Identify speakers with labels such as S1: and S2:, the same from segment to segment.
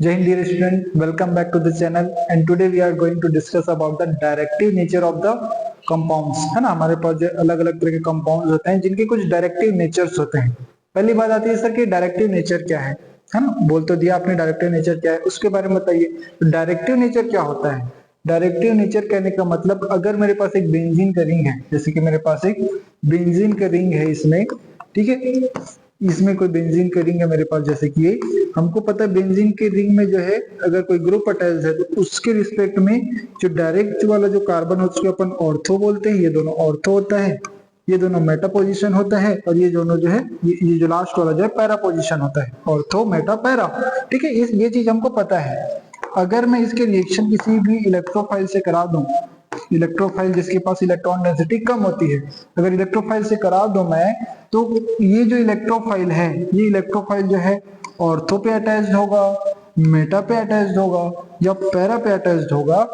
S1: Jai Hind dear student, welcome back to the channel and today we are going to discuss about the directive nature of the compounds। है ना, हमारे पास जो अलग अलग तरह के कंपाउंड्स होते हैं जिनके कुछ डायरेक्टिव नेचर्स होते हैं। पहली बात आती है सर कि डायरेक्टिव नेचर क्या है ना, बोल तो दिया आपने डायरेक्टिव नेचर क्या है, उसके बारे में बताइए। तो डायरेक्टिव नेचर क्या होता है? डायरेक्टिव नेचर कहने का मतलब, अगर मेरे पास एक बेंजीन का रिंग है, जैसे कि मेरे पास एक बेंजीन का रिंग है इसमें, ठीक है, इसमें कोई बेंजीन का रिंग है मेरे पास, जैसे कि ये हमको पता है बेंजीन के रिंग में जो है अगर कोई ग्रुप अटैच है तो उसके रिस्पेक्ट में जो डायरेक्ट वाला जो कार्बन होता है उसको अपन ऑर्थो बोलते हैं। ये दोनों ऑर्थो होता है, ये दोनों मेटा पोजीशन होता है, और ये दोनों जो है ये जो लास्ट वाला जो है पैरा पोजीशन होता है, ऑर्थो मेटा पैरा। ठीक है, ये चीज हमको पता है। अगर मैं इसके रिएक्शन किसी भी इलेक्ट्रोफाइल से करा दूं, इलेक्ट्रोफाइल जिसके पास इलेक्ट्रॉन डेंसिटी कम होती है, अगर इलेक्ट्रोफाइल से करा दूं मैं, तो ये जो इलेक्ट्रोफाइल है, ये इलेक्ट्रोफाइल जो है ऑर्थो पे अटैच्ड होगा, मेटा पे अटैच्ड होगा या पैरा पे अटैच्ड होगा,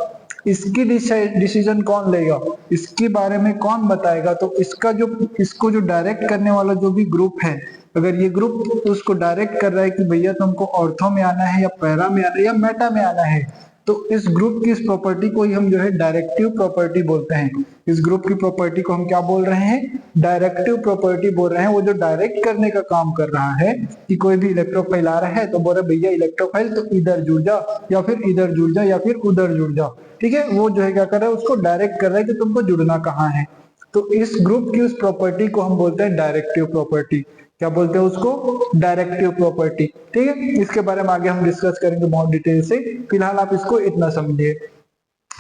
S1: इसकी डिसीजन कौन लेगा, इसके बारे में कौन बताएगा? तो इसको जो डायरेक्ट करने वाला जो भी ग्रुप है, अगर ये ग्रुप उसको डायरेक्ट कर रहा है कि भैया तुमको ऑर्थो में आना है या पैरा में आना है या मेटा में आना है, तो इस ग्रुप की इस प्रॉपर्टी को ही हम जो है डायरेक्टिव प्रॉपर्टी बोलते हैं। इस ग्रुप की प्रॉपर्टी को हम क्या बोल रहे हैं? डायरेक्टिव प्रॉपर्टी बोल रहे हैं। वो जो डायरेक्ट करने का काम कर रहा है कि कोई भी इलेक्ट्रोफाइल आ रहा है तो बोल रहे भैया इलेक्ट्रोफाइल तो इधर जुड़ जा या फिर इधर जुड़ जा या फिर उधर जुड़ जा। ठीक है, वो जो है क्या कर रहा है, उसको डायरेक्ट कर रहा है कि तुमको जुड़ना कहाँ है। तो इस ग्रुप की उस प्रॉपर्टी को हम बोलते हैं डायरेक्टिव प्रॉपर्टी। क्या बोलते हैं उसको? Directive property. ठीक है, इसके बारे में आगे हम डिस्कस करेंगे बहुत डिटेल से। फिलहाल आप इसको इतना समझिए।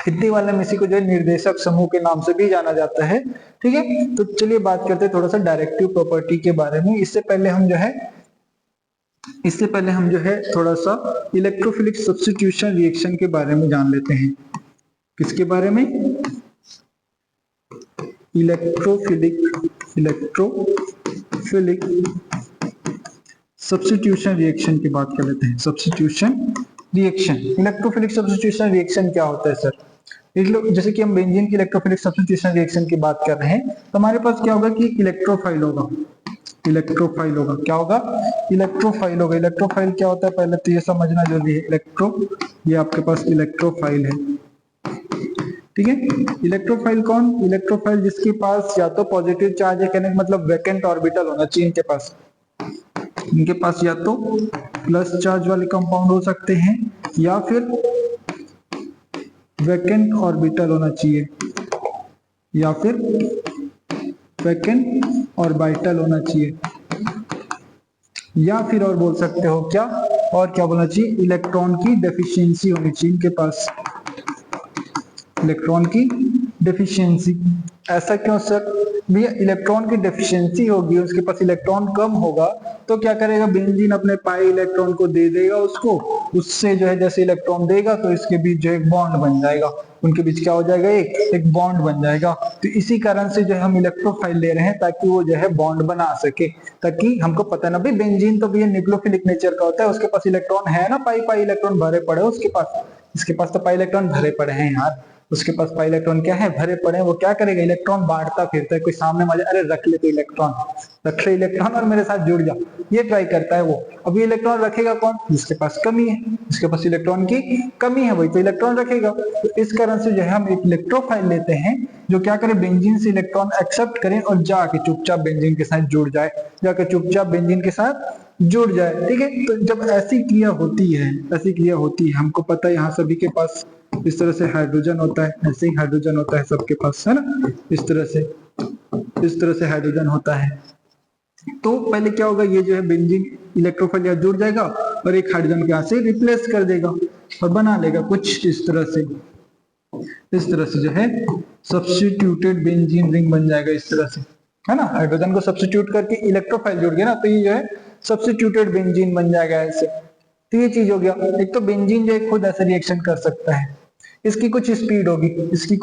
S1: हिंदी वाले में इसी को जो है निर्देशक समूह के नाम से भी जाना जाता है। ठीक है, तो चलिए बात करते हैं थोड़ा सा डायरेक्टिव प्रॉपर्टी के बारे में। इससे पहले हम जो है थोड़ा सा इलेक्ट्रोफिलिक सब्स्टिट्यूशन रिएक्शन के बारे में जान लेते हैं। किसके बारे में? इलेक्ट्रोफिलिक सब्स्टिट्यूशन रिएक्शन की बात कर लेते हैं। Substitution reaction, electrophilic substitution reaction क्या होता है सर? जैसे कि हम बेंजीन की इलेक्ट्रोफिलिक सब्स्टिट्यूशन रिएक्शन की बात कर रहे हैं, तो हमारे पास क्या होगा कि इलेक्ट्रोफाइल होगा। क्या होगा? इलेक्ट्रोफाइल होगा। इलेक्ट्रोफाइल क्या होता है पहले तो ये समझना जरूरी है। ये आपके पास इलेक्ट्रोफाइल है। ठीक है, इलेक्ट्रोफाइल कौन? इलेक्ट्रोफाइल जिसके पास या तो पॉजिटिव चार्ज है, कहने का मतलब वैकेंट ऑर्बिटल होना चाहिए इनके पास। इनके पास या तो प्लस चार्ज वाले कंपाउंड हो सकते हैं या फिर वैकेंट ऑर्बिटल होना चाहिए, या फिर वैकेंट ऑर्बिटल होना चाहिए, या फिर और बोल सकते हो क्या, और क्या बोलना चाहिए? इलेक्ट्रॉन की डेफिशिएंसी होनी चाहिए इनके पास। इलेक्ट्रॉन की डेफिशिएंसी। ऐसा क्यों सर? भैया इलेक्ट्रॉन की डेफिशिएंसी होगी, उसके पास इलेक्ट्रॉन कम होगा, तो क्या करेगा? बेंजीन अपने पाई इलेक्ट्रॉन को दे देगा उसको, उससे जो है जैसे इलेक्ट्रॉन देगा तो इसके बीच जो एक बॉन्ड बन जाएगा, उनके बीच क्या हो जाएगा? एक बॉन्ड बन जाएगा। तो इसी कारण से जो है हम इलेक्ट्रोफाइल ले रहे हैं ताकि वो जो है बॉन्ड बना सके, ताकि हमको पता ना भाई बेंजीन तो भैया न्यूक्लियोफिलिक नेचर का होता है, उसके पास इलेक्ट्रॉन है ना, पाई इलेक्ट्रॉन भरे पड़े उसके पास। इसके पास तो पाई इलेक्ट्रॉन भरे पड़े हैं यार, उसके पास पाई इलेक्ट्रॉन क्या है? भरे पड़े हैं। वो क्या करेगा? इलेक्ट्रॉन बांटता फिरता है। कोई सामने मजा, अरे रख ले तो इलेक्ट्रॉन, रख ले इलेक्ट्रॉन और मेरे साथ जुड़ जा, ये ट्राई करता है वो। अभी इलेक्ट्रॉन रखेगा कौन? जिसके पास कमी है, जिसके पास इलेक्ट्रॉन की कमी है वही तो इलेक्ट्रॉन रखेगा। तो इस कारण से जो है हम एक इलेक्ट्रोफाइल लेते हैं जो क्या करे? बेंजीन से इलेक्ट्रॉन एक्सेप्ट करे और जाके चुपचाप बेंजीन के साथ जुड़ जाए, जाके चुपचाप बेंजीन के साथ जुड़ जाए। ठीक है, तो जब ऐसी क्रिया होती है, हमको पता है यहाँ सभी के पास इस तरह से हाइड्रोजन होता है, ऐसे ही हाइड्रोजन होता है सबके पास, है ना, इस तरह से हाइड्रोजन होता है। तो पहले क्या होगा? ये जो है बेंजीन इलेक्ट्रोफाइल यहाँ जुड़ जाएगा और एक हाइड्रोजन के यहाँ से रिप्लेस कर देगा और बना लेगा कुछ इस तरह से जो है सब्स्टिट्यूटेड बेंजीन रिंग बन जाएगा इस तरह से, है ना। हाइड्रोजन को सब्स्टिट्यूट करके इलेक्ट्रोफाइल जुड़ गया ना, तो ये जो है सब्स्टिट्यूटेड बेंजीन बन जाएगा ऐसे। तो ये चीज हो गया। एक तो बेंजीन जो है खुद ऐसे रिएक्शन कर सकता है, इसकी कुछ स्पीड होगी, स्पीड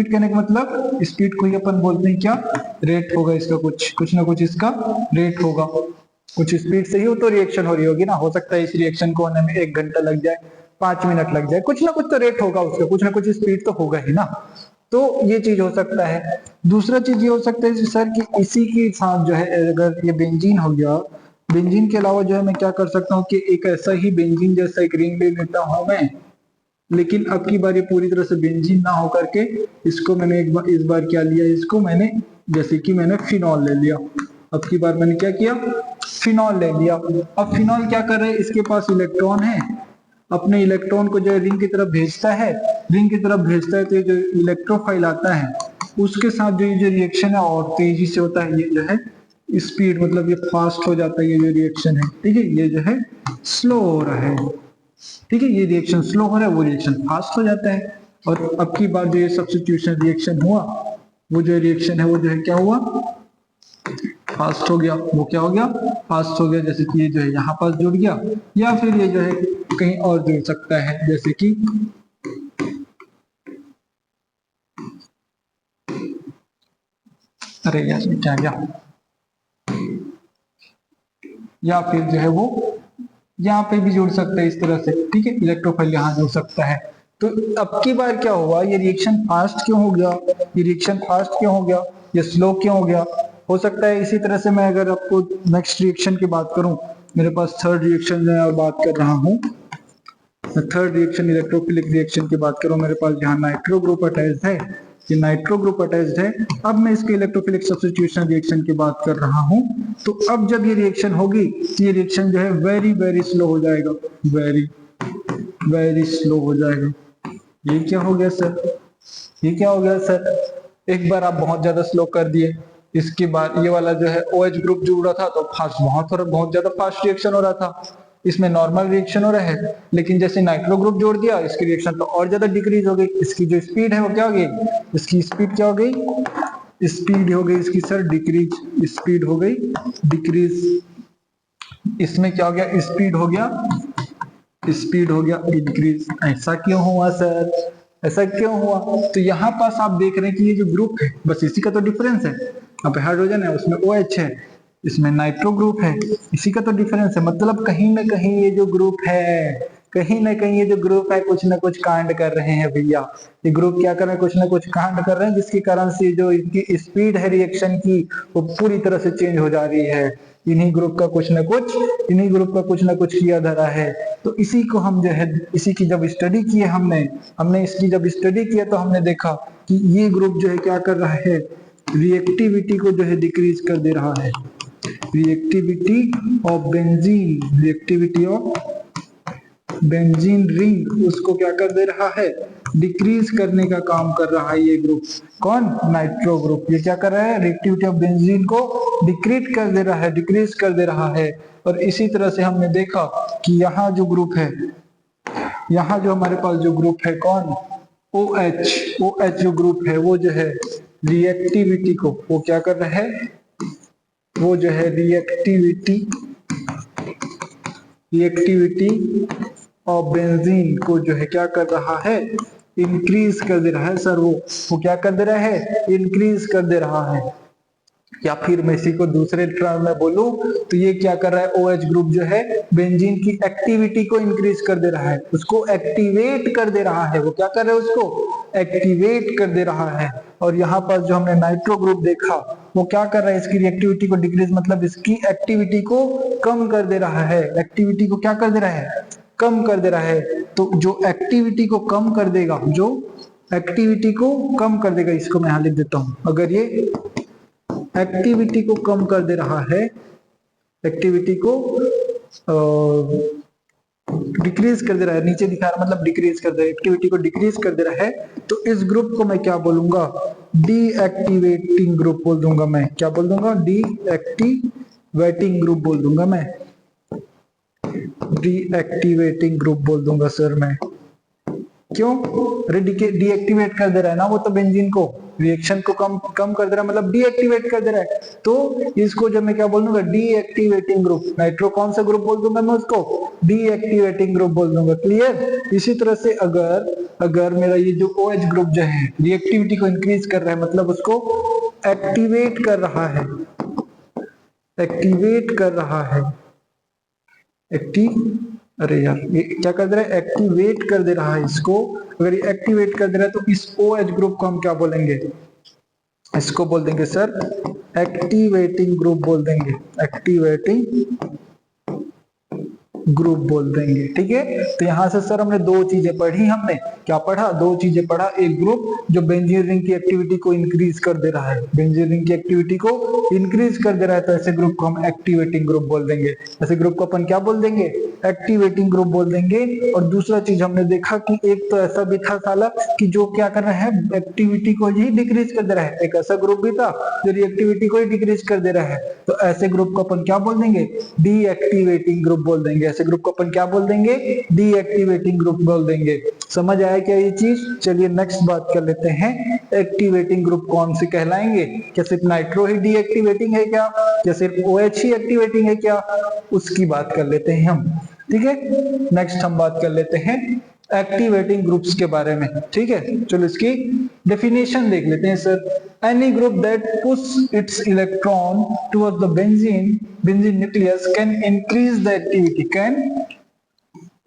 S1: कहने का मतलब स्पीड को ही अपन बोलते हैं क्या? रेट होगा इसका, कुछ ना कुछ इसका रेट होगा। कुछ स्पीड से ही तो रिएक्शन हो रही होगी ना। हो सकता है इस रिएक्शन को होने में 1 घंटा लग जाए, 5 मिनट लग जाए, कुछ ना कुछ तो रेट होगा उसका, कुछ ना कुछ स्पीड तो होगा ही ना। तो ये चीज हो सकता है। दूसरा चीज ये हो सकता है सर कि इसी के साथ जो है अगर ये बेंजीन हो गया बेंजीन के अलावा जो है मैं क्या कर सकता हूँ कि एक ऐसा ही बेंजीन जैसा एक रिंग ले लेता हूँ मैं, लेकिन अब की बार ये पूरी तरह से बेंजीन ना होकर के इसको मैंने एक बार इस बार क्या लिया, इसको मैंने जैसे कि मैंने फिनॉल ले लिया। अब की बार मैंने क्या किया, फिनॉल ले लिया। अब फिनॉल क्या कर रहे हैं, इसके पास इलेक्ट्रॉन है, अपने इलेक्ट्रॉन को जो है रिंग की तरफ भेजता है, रिंग की तरफ भेजता है तो ये जो इलेक्ट्रोफाइल आता है उसके साथ जो ये जो रिएक्शन है और तेजी से होता है, ये जो है स्पीड मतलब ये फास्ट हो जाता है, ये जो रिएक्शन है, ठीक है, ये जो है स्लो हो रहा है, ठीक है, ये रिएक्शन स्लो हो रहा है, वो रिएक्शन फास्ट हो जाता है। और अब की बार जो ये सब्स्टिट्यूशन रिएक्शन हुआ, वो जो रिएक्शन है वो जो है क्या हुआ, फास्ट हो गया। वो क्या हो गया, फास्ट हो गया। जैसे कि ये जो है यहाँ पास जुड़ गया, या फिर ये जो है कहीं और जुड़ सकता है, जैसे कि अरे यार क्या गया, या फिर जो है वो यहाँ पे भी जुड़ सकता है इस तरह से, ठीक है, इलेक्ट्रोफाइल यहाँ जुड़ सकता है। तो अब की बार क्या हुआ, ये रिएक्शन फास्ट क्यों हो गया, ये रिएक्शन फास्ट क्यों हो गया, ये स्लो क्यों हो गया। हो सकता है इसी तरह से मैं अगर आपको नेक्स्ट रिएक्शन की बात करूं, मेरे पास थर्ड रिएक्शन में बात कर रहा हूं, थर्ड रिएक्शन इलेक्ट्रोफिलिक रिएक्शन की बात करूं, मेरे पास यहाँ नाइट्रो ग्रुप अटैच्ड है, ये नाइट्रो ग्रुप अटैच्ड है। अब मैं इसके इलेक्ट्रोफिलिक सब्स्टिट्यूशन रिएक्शन की बात कर रहा हूं, तो अब जब ये रिएक्शन होगी तो ये रिएक्शन जो है वेरी वेरी स्लो हो जाएगा, वेरी वेरी स्लो हो जाएगा। ये क्या हो गया सर, ये क्या हो गया सर, एक बार आप बहुत ज्यादा स्लो कर दिए, इसके बाद ये वाला जो है OH ग्रुप जुड़ रहा था तो फास्ट बहुत ज्यादा फास्ट रिएक्शन हो रहा था, इसमें नॉर्मल रिएक्शन हो रहा है, लेकिन जैसे नाइट्रो ग्रुप जोड़ दिया इसकी रिएक्शन तो और ज्यादा डिक्रीज हो गई, इसकी जो स्पीड है वो क्या हो गई, इसकी स्पीड क्या हो गई, स्पीड हो गई इसकी सर डिक्रीज, स्पीड हो गई डिक्रीज, इसमें क्या हो गया, स्पीड हो गया, स्पीड हो गया इंक्रीज। ऐसा क्यों हुआ सर, ऐसा क्यों हुआ, तो यहाँ पास आप देख रहे हैं कि ये जो ग्रुप है बस इसी का तो डिफरेंस है, यहाँ पे हाइड्रोजन है उसमें OH है, इसमें नाइट्रो ग्रुप है, इसी का तो डिफरेंस है। मतलब कहीं ना कहीं ये जो ग्रुप है, कहीं ना कहीं ये जो ग्रुप है कुछ ना कुछ कांड कर रहे हैं भैया, ये ग्रुप क्या कर रहे हैं, कुछ ना कुछ कांड कर रहे हैं, जिसके कारण से जो इनकी स्पीड है रिएक्शन की वो पूरी तरह से चेंज हो जा रही है। इन्हीं ग्रुप का कुछ ना कुछ, इन्हीं ग्रुप का कुछ ना कुछ किया धरा है। तो इसी को हम जो है, इसी की जब स्टडी की है हमने इसकी जब स्टडी किया तो हमने देखा कि ये ग्रुप जो है क्या कर रहा है, रिएक्टिविटी को जो है डिक्रीज कर दे रहा है, reactivity of benzene, reactivity of benzene ring उसको क्या कर दे रहा है, डिक्रीज करने का काम कर रहा है ये ग्रुप। कौन, नाइट्रो ग्रुप, ये क्या कर रहा है, रिएक्टिविटी ऑफ बेंजीन को डिक्रीज कर दे रहा है, डिक्रीज कर दे रहा है। और इसी तरह से हमने देखा कि यहाँ जो ग्रुप है, यहाँ जो हमारे पास जो ग्रुप है कौन, OH जो ग्रुप है वो जो है रिएक्टिविटी को वो क्या कर रहा है, वो जो है रिएक्टिविटी और बेंजीन को जो है क्या कर रहा है, इंक्रीज कर दे रहा है सर, वो क्या कर दे रहा है, इंक्रीज कर दे रहा है। या फिर मैं इसी को दूसरे टर्म में बोलूं तो ये क्या कर रहा है, OH ग्रुप जो है बेंजीन की एक्टिविटी को इंक्रीज कर दे रहा है, उसको एक्टिवेट कर दे रहा है, वो क्या कर रहा है, उसको एक्टिवेट कर दे रहा है। और यहाँ पर जो हमने नाइट्रो ग्रुप देखा वो क्या कर रहा है, इसकी रिएक्टिविटी को डिक्रीज मतलब इसकी एक्टिविटी को कम कर दे रहा है, एक्टिविटी को क्या कर दे रहा है, कम कर दे रहा है। तो जो एक्टिविटी को कम कर देगा, जो एक्टिविटी को कम कर देगा, इसको मैं यहां लिख देता हूं, अगर ये एक्टिविटी को कम कर दे रहा है, एक्टिविटी को डिक्रीज कर दे रहा है, नीचे दिखा रहा मतलब डिक्रीज कर दे रहा है, एक्टिविटी को डिक्रीज कर दे रहा है, तो इस ग्रुप को मैं क्या बोलूंगा, डीएक्टिवेटिंग ग्रुप बोल दूंगा मैं, क्या बोल दूंगा, डीएक्टिवेटिंग ग्रुप बोल दूंगा मैं, डीएक्टिवेटिंग ग्रुप बोल दूंगा सर मैं। क्यों, डीएक्टिवेट कर दे रहा है ना वो तो बेंजीन को, रिएक्शन को कम कर दे रहा है मतलब डीएक्टिवेट कर दे रहा है, तो इसको जब मैं क्या बोल दूंगा, डीएक्टिवेटिंग ग्रुप। नाइट्रो कौन सा ग्रुप बोल दूंगा मैं उसको, डीएक्टिवेटिंग ग्रुप बोल दूंगा, क्लियर। इसी तरह से अगर मेरा ये जो OH ग्रुप जो है रिएक्टिविटी को इंक्रीज कर रहा है मतलब उसको एक्टिवेट कर रहा है, एक्टिवेट कर रहा है, अरे यार ये क्या कर दे रहा है, एक्टिवेट कर दे रहा है इसको। अगर ये एक्टिवेट कर दे रहा है तो इस OH ग्रुप को हम क्या बोलेंगे, इसको बोल देंगे सर एक्टिवेटिंग ग्रुप बोल देंगे, एक्टिवेटिंग ग्रुप बोल देंगे। ठीक है, तो यहां से सर हमने दो चीजें पढ़ी, हमने क्या पढ़ा, दो चीजें पढ़ा। एक ग्रुप जो बेंजीन रिंग की एक्टिविटी को इंक्रीज कर दे रहा है, बेंजीन रिंग की एक्टिविटी को इंक्रीज कर दे रहा है, तो ऐसे ग्रुप को हम एक्टिवेटिंग ग्रुप बोल देंगे। ऐसे ग्रुप को अपन क्या बोल देंगे, एक्टिवेटिंग ग्रुप बोल देंगे। और दूसरा चीज हमने देखा कि एक तो ऐसा भी था साला कि जो क्या कर रहा है, एक्टिविटी को ही डिक्रीज कर दे रहा है। एक ऐसा ग्रुप भी था जो रिएक्टिविटी को ही डिक्रीज कर दे रहा है, तो ऐसे ग्रुप को अपन क्या बोल देंगे, डीएक्टिवेटिंग ग्रुप बोल देंगे। ऐसे ग्रुप को अपन क्या बोल देंगे, डीएक्टिवेटिंग ग्रुप बोल देंगे। समझ आया क्या ये चीज? चलिए नेक्स्ट बात कर लेते हैं, एक्टिवेटिंग ग्रुप कौन से कहलाएंगे। क्या सिर्फ नाइट्रो ही डीएक्टिवेटिंग है क्या, क्या सिर्फ OH ही एक्टिवेटिंग है क्या, उसकी बात कर लेते हैं हम। ठीक है, नेक्स्ट हम बात कर लेते हैं एक्टिवेटिंग ग्रुप्स के बारे में। ठीक है, चलो इसकी डेफिनेशन देख लेते हैं sir. Any group that push it's electron towards the benzene nucleus can increase the activity, can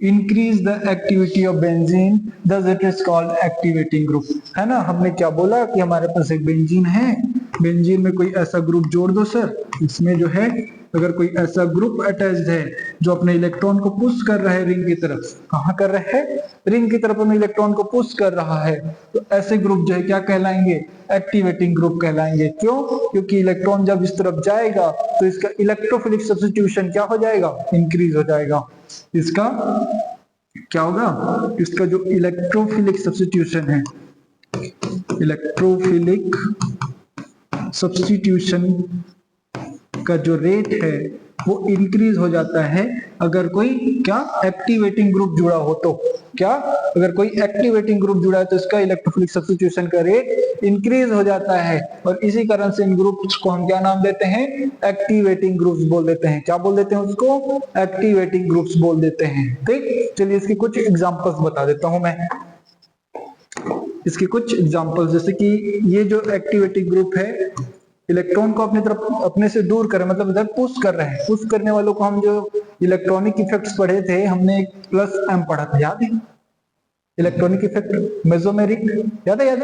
S1: increase the activity of benzene, thus it is called activating group. है ना, हमने क्या बोला कि हमारे पास एक बेंजीन है, बेंजीन में कोई ऐसा ग्रुप जोड़ दो सर, इसमें जो है अगर कोई ऐसा ग्रुप अटैच्ड है जो अपने इलेक्ट्रॉन को पुश कर रहा है रिंग की तरफ, कहां कर रहा है, रिंग की तरफ अपने इलेक्ट्रॉन को पुश कर रहा है, तो ऐसे ग्रुप जो है क्या कहलाएंगे, एक्टिवेटिंग ग्रुप कहलाएंगे। क्यों? क्योंकि इलेक्ट्रॉन जब इस तरफ जाएगा तो इसका इलेक्ट्रोफिलिक सब्स्टिट्यूशन क्या हो जाएगा, इंक्रीज हो जाएगा। इसका क्या होगा, इसका जो इलेक्ट्रोफिलिक सब्स्टिट्यूशन है, इलेक्ट्रोफिलिक सब्स्टिट्यूशन का जो रेट है वो इंक्रीज हो जाता है अगर कोई क्या एक्टिवेटिंग ग्रुप जुड़ा हो। तो क्या, अगर कोई एक्टिवेटिंग ग्रुप जुड़ा है तो इसका इलेक्ट्रोफिलिक सब्स्टिट्यूशन का रेट इंक्रीज हो जाता है, और इसी कारण से इन ग्रुप्स को हम क्या नाम देते हैं, एक्टिवेटिंग ग्रुप्स बोल देते हैं। क्या बोल देते हैं उसको, एक्टिवेटिंग ग्रुप्स बोल देते हैं। ठीक, चलिए इसकी कुछ एग्जांपल्स बता देता हूं मैं, इसकी कुछ एग्जांपल्स, जैसे कि ये जो एक्टिवेटिंग ग्रुप है इलेक्ट्रॉन को अपनी तरफ अपने से दूर कर, मतलब इधर पुश कर रहे हैं, पुश करने वालों को हम जो इलेक्ट्रॉनिक इफेक्ट्स पढ़े थे, हमने एक प्लस एम पढ़ा था, याद है, इलेक्ट्रॉनिक इफेक्ट मेसोमेरिक, याद है,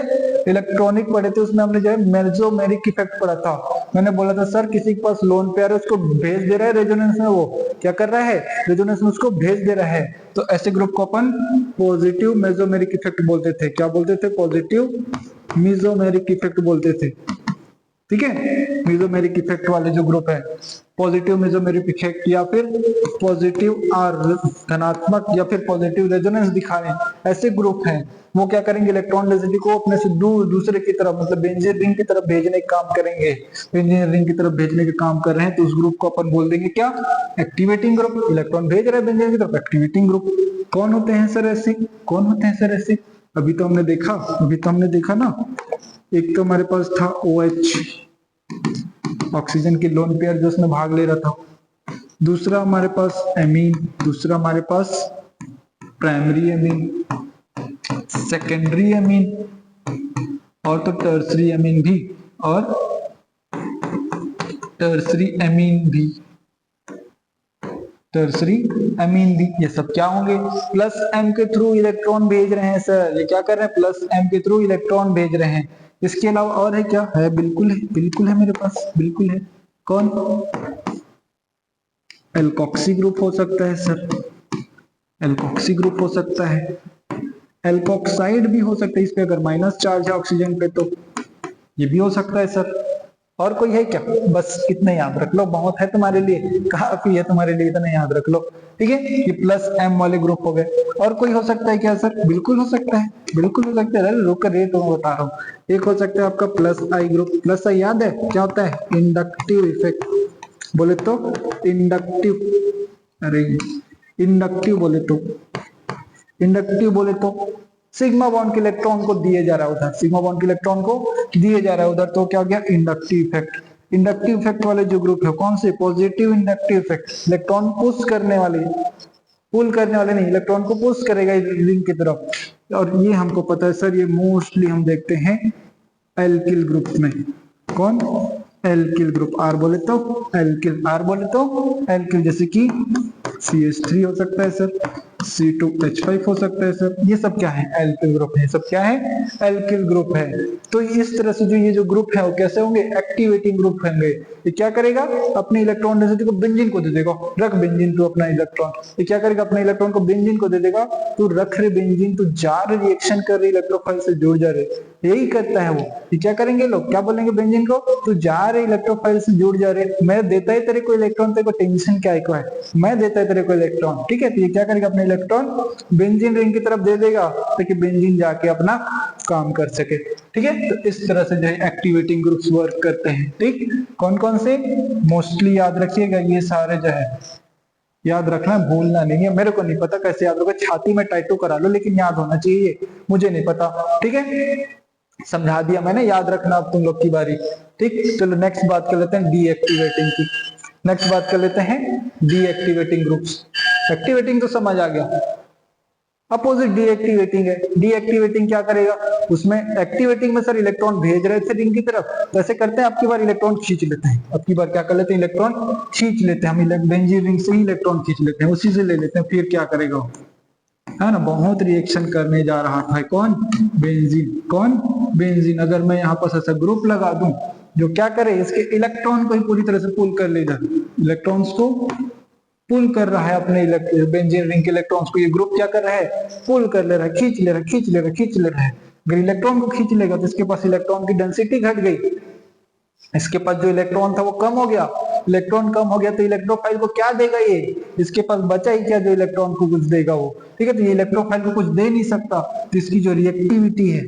S1: इलेक्ट्रॉनिक पढ़े थे, उसमें हमने जो है मेसोमेरिक इफेक्ट पढ़ा था। मैंने बोला था सर किसी के पास लोन पेयर है, उसको भेज दे रहा है रेजोनेंस में, वो क्या कर रहा है, रेजोनेंस में उसको भेज दे रहा है, तो ऐसे ग्रुप को अपन पॉजिटिव मेसोमेरिक इफेक्ट बोलते थे। क्या बोलते थे, पॉजिटिव मेसोमेरिक इफेक्ट बोलते थे। ठीक है, मेसोमेरिक इफेक्ट वाले जो ग्रुप है, पॉजिटिव मेसोमेरिक इफेक्ट या फिर पॉजिटिव आर धनात्मक या फिर पॉजिटिव रेजोनेंस दिखा रहे हैं, ऐसे ग्रुप हैं, वो क्या करेंगे, इलेक्ट्रॉन डेंसिटी को अपने से दूर दूसरे की तरफ, मतलब बेंजीन रिंग की तरफ भेजने का काम करेंगे, बेंजीन रिंग की तरफ भेजने का काम कर रहे हैं, तो उस ग्रुप को अपन बोल देंगे क्या, एक्टिवेटिंग ग्रुप। इलेक्ट्रॉन भेज रहे हैं बेंजीन की तरफ, एक्टिवेटिंग ग्रुप। कौन होते हैं सर ऐसे, कौन होते हैं सर ऐसे, अभी तो हमने देखा ना, एक तो हमारे पास था OH, ऑक्सीजन की लोन पेयर जो उसमें भाग ले रहा था, दूसरा हमारे पास एमीन, दूसरा हमारे पास प्राइमरी एमीन, सेकेंडरी एमीन, और तो टर्सरी एमीन भी, और टर्सरी एमीन भी, टर्सरी एमीन भी, ये सब क्या होंगे, प्लस एम के थ्रू इलेक्ट्रॉन भेज रहे हैं सर, ये क्या कर रहे हैं, प्लस एम के थ्रू इलेक्ट्रॉन भेज रहे हैं। इसके अलावा और है क्या, है, बिल्कुल है मेरे पास, बिल्कुल है। कौन, एल्कोक्सी ग्रुप हो सकता है सर, एल्कोक्सी ग्रुप हो सकता है, एल्कोक्साइड भी हो सकता है, इस पे अगर माइनस चार्ज है ऑक्सीजन पे तो ये भी हो सकता है सर। और कोई है क्या, बस इतना याद रख लो, बहुत है तुम्हारे लिए, काफी है तुम्हारे लिए, इतना याद रख लो। ठीक है, ये प्लस एम वाले ग्रुप हो गए। और कोई हो सकता है क्या सर, बिल्कुल हो सकता है, बिल्कुल हो सकता है, रुक कर रेट बता रहा हूँ। एक हो सकता है आपका प्लस आई ग्रुप, प्लस आई याद है क्या होता है, इंडक्टिव इफेक्ट, बोले तो इंडक्टिव, अरे इंडक्टिव बोले तो सिग्मा बॉन्ड के इलेक्ट्रॉन को दिए जा रहा है उधर, सिग्मा बॉन्ड के इलेक्ट्रॉन को दिए जा रहा है उधर, तो क्या हो गया, इंडक्टिव इफेक्ट। इंडक्टिव इफेक्ट वाले जो ग्रुप है कौन से, positive inductive effect, electron push करने वाले, पुल करने वाले नहीं, इलेक्ट्रॉन को पुश करेगा रिंग की तरफ, और ये हमको पता है सर, ये मोस्टली हम देखते हैं एल्किल ग्रुप में। कौन, एल्किल ग्रुप, आर बोले तो एल्किल, आर बोले तो एल्किल, जैसे कि CH3 हो सकता है सर, C2H5 हो सकता है सर। ये सब क्या है? एल्किल ग्रुप है। सब क्या है? एल्किल ग्रुप है। तो इस तरह से जो ये जो ग्रुप है वो कैसे होंगे? एक्टिवेटिंग ग्रुप होंगे। ये क्या करेगा? अपने इलेक्ट्रॉन डेंसिटी को बेंजीन को दे देगा, रख बेंजीन तू अपना इलेक्ट्रॉन। ये क्या करेगा? अपने इलेक्ट्रॉन को बेंजीन को दे देगा, तू रख रे बेंजीन, तू जा रहे रिएक्शन कर रही इलेक्ट्रोफाइल से जुड़ जा रहे। यही करता है वो। ये क्या करेंगे लोग? क्या बोलेंगे बेंजीन को? तू जा रहे इलेक्ट्रोफाइल से जुड़ जा रहे, मैं देता है तेरे को इलेक्ट्रॉन, तेरे को टेंशन क्या है, मैं देता है तेरे को इलेक्ट्रॉन। ठीक है, तो ये क्या करेगा? अपने इलेक्ट्रॉन बेंजीन रिंग की तरफ दे देगा ताकि बेंजीन जाके अपना काम कर सके। ठीक है, तो इस तरह से जो है एक्टिवेटिंग ग्रुप्स वर्क करते हैं। ठीक, कौन कौन से? मोस्टली याद रखिएगा, ये सारे जो है याद रखना, भूलना नहीं है। मेरे को नहीं पता कैसे याद होगा, छाती में टैटू करा लो, लेकिन याद होना चाहिए, मुझे नहीं पता। ठीक है, समझा दिया मैंने, याद रखना अब तुम लोग की बारी। ठीक, चलो नेक्स्ट बात कर लेते हैं डीएक्टिवेटिंग की। नेक्स्ट बात कर लेते हैं डीएक्टिवेटिंग ग्रुप्स। एक्टिवेटिंग तो समझ आ गया, अपोजिट डीएक्टिवेटिंग है। डीएक्टिवेटिंग क्या करेगा? उसमें एक्टिवेटिंग में सर इलेक्ट्रॉन भेज रहे थे रिंग की तरफ, तो ऐसे करते हैं आपकी बार इलेक्ट्रॉन खींच लेते हैं। आपकी बार क्या कर लेते हैं? इलेक्ट्रॉन खींच लेते हैं। हम बेंजीन रिंग से ही इलेक्ट्रॉन खींच लेते हैं, उसी से ले लेते हैं। फिर क्या करेगा? है ना, बहुत रिएक्शन करने जा रहा था। कौन? बेंजीन। कौन? बेंजीन। अगर मैं यहाँ पर ऐसा ग्रुप लगा दूं जो क्या करे? इसके इलेक्ट्रॉन को ही पूरी तरह से पुल कर ले जाए, इलेक्ट्रॉन्स को पुल कर रहा है अपने बेंजीन रिंग के इलेक्ट्रॉन्स को। ये ग्रुप क्या कर रहा है? पुल कर ले रहा है, खींच ले रहा है, खींच ले रहा है, खींच ले रहा है। अगर इलेक्ट्रॉन को खींच लेगा तो इसके पास इलेक्ट्रॉन की डेंसिटी घट गई, इसके पास जो इलेक्ट्रॉन था वो कम हो गया। इलेक्ट्रॉन कम हो गया तो इलेक्ट्रोफाइल को क्या देगा? ये इसके पास बचा ही क्या जो इलेक्ट्रॉन को कुछ देगा वो? ठीक है, तो ये इलेक्ट्रोफाइल को कुछ दे नहीं सकता, तो इसकी जो रिएक्टिविटी है,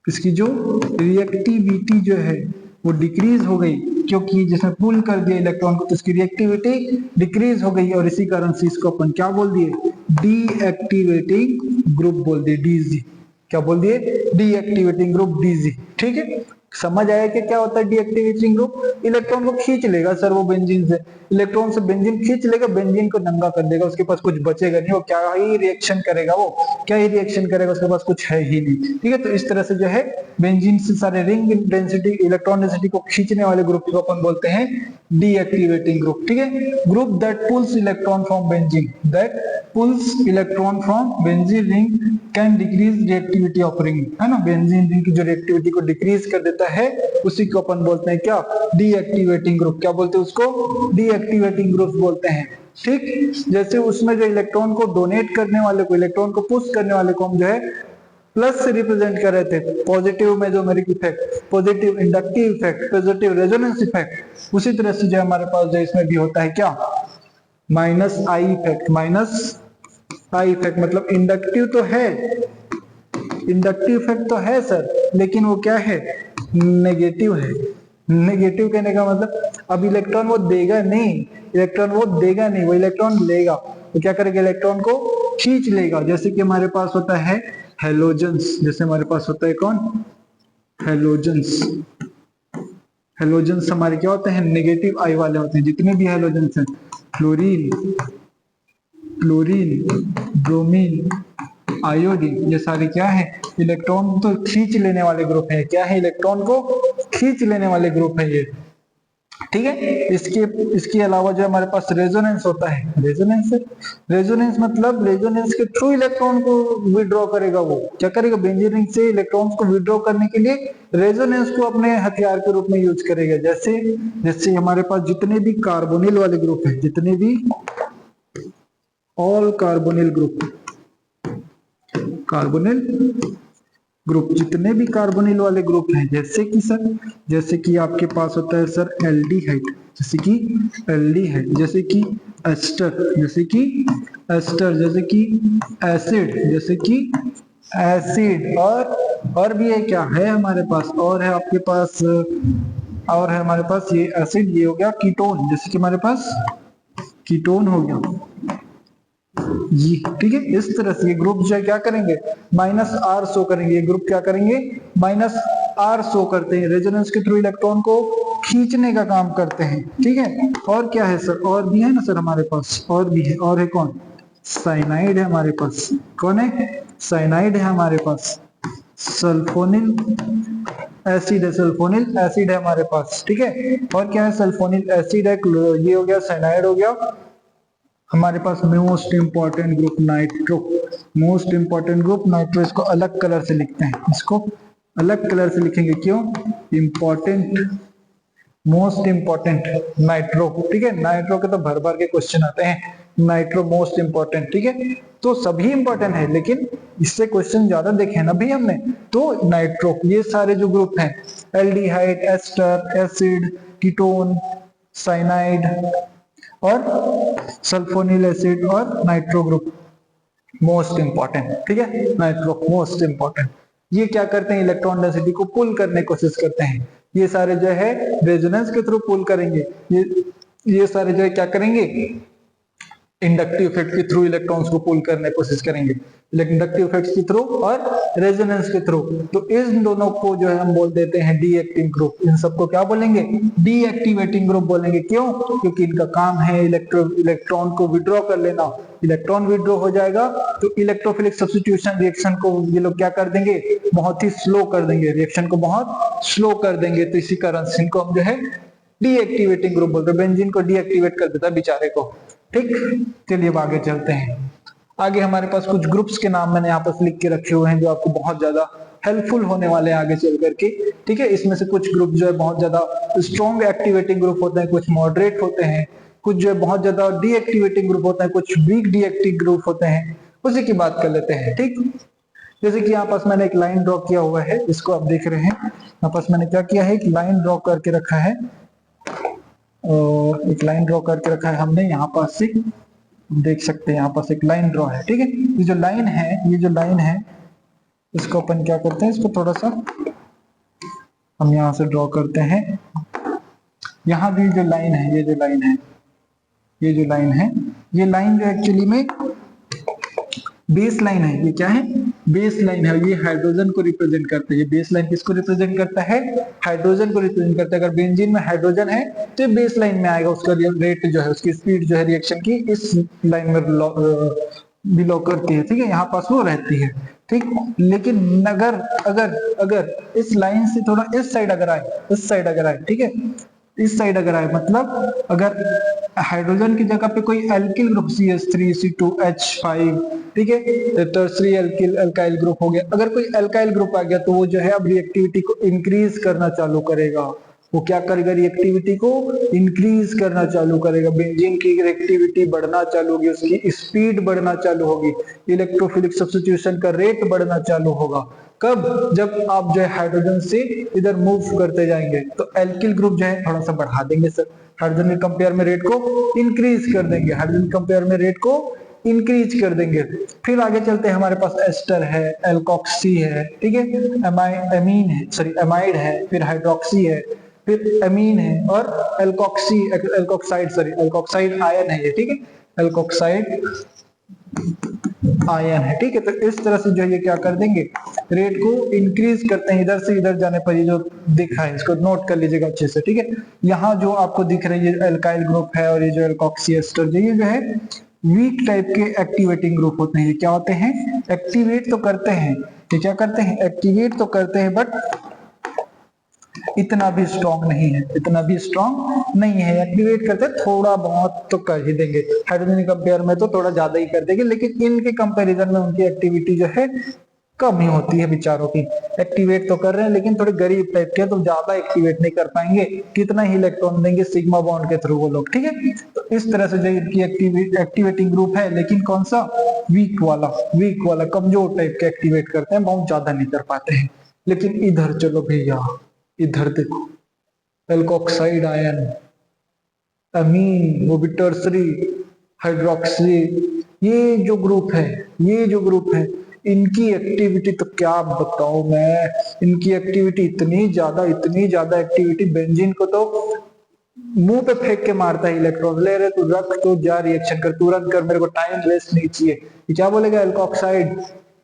S1: इसकी जो रिएक्टिविटी जो है वो डिक्रीज हो गई, क्योंकि जिसने पुल कर दिया इलेक्ट्रॉन को तो इसकी रिएक्टिविटी डिक्रीज हो गई, और इसी कारण से इसको अपन क्या बोल दिए? डीएक्टिवेटिंग ग्रुप बोल दिए, डीजी। क्या बोल दिए? Deactivating group, DG. ठीक है, समझ आया कि क्या होता है डीएक्टिवेटिंग ग्रुप? इलेक्ट्रॉन को खींच लेगा सर वो बेंजीन से, इलेक्ट्रॉन से बेंजीन खींच लेगा, बेंजीन को नंगा कर देगा, उसके पास कुछ बचेगा नहीं, वो क्या ही रिएक्शन करेगा? वो क्या ही रिएक्शन करेगा? उसके पास कुछ है ही नहीं। ठीक है, तो इस तरह से जो है बेंजीन से सारे रिंग डेंसिटी, इलेक्ट्रॉन डेंसिटी को खींचने वाले ग्रुप को अपन बोलते हैं डीएक्टिवेटिंग ग्रुप। ठीक है, group that pools electron from benzene, that pools electron from benzene ring can decrease reactivity of ring. है ना, बेंजीन रिंग की जो रिएक्टिविटी को डिक्रीज कर देता है उसी को अपन बोलते हैं क्या? Deactivating group. क्या बोलते हैं उसको? डीएक्टिवेटिंग ग्रुप बोलते हैं। ठीक, जैसे उसमें जो इलेक्ट्रॉन को डोनेट करने वाले को, इलेक्ट्रॉन को पुश करने वाले को हम जो है प्लस से रिप्रेजेंट कर रहे थे, पॉजिटिव में जो मेरिक effect, positive inductive effect, positive resonance effect, उसी तरह से जो हमारे पास जो इसमें भी होता है क्या? Minus I effect. Minus I effect मतलब इंडक्टिव तो है, इंडक्टिव इफेक्ट तो है सर, लेकिन वो क्या है? नेगेटिव है। नेगेटिव कहने का मतलब अब इलेक्ट्रॉन वो देगा नहीं, इलेक्ट्रॉन वो देगा नहीं, वो इलेक्ट्रॉन लेगा। तो क्या करेगा? इलेक्ट्रॉन को खींच लेगा। जैसे कि हमारे पास होता है हेलोजेंस, जैसे हमारे पास होता है कौन? हेलोजेंस। हेलोजेंस हमारे क्या होते हैं? नेगेटिव आई वाले होते हैं। जितने भी हेलोजेंस हैं, फ्लोरीन, क्लोरीन, ब्रोमीन, आयोडीन, ये सारे क्या है? इलेक्ट्रॉन तो खींच लेने वाले ग्रुप है। क्या है? इलेक्ट्रॉन को खींच लेने वाले ग्रुप है ये। ठीक है, इसके अलावा जो हमारे पास रेजोनेंस होता है, रेजोनेंस मतलब रेजोनेंस के थ्रू इलेक्ट्रॉन को विड्रॉ करेगा। वो क्या करेगा? बेंजीन रिंग से इलेक्ट्रॉन्स को विड्रॉ करने के लिए रेजोनेंस को अपने हथियार के रूप में यूज करेगा। जैसे हमारे पास जितने भी कार्बोनिल वाले ग्रुप है, जितने भी ऑल कार्बोनिल ग्रुप, जितने भी कार्बोनिल वाले ग्रुप हैं, जैसे कि आपके पास होता है सर एल्डिहाइड, जैसे कि एल्डिहाइड, जैसे कि एस्टर, जैसे कि एसिड, जैसे कि एसिड, और भी है क्या है हमारे पास? और है आपके पास, और है हमारे पास ये एसिड, ये हो गया कीटोन, जैसे कि हमारे पास कीटोन हो गया जी। ठीक है, इस तरह से ये ग्रुप जो है क्या करेंगे? माइनस आर शो करेंगे। ये ग्रुप क्या करेंगे? माइनस आर शो करते हैं, रेजोनेंस के थ्रू इलेक्ट्रॉन को खींचने का काम करते हैं। ठीक है, और क्या है सर? और भी है ना सर हमारे पास, और भी है। और है कौन? साइनाइड है हमारे पास। कौन है? साइनाइड है हमारे पास। सल्फोनिल एसिड है, सल्फोनिल एसिड है हमारे पास। ठीक है, और क्या है? सल्फोनिल एसिड है, ये हो गया, साइनाइड हो गया, हमारे पास most important group nitro, most important group nitro, इसको अलग कलर से लिखते हैं, इसको अलग कलर से लिखेंगे, क्यों? इंपॉर्टेंट, मोस्ट इंपॉर्टेंट नाइट्रो, ठीक है। नाइट्रो के तो भर भर के क्वेश्चन आते हैं, नाइट्रो मोस्ट इंपॉर्टेंट, ठीक है। तो सभी इंपॉर्टेंट है, लेकिन इससे क्वेश्चन ज्यादा देखे ना भी हमने, तो नाइट्रो, ये सारे जो ग्रुप हैं, aldehyde, ester, acid, ketone, cyanide और सल्फोनिल एसिड और नाइट्रो ग्रुप मोस्ट इंपॉर्टेंट, ठीक है। नाइट्रो मोस्ट इंपॉर्टेंट, ये क्या करते हैं? इलेक्ट्रॉन डेंसिटी को पुल करने की कोशिश करते हैं। ये सारे जो है रेजोनेंस के थ्रू पुल करेंगे, ये सारे जो है क्या करेंगे? इंडक्टिव इफेक्ट के थ्रू इलेक्ट्रॉन्स को पुल करने की कोशिश करेंगे, इंडक्टिव इफेक्ट्स के थ्रू और रेजोनेंस के थ्रू। तो इन दोनों को जो है हम बोल देते हैं डीएक्टिव ग्रुप। इन सबको क्या बोलेंगे? डीएक्टिवेटिंग ग्रुप बोलेंगे। क्यों? क्योंकि इनका काम है इलेक्ट्रॉन को विड्रॉ कर लेना। इलेक्ट्रॉन विड्रॉ हो जाएगा तो इलेक्ट्रोफिलिक सब्स्टिट्यूशन रिएक्शन को ये लोग क्या कर देंगे? बहुत ही स्लो कर देंगे, रिएक्शन को बहुत स्लो कर देंगे। तो इसी कारण से इनको हम जो है डीएक्टिवेटिंग ग्रुप बोलते हैं। बेंजीन को डीएक्टिवेट कर देता है बेचारे को, ठीक। चलिए अब आगे चलते हैं। आगे हमारे पास कुछ ग्रुप्स के नाम मैंने यहाँ पर लिख के रखे हुए हैं जो आपको बहुत ज्यादा हेल्पफुल होने वाले हैं आगे चल करके, ठीक है। इसमें से कुछ ग्रुप जो है बहुत ज्यादा स्ट्रॉन्ग एक्टिवेटिंग ग्रुप होते हैं, कुछ मॉडरेट होते हैं, कुछ जो है बहुत ज्यादा डीएक्टिवेटिंग ग्रुप होते हैं, कुछ वीक डीएक्टिव ग्रुप होते हैं। उसी की बात कर लेते हैं, ठीक। जैसे कि यहाँ पास मैंने एक लाइन ड्रॉ किया हुआ है, इसको आप देख रहे हैं। यहाँ पास मैंने क्या किया है, एक लाइन ड्रॉ करके रखा है, एक लाइन ड्रॉ करके रखा है हमने। यहाँ पास से देख सकते हैं, यहाँ पास एक लाइन ड्रॉ है, ठीक है। ये जो लाइन है, ये जो लाइन है, इसको अपन क्या करते हैं, इसको थोड़ा सा हम यहाँ से ड्रॉ करते हैं। यहाँ भी जो लाइन है, ये जो लाइन है, ये जो लाइन है, ये लाइन जो एक्चुअली में बेस लाइन है। ये क्या है? बेस लाइन है। ये हाइड्रोजन को रिप्रेजेंट करता है। ये बेस लाइन किसको रिप्रेजेंट करता है? हाइड्रोजन को रिप्रेजेंट करता है। अगर बेंजीन में हाइड्रोजन है तो ये बेस लाइन में आएगा, उसका रेट जो है, उसकी स्पीड जो है रिएक्शन की इस लाइन में बिलो करती है, ठीक है। यहाँ पास वो रहती है, ठीक। लेकिन अगर अगर अगर इस लाइन से थोड़ा इस साइड अगर आए, इस साइड अगर आए, ठीक है, इस साइड अगर आए, मतलब अगर हाइड्रोजन की जगह पे कोई एल्किल ग्रुप CH3 C2H5, ठीक है, टर्सरी अल्काइल ग्रुप हो गया। अगर कोई अल्काइल ग्रुप आ गया तो वो जो है अब रिएक्टिविटी को इंक्रीज करना चालू करेगा। वो क्या करेगा? रिएक्टिविटी को इंक्रीज करना चालू करेगा। बेंजीन की रिएक्टिविटी बढ़ना चालू होगी, उसकी स्पीड बढ़ना चालू होगी, इलेक्ट्रोफिलिक सब्स्टिट्यूशन का रेट बढ़ना चालू होगा। कब? जब आप जो है हाइड्रोजन से इधर मूव करते जाएंगे तो एल्किल ग्रुप जो है थोड़ा सा बढ़ा देंगे सर, हाइड्रोजन के कंपेयर में रेट को इंक्रीज कर देंगे, हाइड्रोजन कंपेयर में रेट को इंक्रीज कर देंगे। फिर आगे चलते हैं, हमारे पास एस्टर है, एल्कोक्सी है, ठीक है, एमीन है, सॉरी एमाइड है, फिर हाइड्रोक्सी है, फिर एमीन है और alkoxy, alkoxide, sorry alkoxide ion है ये, ठीक है, एल्कोक्साइड आयन है, ठीक है। तो इस तरह से जो ये क्या कर देंगे? रेट को इंक्रीज करते हैं। इधर से इधर जाने पर ये जो दिखा है, इसको नोट कर लीजिएगा अच्छे से, ठीक है। यहाँ जो आपको दिख रही है एल्काइल ग्रुप है और ये जो एल्कोक्सी एस्टर, ये जो है वीक टाइप के एक्टिवेटिंग ग्रुप होते हैं। ये क्या होते हैं? एक्टिवेट तो करते हैं, ये क्या करते हैं? एक्टिवेट तो करते हैं, बट इतना भी स्ट्रॉन्ग नहीं है, इतना भी स्ट्रॉन्ग नहीं है। एक्टिवेट करते थोड़ा बहुत तो कर ही देंगे, हाइड्रोजन कंपेयर में तो थोड़ा ज्यादा ही कर देंगे, लेकिन इनके कंपैरिजन में उनकी एक्टिविटी जो है कम ही होती है बेचारों की। एक्टिवेट तो कर रहे हैं लेकिन थोड़े गरीब टाइप के, तो ज्यादा एक्टिवेट नहीं कर पाएंगे। कितना ही इलेक्ट्रॉन देंगे सिग्मा बॉन्ड के थ्रू वो लोग, ठीक है। तो इस तरह से जो इनकी एक्टिवेटिंग ग्रुप है, लेकिन कौन सा? वीक वाला कमजोर टाइप के एक्टिवेट करते हैं, बहुत ज्यादा नहीं कर पाते हैं। लेकिन इधर चलो भैया, इधर देखो, एल्कोक्साइड आयन, अमीन, वो भी टर्सरी, हाइड्रोक्सी, ये जो ग्रुप है, इनकी एक्टिविटी तो क्या बताऊं मैं। इनकी एक्टिविटी इतनी ज्यादा एक्टिविटी, बेंजीन को तो मुंह पे फेंक के मारता है इलेक्ट्रॉन। ले रहे तू रख, तो जा रिएक्शन कर, तुरंत कर, मेरे को टाइम वेस्ट नहीं चाहिए। ये क्या बोलेगा एल्कोक्साइड?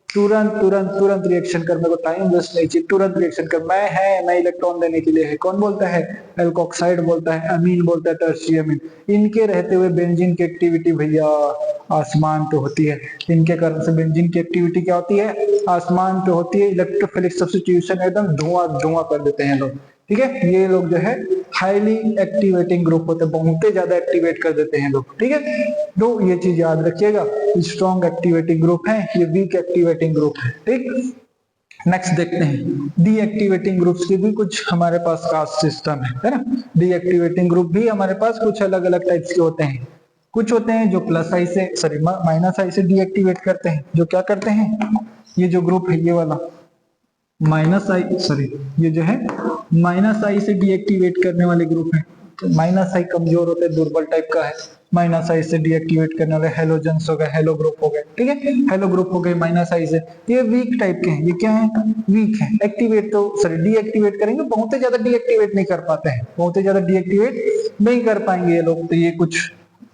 S1: तुरंत रिएक्शन कर, मेरे को टाइम वेस्ट नहीं चाहिए, तुरंत रिएक्शन कर। मैं इलेक्ट्रॉन देने के लिए है। कौन बोलता है? एल्कोक्साइड बोलता है, अमीन बोलता है, टर्शियरी अमीन। इनके रहते हुए बेंजीन की एक्टिविटी भैया आसमान पे होती है। इनके कारण से बेंजीन की एक्टिविटी क्या होती है? आसमान पे होती है। इलेक्ट्रोफिलिक सब्स्टिट्यूशन एकदम धुआं कर देते हैं लोग। ठीक है, ये लोग जो है हाईली एक्टिवेटिंग ग्रुप होते हैं, बहुत ही ज्यादा एक्टिवेट कर देते हैं लोग। ठीक है, तो ये चीज याद रखिएगा, स्ट्रॉन्ग एक्टिवेटिंग ग्रुप है, ये वीक एक्टिवेटिंग ग्रुप है। ठीक, नेक्स्ट देखते हैं डीएक्टिवेटिंग ग्रुप्स की भी कुछ हमारे पास कास्ट सिस्टम है ना। डीएक्टिवेटिंग ग्रुप भी हमारे पास कुछ अलग अलग टाइप्स के होते हैं। कुछ होते हैं जो प्लस आई से सॉरी माइनस आई से डीएक्टिवेट करते हैं। जो क्या करते हैं, ये जो ग्रुप है ये वाला माइनस आई सॉरी ये जो है माइनस आई से डीएक्टिवेट करने वाले ग्रुप है। तो माइनस आई कमजोर होते हैं, दुर्बल टाइप का है। माइनस आई से डीएक्टिवेट करने वाले हेलोजेंस हो गए, हेलो ग्रुप हो गए। ठीक है, हेलो ग्रुप हो गए माइनस आई से, ये वीक टाइप के हैं। ये क्या है, वीक है। एक्टिवेट तो सॉरी डीएक्टिवेट करेंगे, बहुत ही ज्यादा डीएक्टिवेट नहीं कर पाते हैं, बहुत ही ज्यादा डीएक्टिवेट नहीं कर पाएंगे ये लोग। तो ये कुछ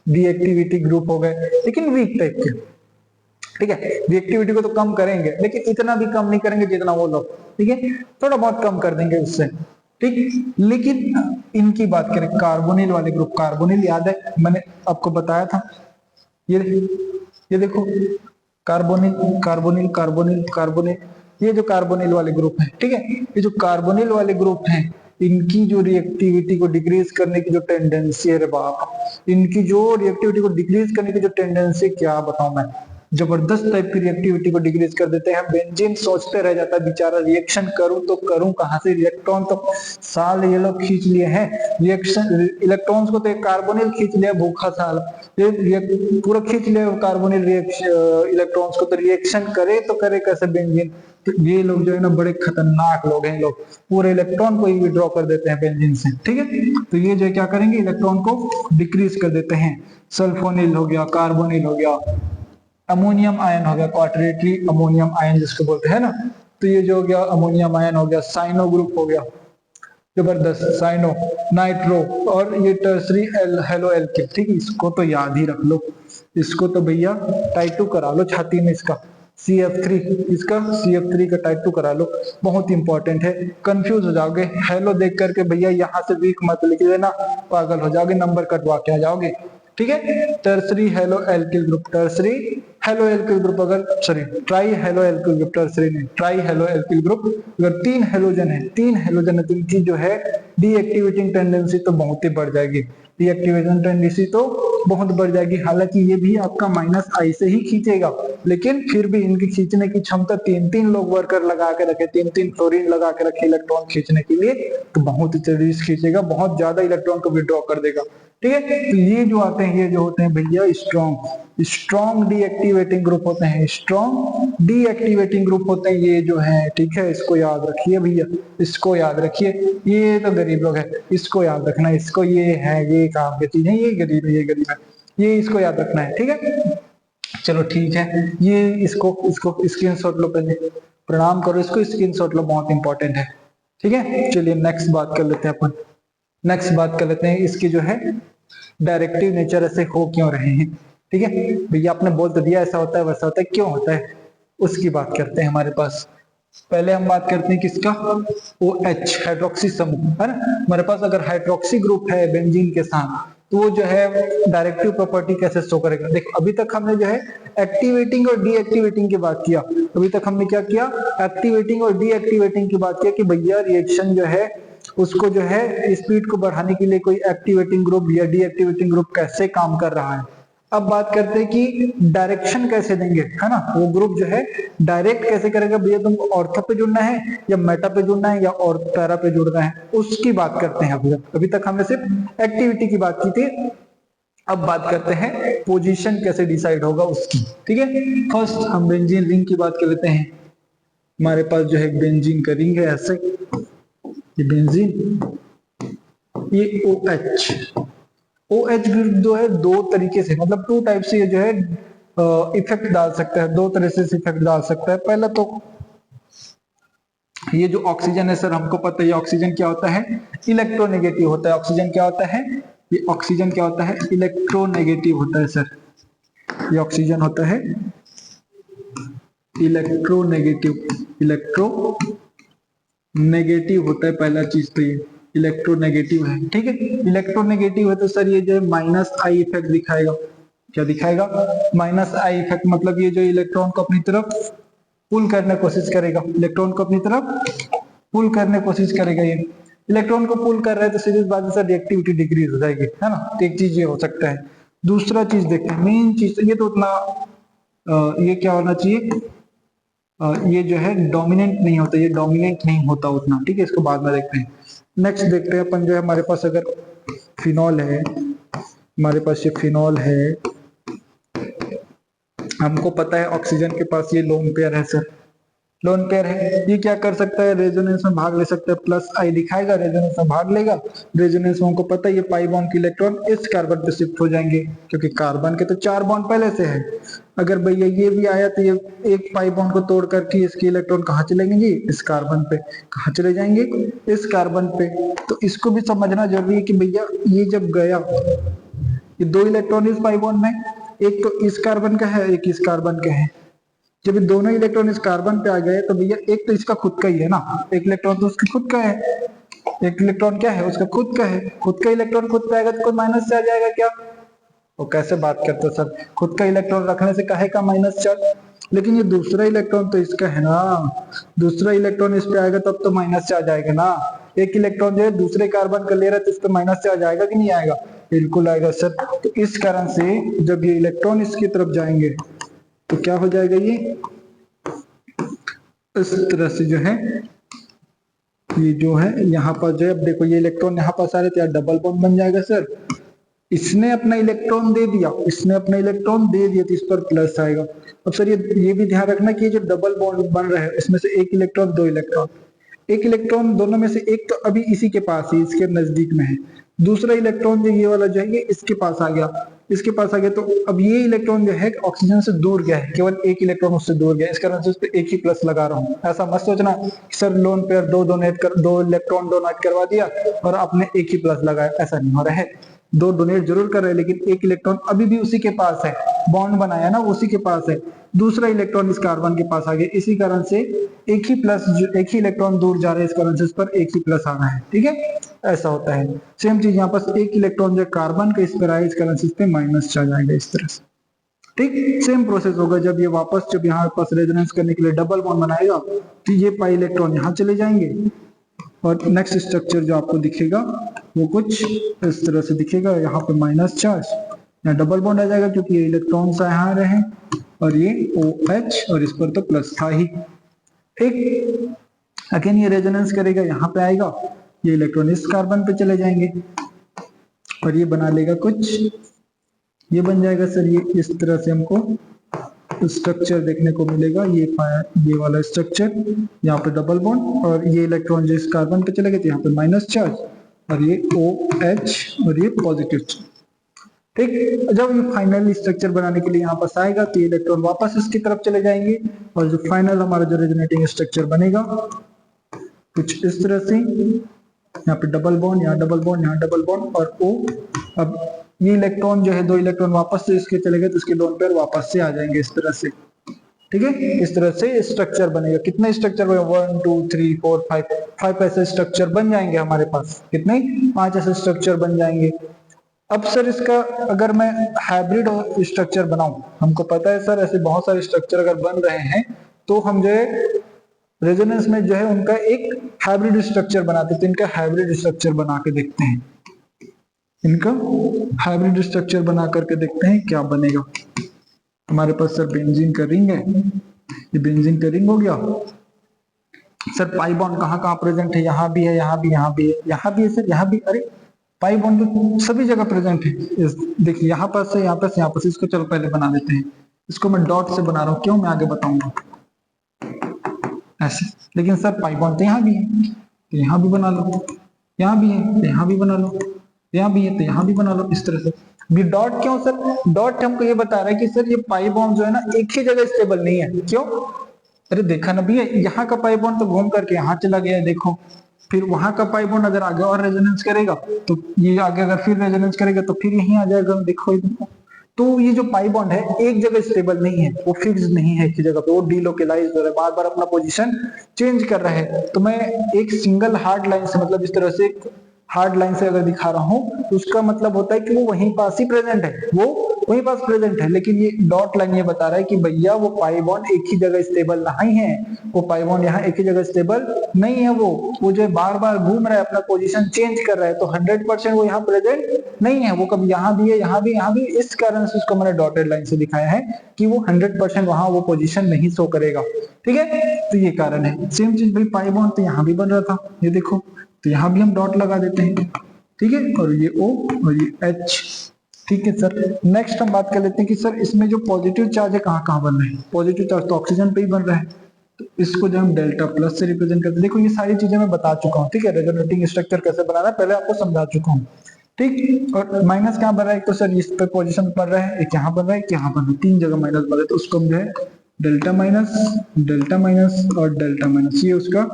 S1: डीएक्टिविटी ग्रुप हो गए, लेकिन वीक टाइप के। ठीक है, रिएक्टिविटी को तो कम करेंगे, लेकिन इतना भी कम नहीं करेंगे जितना वो लोग। ठीक है, थोड़ा बहुत कम कर देंगे उससे। ठीक, लेकिन इनकी बात करें कार्बोनिल वाले ग्रुप, कार्बोनिल याद है मैंने आपको बताया था, ये देखो कार्बोनिल कार्बोनिल कार्बोनिल कार्बोनिल, ये जो कार्बोनिल वाले ग्रुप है। ठीक है, ये जो कार्बोनिल वाले ग्रुप हैं, इनकी जो रिएक्टिविटी को डिक्रीज करने की जो टेंडेंसी है रे बाप, इनकी जो रिएक्टिविटी को डिक्रीज करने की जो टेंडेंसी, क्या बताऊं मैं, जबरदस्त टाइप की रिएक्टिविटी को डिक्रीज कर देते हैं। बेंजीन सोचते रह जाता है बेचारा, रिएक्शन करूं तो करूं कहां से, इलेक्ट्रॉन तो साल ये लोग खींच लिए हैं, रिएक्शन इलेक्ट्रॉन्स को तो कार्बोनिल खींच लिया भूखा साल, ये पूरा खींच लिया कार्बोनिल रिएक्शन इलेक्ट्रॉन्स को, तो रिएक्शन करे तो करे कैसे बेंजीन। तो ये लोग जो है ना बड़े खतरनाक लोग हैं, लोग पूरे इलेक्ट्रॉन को ही विड्रॉ कर देते हैं बेंजीन से। ठीक है, तो ये जो क्या करेंगे, इलेक्ट्रॉन को डिक्रीज कर देते हैं। सल्फोनिल हो गया, कार्बोनिल हो गया, अमोनियम आयन हो गया, क्वार्टरेटरी अमोनियम आयन जिसको बोलते हैं ना, तो ये जो हो गया अमोनियम आयन हो गया। साइनो ग्रुप हो गया, जबरदस्त साइनो, नाइट्रो, और ये टर्सरी हेलो एल्किल। ठीक है, इसको तो याद ही रख लो, इसको तो भैया टाइटू करा लो छाती में इसका, CF3, इसका CF3 का टाइटू करा लो, बहुत इंपॉर्टेंट है। कंफ्यूज हो जाओगे हेलो देख करके भैया, यहाँ से वीक मत लिख देना, पागल हो जाओगे, नंबर कटवा के आ जाओगे। ठीक है, tertiary halo alkyl group, tertiary halo alkyl group, अगर sorry tri halo alkyl group, tertiary नहीं ट्राई हेलो एल्किल ग्रुप, अगर तीन हेलोजन है तो इनकी जो है डीएक्टिवेटिंग टेंडेंसी तो बहुत ही बढ़ जाएगी, डीएक्टिवेशन टेंडेंसी तो बहुत बढ़ जाएगी। हालांकि ये भी आपका माइनस आई से ही खींचेगा, लेकिन फिर भी इनकी खींचने की क्षमता, तीन लोग वर्कर लगा के रखे, तीन फ्लोरीन लगा के रखे इलेक्ट्रॉन खींचने के लिए, तो बहुत तेजी से खींचेगा, बहुत ज्यादा इलेक्ट्रॉन को विड्रॉ कर देगा। ठीक है, तो ये जो आते हैं, ये जो होते हैं भैया स्ट्रॉन्ग डीएक्टिवेटिंग ग्रुप होते हैं, स्ट्रॉन्ग डीएक्टिवेटिंग ग्रुप होते हैं ये जो है। ठीक है, इसको याद रखिए भैया, इसको याद रखिए। ये तो गरीब लोग है, इसको याद रखना, इसको ये है, ये काम की चीज है, ये गरीब है, ये गरीब है, ये इसको याद रखना है। ठीक है, चलो ठीक है, ये इसको स्क्रीनशॉट लो, पहले प्रणाम करो, इसको स्क्रीनशॉट लो, बहुत इंपॉर्टेंट है। ठीक है, चलिए नेक्स्ट बात कर लेते हैं अपन, नेक्स्ट बात कर लेते हैं इसकी जो है डायरेक्टिव नेचर ऐसे हो क्यों रहे हैं। ठीक है भैया, आपने बोल तो दिया ऐसा होता है वैसा होता है, क्यों होता है उसकी बात करते हैं। हमारे पास पहले हम बात करते हैं किसका, OH हाइड्रोक्सी समूह है ना। हमारे पास अगर हाइड्रोक्सी ग्रुप है बेंजीन के साथ, तो वो जो है डायरेक्टिव प्रॉपर्टी कैसे शो करेगा। देखो अभी तक हमने जो है एक्टिवेटिंग और डीएक्टिवेटिंग की बात किया, अभी तक हमने क्या किया, एक्टिवेटिंग और डीएक्टिवेटिंग की बात किया कि भैया रिएक्शन जो है उसको जो है स्पीड को बढ़ाने के लिए कोई एक्टिवेटिंग ग्रुप या डीएक्टिवेटिंग ग्रुप कैसे काम कर रहा है। अब बात करते हैं कि डायरेक्शन कैसे देंगे, है ना, वो ग्रुप जो है डायरेक्ट कैसे करेगा, भैया तुम ऑर्थो पे जुड़ना है या मेटा पे जुड़ना है या और पैरा पे जुड़ना है, उसकी बात करते हैं। अभी तक हमने सिर्फ एक्टिविटी की बात की थी, अब बात करते हैं पोजीशन कैसे डिसाइड होगा उसकी। ठीक है, फर्स्ट हम बेंजीन रिंग की बात कर लेते हैं। हमारे पास जो है बेंजीन का रिंग है ऐसे, ये बेंजीन, ये OH ग्रुप जो है दो तरीके से, मतलब टू टाइप से ये जो है इफेक्ट डाल सकता है, दो तरह से इफेक्ट डाल सकता है। पहला तो ये जो ऑक्सीजन है सर, हमको पता है ऑक्सीजन क्या होता है, इलेक्ट्रोनेगेटिव होता है। ऑक्सीजन क्या होता है, ये ऑक्सीजन क्या होता है, इलेक्ट्रोनेगेटिव होता है सर। ये ऑक्सीजन होता है इलेक्ट्रोनेगेटिव, इलेक्ट्रोनेगेटिव होता है पहला चीज तो ये इलेक्ट्रोनेगेटिव है। ठीक है, इलेक्ट्रोनेगेटिव है तो सर ये जो माइनस आई इफेक्ट दिखाएगा। क्या दिखाएगा, माइनस आई इफेक्ट, मतलब ये जो इलेक्ट्रॉन को अपनी तरफ पुल करने की कोशिश करेगा, इलेक्ट्रॉन को अपनी तरफ पुल करने की कोशिश करेगा ये। इलेक्ट्रॉन को पुल कर रहा है तो सीधी बात है सर रिएक्टिविटी डिक्रीज हो जाएगी, है ना। तो एक चीज ये हो सकता है। दूसरा चीज देखते हैं, मेन चीज ये तो उतना ये क्या होना चाहिए, ये जो है डोमिनेंट नहीं होता, ये डोमिनेंट नहीं होता उतना, ठीक है, इसको बाद में देखते हैं। नेक्स्ट देखते हैं अपन जो है, हमारे पास अगर फिनॉल है, हमारे पास ये फिनॉल है, हमको पता है ऑक्सीजन के पास ये लोन पेयर है सर, लोन पेयर है, ये क्या कर सकता है, रेजोनेंस में भाग ले सकता है, प्लस आई दिखाएगा, रेजोनेंस में भाग लेगा, रेजोनेंस में हमको पता है ये पाई बॉन्ड के इलेक्ट्रॉन इस कार्बन पे शिफ्ट हो जाएंगे, क्योंकि कार्बन के तो 4 बॉन्ड पहले से है। अगर भैया ये भी आया तो ये एक पाई बॉन्ड को तोड़ करके इसके इलेक्ट्रॉन कहाँ चलेंगे जी, इस कार्बन पे, कहाँ चले जाएंगे, इस कार्बन पे। तो इसको भी समझना जरूरी है कि भैया ये जब गया, ये 2 इलेक्ट्रॉन इस पाई बॉन्ड में, एक तो इस कार्बन का है, एक इस कार्बन का है। जब ये दोनों इलेक्ट्रॉन इस कार्बन पे आ गए तो भैया एक तो इसका खुद का ही है ना, एक इलेक्ट्रॉन तो उसका खुद का है, एक इलेक्ट्रॉन क्या है उसका खुद का है, खुद का इलेक्ट्रॉन खुद पे आएगा तो कोई माइनस से आ जाएगा क्या। वो कैसे बात करते हो सर, खुद का इलेक्ट्रॉन रखने से काहे का माइनस चार्ज, लेकिन ये दूसरा इलेक्ट्रॉन तो इसका है ना, दूसरा इलेक्ट्रॉन इस पे आएगा तब तो माइनस से आ जाएगा ना। एक इलेक्ट्रॉन जो है दूसरे कार्बन का ले रहा है तो इस पे माइनस से आ जाएगा कि नहीं आएगा, बिल्कुल आएगा सर। तो इस कारण से जब ये इलेक्ट्रॉन इसकी तरफ जाएंगे तो क्या हो जाएगा, ये इस तरह से जो है, ये जो है यहाँ पर जो है, अब देखो ये इलेक्ट्रॉन यहाँ पास आ रहे थे, डबल बॉन्ड बन जाएगा सर। इसने अपना इलेक्ट्रॉन दे दिया, इसने अपना इलेक्ट्रॉन दे दिया तो इस पर प्लस आएगा। अब सर ये भी ध्यान रखना कि ये जो डबल बॉन्ड बन रहा है इसमें से एक इलेक्ट्रॉन, 2 इलेक्ट्रॉन, एक इलेक्ट्रॉन दोनों में से एक तो अभी इसी के पास ही, इसके नजदीक में है, दूसरा इलेक्ट्रॉन जो ये वाला जो है ये इसके पास आ गया, इसके पास आ गया, तो अब ये इलेक्ट्रॉन जो है ऑक्सीजन से दूर गया है, केवल एक इलेक्ट्रॉन उससे दूर गया, इस कारण से उस पर एक ही प्लस लगा रहा हूँ। ऐसा मत सोचना sir lone pair 2 electron donate करवा दिया और आपने एक ही प्लस लगाया, ऐसा नहीं हो रहा है। 2 डोनेट जरूर कर रहे हैं लेकिन एक इलेक्ट्रॉन अभी भी उसी के पास है, बॉन्ड बनाया ना उसी के पास है, दूसरा इलेक्ट्रॉन इस कार्बन के पास आ गया, इसी कारण से एक ही प्लस, एक ही इलेक्ट्रॉन दूर जा रहा है, इस कारण से इस पर एक ही प्लस आ रहा है, ठीक है, ऐसा होता है। सेम चीज यहाँ पास एक इलेक्ट्रॉन जो कार्बन का इस पर आया, इस कारण से इस पे माइनस आ जाएगा इस तरह से, ठीक। सेम प्रोसेस होगा जब ये वापस, जब यहाँ पास रेजोनेंस करने के लिए डबल बॉन्ड बनाएगा तो ये पाई इलेक्ट्रॉन यहाँ चले जाएंगे और नेक्स्ट स्ट्रक्चर जो आपको दिखेगा वो कुछ इस तरह से दिखेगा, यहाँ पे माइनस चार्ज, यहाँ डबल बॉन्ड आ जाएगा क्योंकि ये इलेक्ट्रॉन यहाँ रहे और ये OH और इस पर तो प्लस था ही, ठीक। अगेन ये रेजोनेंस करेगा, यहाँ पे आएगा, ये इलेक्ट्रॉन इस कार्बन पे चले जाएंगे और ये बना लेगा कुछ, ये बन जाएगा सर, ये इस तरह से हमको स्ट्रक्चर देखने को मिलेगा, ये वाला स्ट्रक्चर, यहाँ पे डबल बॉन्ड और ये इलेक्ट्रॉन जो इस कार्बन पे चले गए थे यहाँ पे माइनस चार्ज और ये OH और ये पॉजिटिव चार्ज, ठीक। जब ये फाइनल स्ट्रक्चर बनाने के लिए यहाँ पास आएगा तो ये इलेक्ट्रॉन वापस इसकी तरफ चले जाएंगे और जो फाइनल हमारा जो रेजोनेटिंग स्ट्रक्चर बनेगा कुछ इस तरह से, यहाँ पे डबल बॉन्ड, यहाँ डबल बॉन्ड, यहाँ डबल बॉन्ड और O। अब ये इलेक्ट्रॉन जो है 2 इलेक्ट्रॉन वापस से इसके चले गए तो इसके लोन पेयर वापस से आ जाएंगे इस तरह से, ठीक है, इस तरह से स्ट्रक्चर बनेगा। कितने स्ट्रक्चर बनेगा, 1 2 3 4 5 ऐसे स्ट्रक्चर बन जाएंगे हमारे पास, कितने, 5 ऐसे स्ट्रक्चर बन जाएंगे। अब सर इसका अगर मैं हाइब्रिड स्ट्रक्चर बनाऊं, हमको पता है सर ऐसे बहुत सारे स्ट्रक्चर अगर बन रहे हैं तो हम जो है रेजोनेंस में जो है उनका एक हाइब्रिड स्ट्रक्चर बनाते, तो इनका हाइब्रिड स्ट्रक्चर बना के देखते हैं, इनका हाइब्रिड स्ट्रक्चर बना करके देखते हैं क्या बनेगा। हमारे पास सर बेंजीन का रिंग है, ये बेंजीन का रिंग हो गया सर। पाई बॉन्ड कहाँ कहाँ प्रेजेंट है, यहाँ भी है, यहाँ भी, यहाँ भी है, यहाँ भी है सर, यहाँ भी, अरे पाई बॉन्ड तो सभी जगह प्रेजेंट है। देखिए यहाँ पर से यहाँ पर से यहाँ पर से, इसको चलो पहले बना लेते हैं, इसको मैं डॉट से बना रहा हूँ, क्यों, मैं आगे बताऊंगा ऐसे। लेकिन सर पाई बॉन्ड तो यहाँ भी है तो यहाँ भी बना लो, यहाँ भी है तो यहाँ भी बना लो, यहाँ भी है तो यहाँ भी बना लो, इस तरह से। ये डॉट क्यों सर, डॉट हमको ये बता रहा है कि सर ये पाई बॉन्ड जो है ना एक ही जगह स्टेबल नहीं है, क्यों, अरे देखा ना भैया, यहाँ का पाई बॉन्ड तो घूम करके यहाँ चला गया है, देखो, फिर वहां का पाई बॉन्ड अगर आगे और रेजोनेंस करेगा तो ये आगे अगर फिर रेजोनेंस करेगा तो फिर यहीं आ जाएगा, देखो इधर। तो ये जो पाई बॉन्ड है एक जगह स्टेबल नहीं है, वो फिक्स नहीं है एक ही जगह पे, वो डीलोकेलाइज हो रहा है, बार बार अपना पोजीशन चेंज कर रहा है। तो मैं एक सिंगल हार्ड लाइन से, मतलब इस तरह से हार्ड लाइन से अगर दिखा रहा हूं तो उसका मतलब होता है कि वो वहीं पास ही प्रेजेंट है, वो वहीं पास प्रेजेंट है। लेकिन ये डॉट लाइन ये बता रहा है कि भैया वो पाई बॉन्ड एक ही जगह स्टेबल नहीं है, वो पाई बॉन्ड यहाँ एक ही जगह स्टेबल नहीं है, वो जो बार बार घूम रहा है, अपना पोजीशन चेंज कर रहा है, तो 100% वो यहाँ प्रेजेंट नहीं है, वो कभी यहाँ भी है, यहाँ भी, यहाँ भी। इस कारण से उसको मैंने डॉटेड लाइन से दिखाया है कि वो 100% वहां वो पोजीशन नहीं शो करेगा। ठीक है, तो ये कारण है। सेम चीज भाई पाई बॉन्ड तो यहाँ भी बन रहा था, ये देखो, तो यहाँ भी हम डॉट लगा देते हैं। ठीक है, और ये O और ये H। ठीक है सर, नेक्स्ट हम बात कर लेते हैं कि सर इसमें जो पॉजिटिव चार्ज है कहाँ कहाँ बन रहे हैं। पॉजिटिव चार्ज तो ऑक्सीजन पे ही बन रहा है, तो इसको जब हम डेल्टा प्लस से रिप्रेजेंट करते हैं, देखो ये सारी चीजें मैं बता चुका हूँ। ठीक है, रेजोनेटिंग स्ट्रक्चर कैसे बनाना है पहले आपको समझा चुका हूँ। ठीक, और माइनस कहाँ बन रहा है, तो सर इस पे पोजीशन बन रहा है, एक यहाँ बन रहा है, एक यहाँ बन रहा है, 3 जगह माइनस बन रहा है, तो उसको हम जो है डेल्टा माइनस और डेल्टा माइनस, ये उसका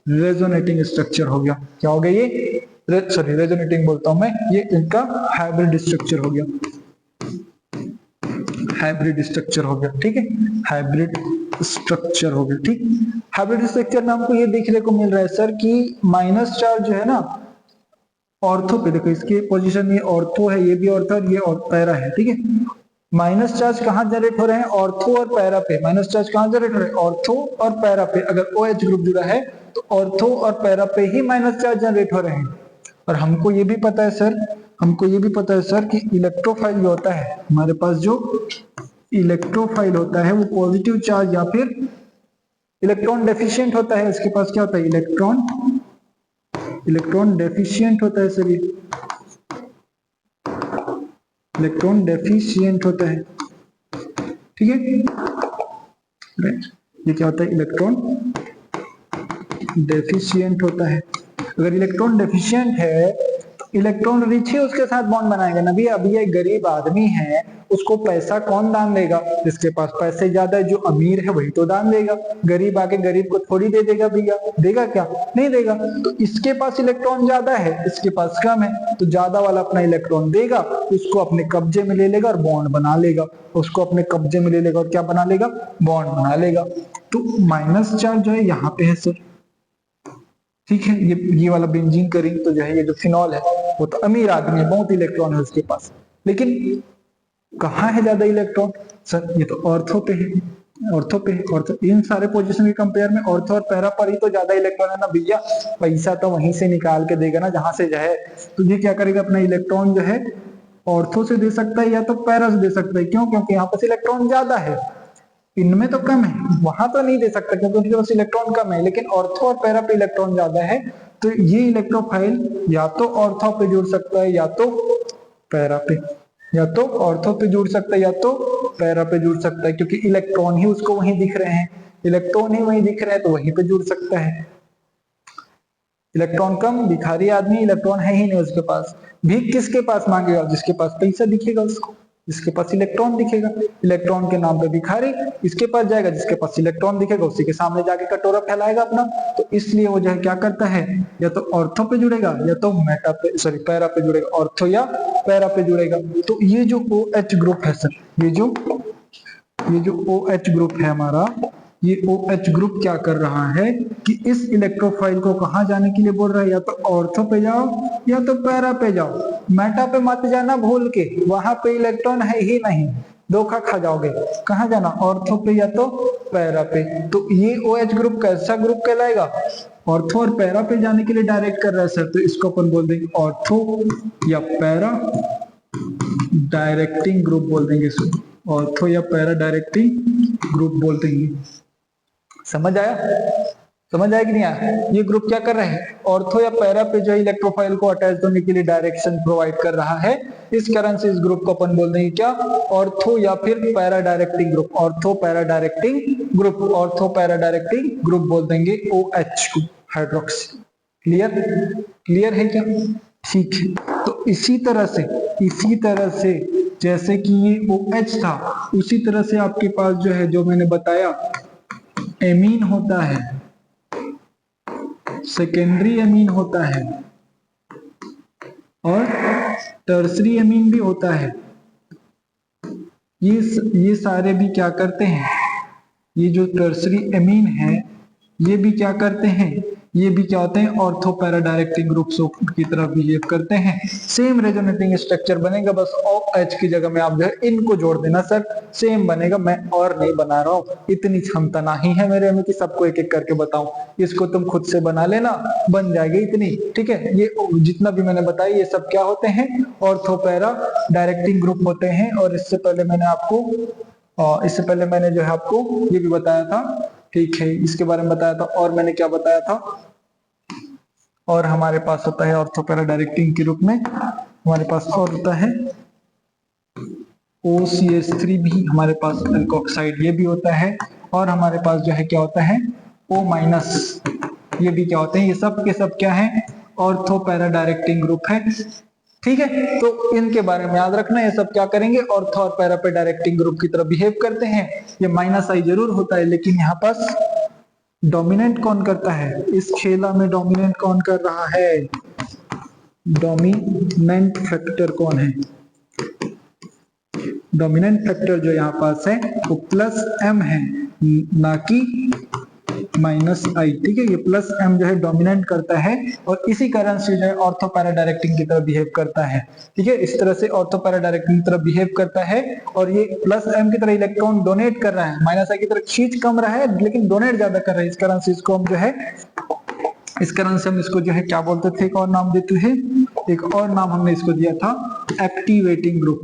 S1: रेजोनेटिंग स्ट्रक्चर हो गया। क्या हो गया ये, सॉरी रेजोनेटिंग बोलता हूं मैं, ये इनका हाइब्रिड स्ट्रक्चर हो गया, हाइब्रिड स्ट्रक्चर हो गया। ठीक है, हाइब्रिड स्ट्रक्चर हो गया। ठीक, हाइब्रिड स्ट्रक्चर में हमको ये देखने को मिल रहा है सर कि माइनस चार्ज जो है ना ऑर्थो पे, देखो इसके पोजीशन में ऑर्थो है, ये भी ऑर्थो और ये पैरा है। ठीक है, माइनस चार्ज कहाँ जनरेट हो रहे हैं, ऑर्थो और पैरा पे। माइनस चार्ज कहाँ जनरेट हो रहे हैं, ऑर्थो और पैरा पे। अगर OH ग्रुप जुड़ा है तो ऑर्थो और पैरा पे ही माइनस चार्ज जनरेट हो रहे हैं। और हमको ये भी पता है सर, हमको ये भी पता है सर कि इलेक्ट्रोफाइल जो होता है हमारे पास, जो इलेक्ट्रोफाइल होता है वो पॉजिटिव चार्ज या फिर इलेक्ट्रॉन डेफिशिएंट होता है। इसके पास क्या होता है, इलेक्ट्रॉन डेफिशिएंट होता है सर, इलेक्ट्रॉन डेफिशिएंट होता है। ठीक है, राइट, ये क्या होता है, इलेक्ट्रॉन डेफिशिएंट होता है। अगर इलेक्ट्रॉन डेफिशिएंट है तो इलेक्ट्रॉन रिच ही उसके साथ बॉन्ड बनाएगा ना भैया। अभी ये गरीब आदमी है, उसको पैसा कौन दान देगा, जिसके पास पैसे ज्यादा है, जो अमीर है वही तो दान देगा। गरीब आके गरीब को थोड़ी दे देगा भैया, देगा क्या, नहीं देगा। तो इसके पास इलेक्ट्रॉन ज्यादा है, इसके पास कम है, तो ज्यादा वाला अपना इलेक्ट्रॉन देगा, उसको अपने कब्जे में ले लेगा और बॉन्ड बना लेगा, उसको अपने कब्जे में ले लेगा और क्या बना लेगा, बॉन्ड बना लेगा। तो माइनस चार्ज जो है यहाँ पे है सर। ठीक है, ये वाला बेंजीन का रिंग तो जो है, ये जो फिनॉल है वो तो अमीर आदमी है, बहुत इलेक्ट्रॉन है उसके पास। लेकिन कहाँ है ज्यादा इलेक्ट्रॉन, सर ये तो ऑर्थो पे है, ऑर्थो पे है। ऑर्थो, इन सारे पोजीशन के कंपेयर में ऑर्थो और पैरा पर ही तो ज्यादा इलेक्ट्रॉन है ना भैया। पैसा तो वहीं से निकाल के देगा ना जहां से जो है। तो ये क्या करेगा, अपना इलेक्ट्रॉन जो है ऑर्थो से दे सकता है या तो पैरा से दे सकता है। क्यों, क्योंकि यहाँ पर इलेक्ट्रॉन ज्यादा है, इनमें तो कम है, वहां तो नहीं दे सकता क्योंकि उनके पास इलेक्ट्रॉन कम है। लेकिन ऑर्थो और पैरा पे इलेक्ट्रॉन ज्यादा है, तो ये इलेक्ट्रोफाइल या तो ऑर्थो पे जुड़ सकता है या तो पैरा पे, या तो ऑर्थो पे जुड़ सकता है या तो पैरा पे जुड़ सकता है, क्योंकि इलेक्ट्रॉन ही उसको वहीं दिख रहे हैं, इलेक्ट्रॉन ही वहीं दिख रहे हैं, तो वहीं पे जुड़ सकता है। इलेक्ट्रॉन कम, भिखारी आदमी, इलेक्ट्रॉन है ही नहीं उसके पास, भीख किसके पास मांगेगा, जिसके पास पैसा दिखेगा उसको, जिसके पास इलेक्ट्रॉन दिखेगा। इलेक्ट्रॉन के नाम पे भिखारी, इसके पास जाएगा जिसके पास इलेक्ट्रॉन दिखेगा, उसी के सामने जाके कटोरा फैलाएगा अपना। तो इसलिए वो जो है क्या करता है, या तो ऑर्थो पे जुड़ेगा या तो मेटा पे, सॉरी पैरा पे जुड़ेगा, ऑर्थो या पैरा पे जुड़ेगा। तो ये जो OH ग्रुप है सर, ये जो OH ग्रुप है हमारा, ये OH ग्रुप क्या कर रहा है कि इस इलेक्ट्रोफाइल को कहाँ जाने के लिए बोल रहा है, या तो ऑर्थो पे जाओ या तो पैरा पे जाओ, मेटा पे मत जाना भूल के, वहां पे इलेक्ट्रॉन है ही नहीं, धोखा खा जाओगे। कहाँ जाना, ऑर्थो पे या तो पैरा पे। तो ये OH ग्रुप कैसा ग्रुप कहलाएगा, ऑर्थो और पैरा पे जाने के लिए डायरेक्ट कर रहा है सर, तो इसको अपन बोल देंगे ऑर्थो या पैरा डायरेक्टिंग ग्रुप बोल देंगे इसको, ऑर्थो या पैरा डायरेक्टिंग ग्रुप बोल देंगे। समझ आया, समझ आया कि नहीं आया। ये ग्रुप क्या कर रहे हैं, ऑर्थो या पैरा पे जो इलेक्ट्रोफाइल को अटैच होने के लिए डायरेक्शन प्रोवाइड कर रहा है। इस कारण से इस ग्रुप को अपन बोल देंगे क्या, ऑर्थो या फिर para directing group, ortho para directing group, ortho para directing group बोल देंगे OH को, हाइड्रोक्सी। क्लियर, क्लियर है क्या, ठीक है। तो इसी तरह से जैसे कि ये OH था, उसी तरह से आपके पास जो है, जो मैंने बताया एमीन होता है, सेकेंडरी एमीन होता है और टर्सरी एमीन भी होता है। ये सारे भी क्या करते हैं, ये जो टर्सरी एमीन है ये भी क्या करते हैं, ये भी क्या होते हैं, ऑर्थो पैरा डायरेक्टिंग ग्रुप्स की तरह बिहेव करते हैं। सेम रेजोनेटिंग स्ट्रक्चर बनेगा, बस OH की जगह में आप जो है इनको जोड़ देना सर, सेम बनेगा। मैं और नहीं बना रहा हूँ, इतनी क्षमता नहीं है मेरे में कि सबको एक एक करके बताऊं। इसको तुम खुद से बना लेना, बन जाएगी इतनी, ठीक है। ये जितना भी मैंने बताया ये सब क्या होते हैं, ऑर्थो पैरा डायरेक्टिंग ग्रुप होते हैं। और इससे पहले मैंने जो है आपको ये भी बताया था, ठीक है, इसके बारे में बताया था। और मैंने क्या बताया था, और हमारे पास होता है ऑर्थो पैरा डायरेक्टिंग के रूप में हमारे पास और होता है OCH3 भी हमारे पास एल्कोक्साइड, ये भी होता है। और हमारे पास जो है क्या होता है O-, ये भी क्या होते हैं, ये सब के सब क्या है, ऑर्थो पैरा डायरेक्टिंग ग्रुप है, ठीक है। तो इनके बारे में याद रखना, ये सब क्या करेंगे, ऑर्थो और पैरा पे डायरेक्टिंग ग्रुप की तरह बिहेव करते हैं। ये -I जरूर होता है, लेकिन यहाँ पास डोमिनेंट कौन करता है, इस खेला में डोमिनेंट कौन कर रहा है, डोमिनेंट फैक्टर कौन है, डोमिनेंट फैक्टर जो यहाँ पास है वो +M है, ना कि -I, ठीक है। ये +M जो है डोमिनेंट करता है, और इसी कारण से जो है ऑर्थो पैरा डायरेक्टिंग की तरह बिहेव करता है, ठीक है। इस तरह से ऑर्थो पैरा डायरेक्टिंग की तरह बिहेव करता है, और ये +M की तरह इलेक्ट्रॉन डोनेट कर रहा है, -I की तरह खींच कम रहा है लेकिन डोनेट ज्यादा कर रहा है। इस कारण से इसको हम जो है, इस कारण से हम इसको जो है क्या बोलते थे, एक और नाम देते हैं, एक और नाम हमने इसको दिया था एक्टिवेटिंग ग्रुप,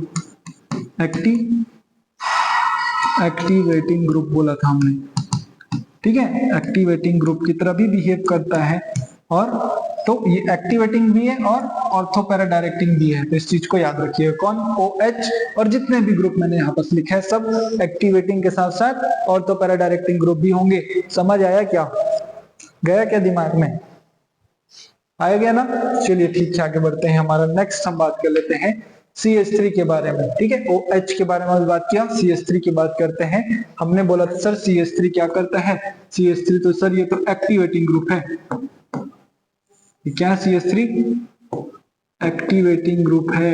S1: एक्टिवेटिंग ग्रुप बोला था हमने, ठीक है। एक्टिवेटिंग ग्रुप की तरह भी बिहेव करता है, और तो ये एक्टिवेटिंग भी है और ऑर्थो पैरा डायरेक्टिंग भी है, तो इस चीज को याद रखिएगा। कौन, OH, और जितने भी ग्रुप मैंने यहाँ पर लिखा है सब एक्टिवेटिंग के साथ साथ ऑर्थो पैरा डायरेक्टिंग ग्रुप भी होंगे। समझ आया क्या, गया क्या दिमाग में, आया गया ना। चलिए ठीक है, आगे बढ़ते हैं। हमारा नेक्स्ट हम बात कर लेते हैं CH3 के बारे में, ठीक है। OH के बारे में बात किया, CH3 की बात करते हैं। हमने बोला था सर CH3 क्या करता है, CH3 तो सर ये तो एक्टिवेटिंग ग्रुप है, ये क्या है CH3, एक्टिवेटिंग ग्रुप है,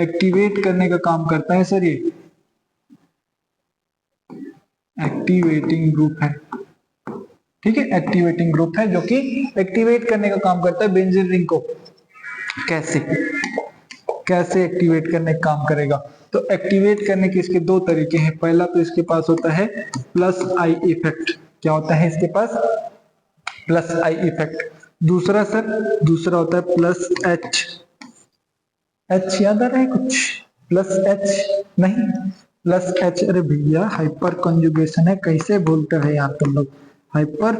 S1: एक्टिवेट करने का काम करता है सर, ये एक्टिवेटिंग ग्रुप है, ठीक है। एक्टिवेटिंग ग्रुप है जो कि एक्टिवेट करने का काम करता है बेंजीन रिंग को। कैसे एक्टिवेट करने का काम करेगा, तो एक्टिवेट करने के इसके दो तरीके हैं। पहला तो इसके पास होता है +I इफेक्ट, क्या होता है इसके पास, +I इफेक्ट। दूसरा होता है +H, H याद आ रहा है कुछ, +H नहीं, +H, अरे भैया हाइपर कॉन्जुगेशन है, कैसे बोलते हैं यार तुम लोग, हाइपर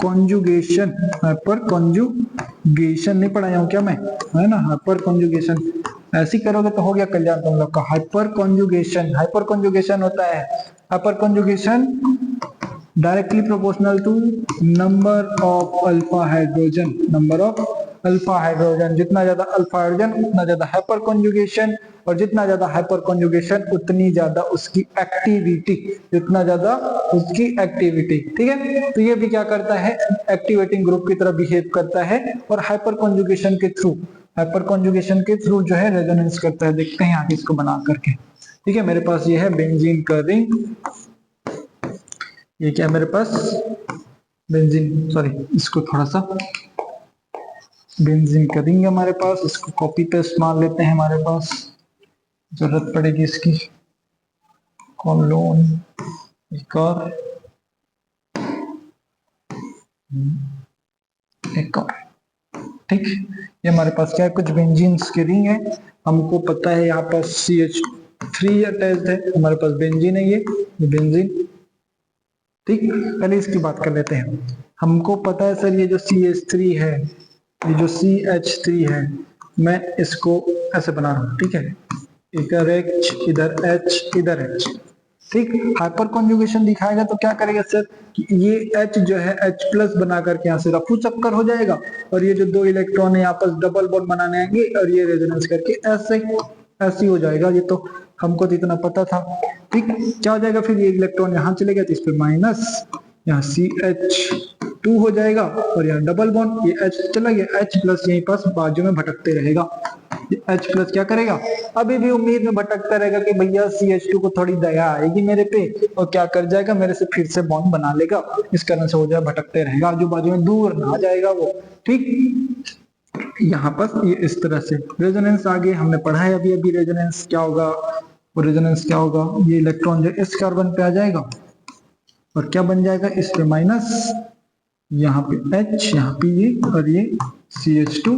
S1: कॉन्जुगेशन नहीं पढ़ाया हूं क्या मैं, है ना, हाइपर कॉन्जुगेशन। ऐसे करोगे तो हो गया कल्याण तुम लोग का। हाइपर कॉन्जुगेशन होता है, hyperconjugation directly proportional to number of alpha hydrogen, जितना ज्यादा अल्फा हाइड्रोजन उतना ज्यादा हाइपर कॉन्जुगेशन, और जितना ज्यादा हाइपर कॉन्जुगेशन उतनी ज्यादा उसकी एक्टिविटी, ठीक है। तो ये भी क्या करता है, एक्टिवेटिंग ग्रुप की तरह बिहेव करता है, और हाइपर कॉन्जुगेशन के थ्रू जो है रेजोनेंस करता है। देखते हैं आगे इसको बना करके, ठीक है। मेरे पास ये है बेंजीन का रिंग, ये क्या है मेरे पास, इसको थोड़ा सा बेंजीन का रिंग है हमारे पास, इसको कॉपी पेस्ट मार लेते हैं, हमारे पास जरूरत पड़ेगी इसकी, कॉलोन एक और ठीक। ये हमारे पास क्या है, कुछ बेंजीन की रिंग है, हमको पता है यहाँ पर CH3 अटैच्ड है, हमारे पास बेंजीन है, ये बेंजीन, ठीक। पहले इसकी बात कर लेते हैं। हमको पता है सर ये जो CH3 है, ये जो CH3 है, मैं इसको ऐसे बना रहा हूं, ठीक है, इधर H इधर H इधर H, ठीक। हाइपर कॉन्जुगेशन दिखाएगा तो क्या करेगा सर, कि ये H जो है H+ बना करके यहाँ से रफू चक्कर हो जाएगा, और ये जो दो इलेक्ट्रॉन है आपस डबल बॉन्ड बनाने आएंगे, और ये रेजोनेंस करके ऐसे हो जाएगा। ये तो हमको तो इतना पता था, ठीक। क्या हो जाएगा फिर, ये इलेक्ट्रॉन यहाँ चले गए तो इस पे माइनस, यहाँ CH 2 हो जाएगा और यहाँ डबल बॉन्ड, ये H चला गया, H प्लस यहीं पास बाजू में भटकते रहेगा। H प्लस क्या करेगा, अभी भी उम्मीद में भटकता रहेगा कि भैया CH2 को थोड़ी दया आएगी मेरे पे और क्या कर जाएगा, मेरे से फिर से बॉन्ड बना लेगा। इस कारण से हो जाए भटकते रहेगा, आजू बाजू में दूर ना जाएगा वो। ठीक, यहाँ पर ये इस तरह से रेजोनेंस आगे हमने पढ़ा है अभी अभी। रेजोनेंस क्या होगा, वो रेजोनेंस क्या होगा, ये इलेक्ट्रॉन जो इस कार्बन पे आ जाएगा और क्या बन जाएगा, इस पे माइनस, यहाँ पे H, यहाँ पे ये और ये CH2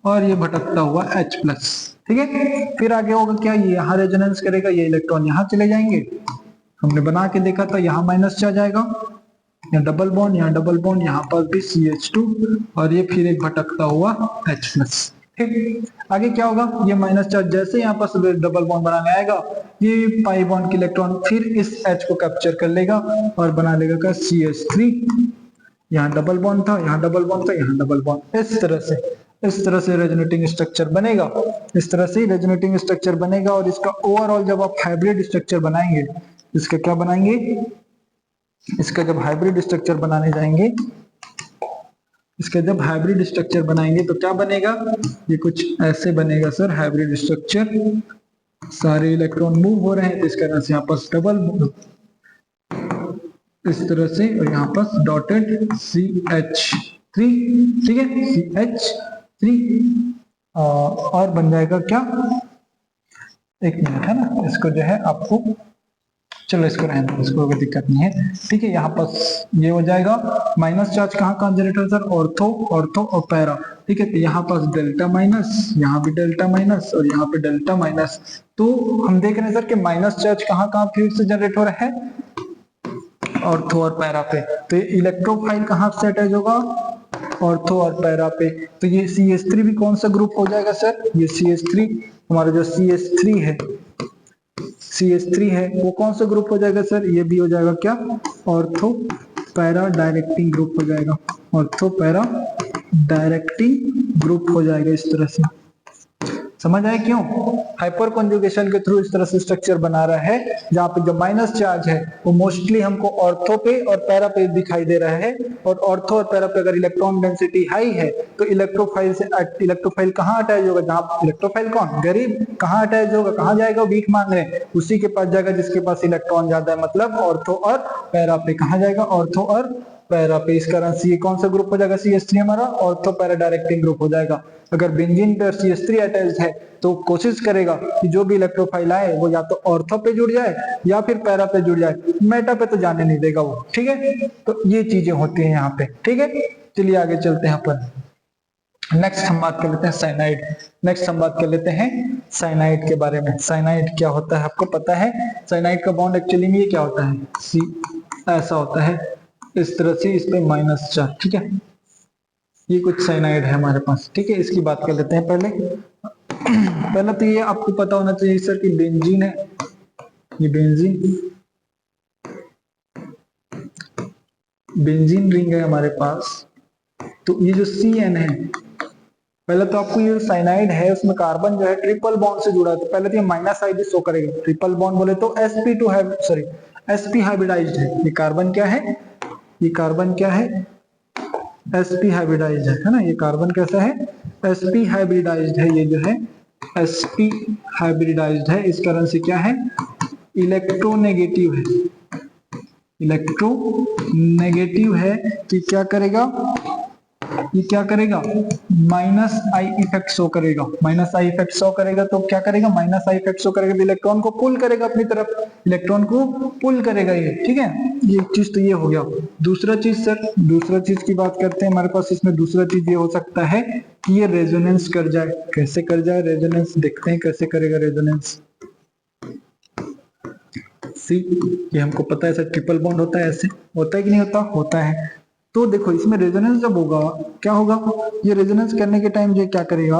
S1: और ये भटकता हुआ H प्लस। ठीक है, फिर आगे होगा क्या, ये यहाँ रेजोनेंस करेगा, ये इलेक्ट्रॉन यहाँ चले जाएंगे, हमने बना के देखा था, यहाँ माइनस आ जाएगा, यहाँ डबल बॉन्ड, यहाँ डबल बॉन्ड, यहाँ पर भी CH2 और ये फिर एक भटकता हुआ H प्लस। ठीक, आगे क्या होगा, ये माइनस चार्ज जैसे यहाँ पर डबल बॉन्ड बनाने आएगा, ये पाई बॉन्ड के इलेक्ट्रॉन फिर इस H को कैप्चर कर लेगा और बना लेगा का CH3। यहाँ डबल बॉन्ड था, यहाँ डबल बॉन्ड था, यहाँ डबल बॉन्ड, इस तरह से रेजोनेटिंग स्ट्रक्चर बनेगा। इस तरह से रेजोनेटिंग स्ट्रक्चर बनेगा और इसका ओवरऑल जब आप हाइब्रिड स्ट्रक्चर बनाएंगे, इसका क्या बनाएंगे, इसका जब हाइब्रिड स्ट्रक्चर बनाने जाएंगे, इसका जब हाइब्रिड स्ट्रक्चर बनाएंगे तो क्या बनेगा, ये कुछ ऐसे बनेगा सर हाइब्रिड स्ट्रक्चर। सारे इलेक्ट्रॉन मूव हो रहे हैं तो इस कारण से यहाँ पर डबल इस तरह से और यहाँ पर डॉटेड CH3। ठीक है, CH3 और बन जाएगा क्या, एक मिनट है ना, इसको जो है आपको, चलो इसको रहने दो, इसको कोई दिक्कत नहीं है। ठीक है, यहाँ पर ये हो जाएगा माइनस चार्ज कहाँ कहाँ जनरेट हो सर, ऑर्थो, ऑर्थो और पैरा। ठीक है, तो यहाँ पास डेल्टा माइनस, यहाँ भी डेल्टा माइनस और यहाँ पे डेल्टा माइनस। तो हम देख रहे हैं सर कि माइनस चार्ज कहाँ कहाँ फिर से जनरेट हो रहा है, ऑर्थो और पैरा पे। तो ये इलेक्ट्रोफाइल कहाँ से अटैच होगा, ऑर्थो और पैरा पे। तो ये CH3 भी कौन सा ग्रुप हो जाएगा सर, ये CH3 हमारा जो CH3 है, CH3 है वो कौन सा ग्रुप हो जाएगा सर, ये भी हो जाएगा क्या, ऑर्थो पैरा डायरेक्टिंग ग्रुप हो जाएगा, ऑर्थो पैरा डायरेक्टिंग ग्रुप हो जाएगा। इस तरह से समझ आए क्यों, हाइपर कॉन्जुगेशन के थ्रू इस तरह से स्ट्रक्चर बना रहा है, जहाँ पे जो माइनस चार्ज है वो मोस्टली हमको ऑर्थो पे और पैरा पे दिखाई दे रहा है। और ऑर्थो और पैरा पे अगर इलेक्ट्रॉन डेंसिटी हाई है तो इलेक्ट्रोफाइल से, इलेक्ट्रोफाइल कहाँ अटैच होगा, जहाँ इलेक्ट्रोफाइल कौन, गरीब, कहाँ अटैच होगा, कहाँ जाएगा, वो भीख मांग रहे हैं, उसी के पास जाएगा जिसके पास इलेक्ट्रॉन ज्यादा है, मतलब ऑर्थो और पैरा पे। कहाँ जाएगा, ऑर्थो और पैरा पे। इस कारण से ये कौन सा ग्रुप हो जाएगा, CH3 हमारा ऑर्थो पैरा डायरेक्टिंग ग्रुप हो जाएगा। अगर बेंजीन पे CH3 अटैच्ड है तो कोशिश करेगा कि जो भी इलेक्ट्रोफाइल आए वो या तो ऑर्थो पे जुड़ जाए या फिर पैरा पे जुड़ जाए, मेटा पे तो जाने नहीं देगा वो। ठीक है, तो ये चीजें होती हैं यहाँ पे। ठीक है, चलिए आगे चलते हैं अपन। नेक्स्ट हम बात कर लेते हैं साइनाइड। नेक्स्ट हम बात कर लेते हैं साइनाइड के बारे में। साइनाइड क्या होता है आपको पता है, साइनाइड का बॉन्ड एक्चुअली में ये क्या होता है, सी ऐसा होता है, इस तरह से, इस पे माइनस चार्ज। ठीक है, ये कुछ साइनाइड है हमारे पास। ठीक है, इसकी बात कर लेते हैं पहले। पहले तो ये आपको पता होना चाहिए सर कि बेंजीन है, ये बेंजीन रिंग है हमारे पास। तो ये जो CN है, पहले तो आपको ये साइनाइड है उसमें कार्बन जो है ट्रिपल बॉन्ड से जुड़ा है, तो पहले तो ये माइनस आई भी शो करेगा। ट्रिपल बॉन्ड बोले तो sp2 है, सॉरी sp हाइब्रिडाइज्ड है। ये कार्बन क्या है, ये कार्बन क्या है, sp हाइब्रिडाइज्ड है ना। ये कार्बन कैसा है, sp हाइब्रिडाइज्ड है, ये जो है sp हाइब्रिडाइज्ड है। इस कारण से क्या है, इलेक्ट्रोनेगेटिव है, इलेक्ट्रोनेगेटिव है। कि क्या करेगा, ये क्या करेगा, माइनस आई इफेक्ट शो करेगा, माइनस आई इफेक्ट शो करेगा। तो क्या करेगा, माइनस आई इफेक्ट शो करेगा तो इलेक्ट्रॉन को पुल करेगा अपनी तरफ, इलेक्ट्रॉन को पुल करेगा ये। ठीक है, ये चीज तो ये हो गया। दूसरा चीज सर, दूसरा चीज की बात करते हैं हमारे पास इसमें। दूसरा चीज ये हो सकता है कि ये रेजोनेंस कर जाए। कैसे कर जाए रेजोनेंस, देखते हैं कैसे करेगा रेजोनेंस। सी, ये हमको पता है सर, ट्रिपल बॉन्ड होता है, ऐसे होता है कि नहीं होता, होता है। तो देखो इसमें रेजोनेंस जब होगा क्या होगा, ये रेजोनेंस करने के टाइम ये क्या करेगा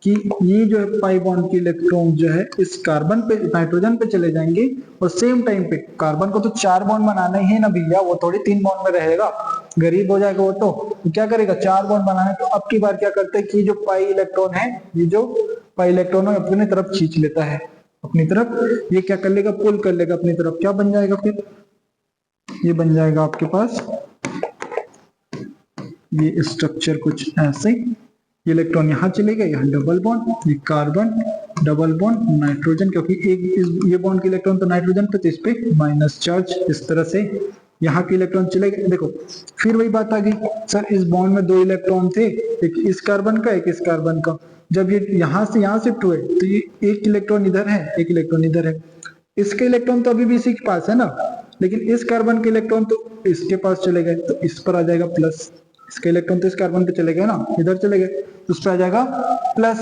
S1: कि ये जो है पाई बॉन्ड के इलेक्ट्रॉन जो है इस कार्बन पे, नाइट्रोजन पे चले जाएंगे और सेम टाइम पे कार्बन को तो 4 बॉन्ड बनाना ही है ना भैया, वो थोड़ी 3 बॉन्ड में रहेगा, गरीब हो जाएगा वो। तो क्या करेगा, 4 बॉन्ड बनाना है। तो अब की बार क्या करते हैं कि जो पाई इलेक्ट्रॉन है, ये जो पाई इलेक्ट्रॉन है अपनी तरफ खींच लेता है, अपनी तरफ ये क्या कर लेगा, पुल कर लेगा अपनी तरफ। क्या बन जाएगा फिर, ये बन जाएगा आपके पास ये स्ट्रक्चर कुछ ऐसे, ये इलेक्ट्रॉन यहाँ चले गए, यहाँ डबल बॉन्ड, ये कार्बन डबल बॉन्ड नाइट्रोजन, क्योंकि एक ये बॉन्ड के इलेक्ट्रॉन तो नाइट्रोजन पे, तो इस पे माइनस चार्ज, इस तरह से यहाँ के इलेक्ट्रॉन चले गए। देखो फिर वही बात आ गई, सर इस बॉन्ड में 2 इलेक्ट्रॉन थे, एक इस कार्बन का, एक इस कार्बन का, जब ये यहाँ से यहाँ शिफ्ट हुए तो ये एक इलेक्ट्रॉन इधर है, एक इलेक्ट्रॉन इधर है, इसके इलेक्ट्रॉन तो अभी भी इसी के पास है ना, लेकिन इस कार्बन के इलेक्ट्रॉन तो इसके पास चले गए, तो इस पर आ जाएगा प्लस, इसके इलेक्ट्रॉन तो इस कार्बन पे चले गए ना, इधर चले गए, तो उस पर आ जाएगा प्लस।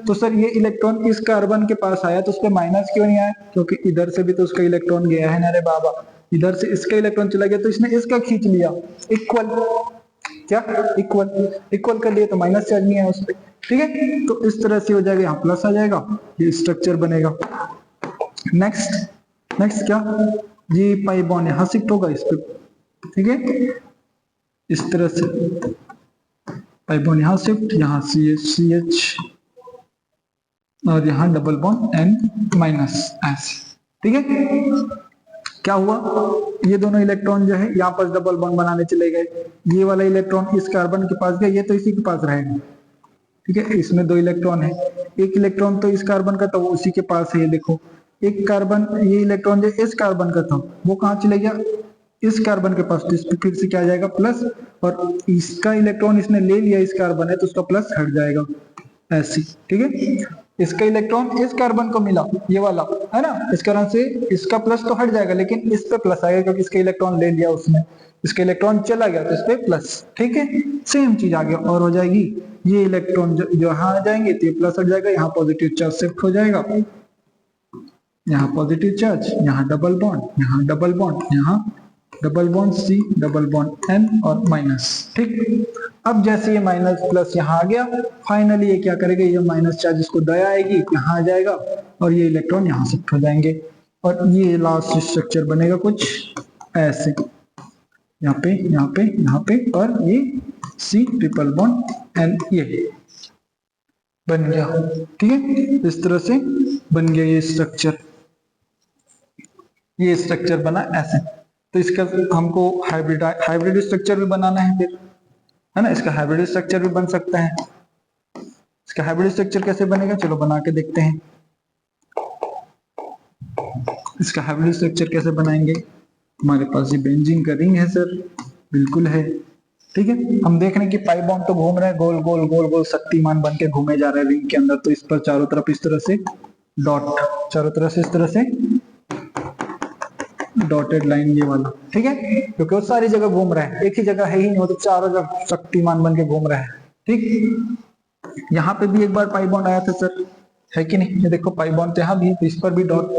S1: तो सर ये इलेक्ट्रॉन इस कार्बन के पास आया तो उस पर माइनस क्यों नहीं आया, क्योंकि इधर से भी तो उसका इलेक्ट्रॉन गया है ना रे बाबा, इधर से इसका इलेक्ट्रॉन चला गया तो इसने इसका खींच लिया, इक्वल, क्या इक्वल, इक्वल कर लिया तो माइनस चार्ज नहीं है उस पर, ठीक है। तो इस तरह से हो जाएगा, यहाँ प्लस आ जाएगा, ये स्ट्रक्चर बनेगा। नेक्स्ट क्या, ये पाई बॉन्ड यहाँ शिफ्ट होगा इस पे, ठीक है, इस तरह से पाई बॉन्ड यहाँ शिफ्ट, यहाँ CH और यहाँ double bond N minus S, ठीक है। क्या हुआ, ये दोनों इलेक्ट्रॉन जो है यहाँ पर डबल बॉन्ड बनाने चले गए, ये वाला इलेक्ट्रॉन इस कार्बन के पास गया, ये तो इसी के पास रहेगा, ठीक है। इसमें 2 इलेक्ट्रॉन है, एक इलेक्ट्रॉन तो इस कार्बन का था, वो उसी के पास है, ये देखो एक कार्बन, ये इलेक्ट्रॉन जो इस कार्बन का था वो कहाँ चले गया, इस कार्बन के पास, तो इस पे फिर से क्या आ जाएगा प्लस, और इसका इलेक्ट्रॉन इसने ले लिया, इस कार्बन है तो उसका प्लस हट जाएगा ऐसे, ठीक है। इसका इलेक्ट्रॉन इस कार्बन को मिला, ये वाला है ना, इस कारण से इसका प्लस तो हट जाएगा, लेकिन इस पे प्लस आएगा क्योंकि इसका इलेक्ट्रॉन ले लिया उसने, इसका इलेक्ट्रॉन चला गया तो इस पे प्लस, ठीक है। सेम चीज आ गया और हो जाएगी, ये इलेक्ट्रॉन जो यहाँ आ जाएंगे तो ये प्लस हट जाएगा, यहाँ पॉजिटिव चार्ज शिफ्ट हो जाएगा, यहाँ पॉजिटिव चार्ज, यहाँ डबल बॉन्ड, यहाँ डबल बॉन्ड, यहाँ double bond C double bond N और माइनस, ठीक। अब जैसे ये माइनस प्लस यहाँ आ गया, फाइनली ये क्या करेगा, ये माइनस चार्ज इसको दया आएगी, यहाँ आ जाएगा और ये इलेक्ट्रॉन यहाँ शिफ्ट हो जाएंगे, और ये लास्ट स्ट्रक्चर बनेगा कुछ ऐसे, यहाँ पे यहाँ पे यहाँ पे, और ये C ट्रिपल बॉन्ड N, ये बन गया, ठीक है। इस तरह से बन गया ये स्ट्रक्चर, ये स्ट्रक्चर बना ऐसे। तो इसका हमको हाइब्रिड स्ट्रक्चर भी बनाना है फिर, है ना, इसका हाइब्रिड स्ट्रक्चर भी बन सकता है। इसका हाइब्रिड स्ट्रक्चर कैसे बनेगा, चलो बना के देखते हैं। इसका हाइब्रिड स्ट्रक्चर कैसे बनाएंगे, हमारे पास ये बेंजीन का रिंग है सर, बिल्कुल है, ठीक है। हम देख रहे हैं कि पाई बॉन्ड तो घूम रहे हैं, गोल गोल गोल गोल शक्तिमान बन के घूमे जा रहे हैं रिंग के अंदर, तो इस पर चारों तरफ इस तरह से डॉट, चारों तरफ से इस तरह से डॉटेड लाइन, ये वाला, ठीक है, क्योंकि वो सारी जगह घूम रहा है, एक ही जगह है ही नहीं, वो तो चारों जगह शक्तिमान बन के घूम रहा है, ठीक। यहाँ पे भी एक बार पाई बॉन्ड आया था सर, है कि नहीं, ये देखो पाई बॉन्ड तो यहाँ भी, तो इस पर भी डॉट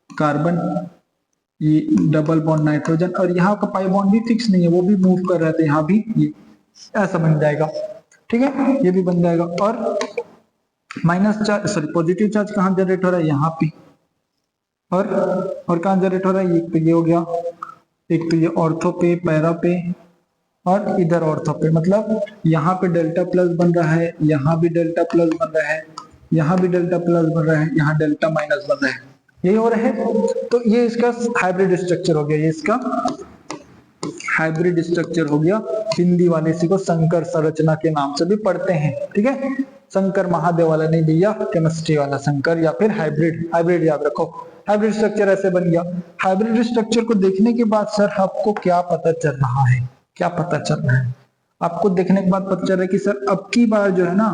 S1: कार्बन, ये डबल बॉन्ड नाइट्रोजन, और यहाँ का पाई बॉन्ड भी फिक्स नहीं है, वो भी मूव कर रहे थे, यहाँ भी ये ऐसा बन जाएगा, ठीक है, ये भी बन जाएगा। और minus charge, sorry positive charge कहाँ जनरेट हो रहा है, यहाँ पे, और कहाँ जनरेट हो रहा है, एक तो ये हो गया, एक तो ये ऑर्थो पे, पैरा पे, और इधर ऑर्थो पे, मतलब यहाँ पे डेल्टा प्लस बन रहा है, यहाँ भी डेल्टा प्लस बन रहा है, यहाँ भी डेल्टा प्लस बन रहा है, यहाँ डेल्टा माइनस बन रहा है, यही हो रहा है। तो ये इसका हाइब्रिड स्ट्रक्चर हो गया, ये इसका हाइब्रिड स्ट्रक्चर हो गया। हिंदी वाले इसी को संकर संरचना के नाम से भी पढ़ते हैं, ठीक है, शंकर महादेव वाला नहीं भैया, केमिस्ट्री वाला शंकर, या फिर हाइब्रिड, हाइब्रिड याद रखो। हाइब्रिड स्ट्रक्चर ऐसे बन गया। हाइब्रिड स्ट्रक्चर को देखने के बाद सर आपको क्या पता चल रहा है, क्या पता चल रहा है आपको देखने के बाद पता चल रहा है कि सर अब की बार जो है ना,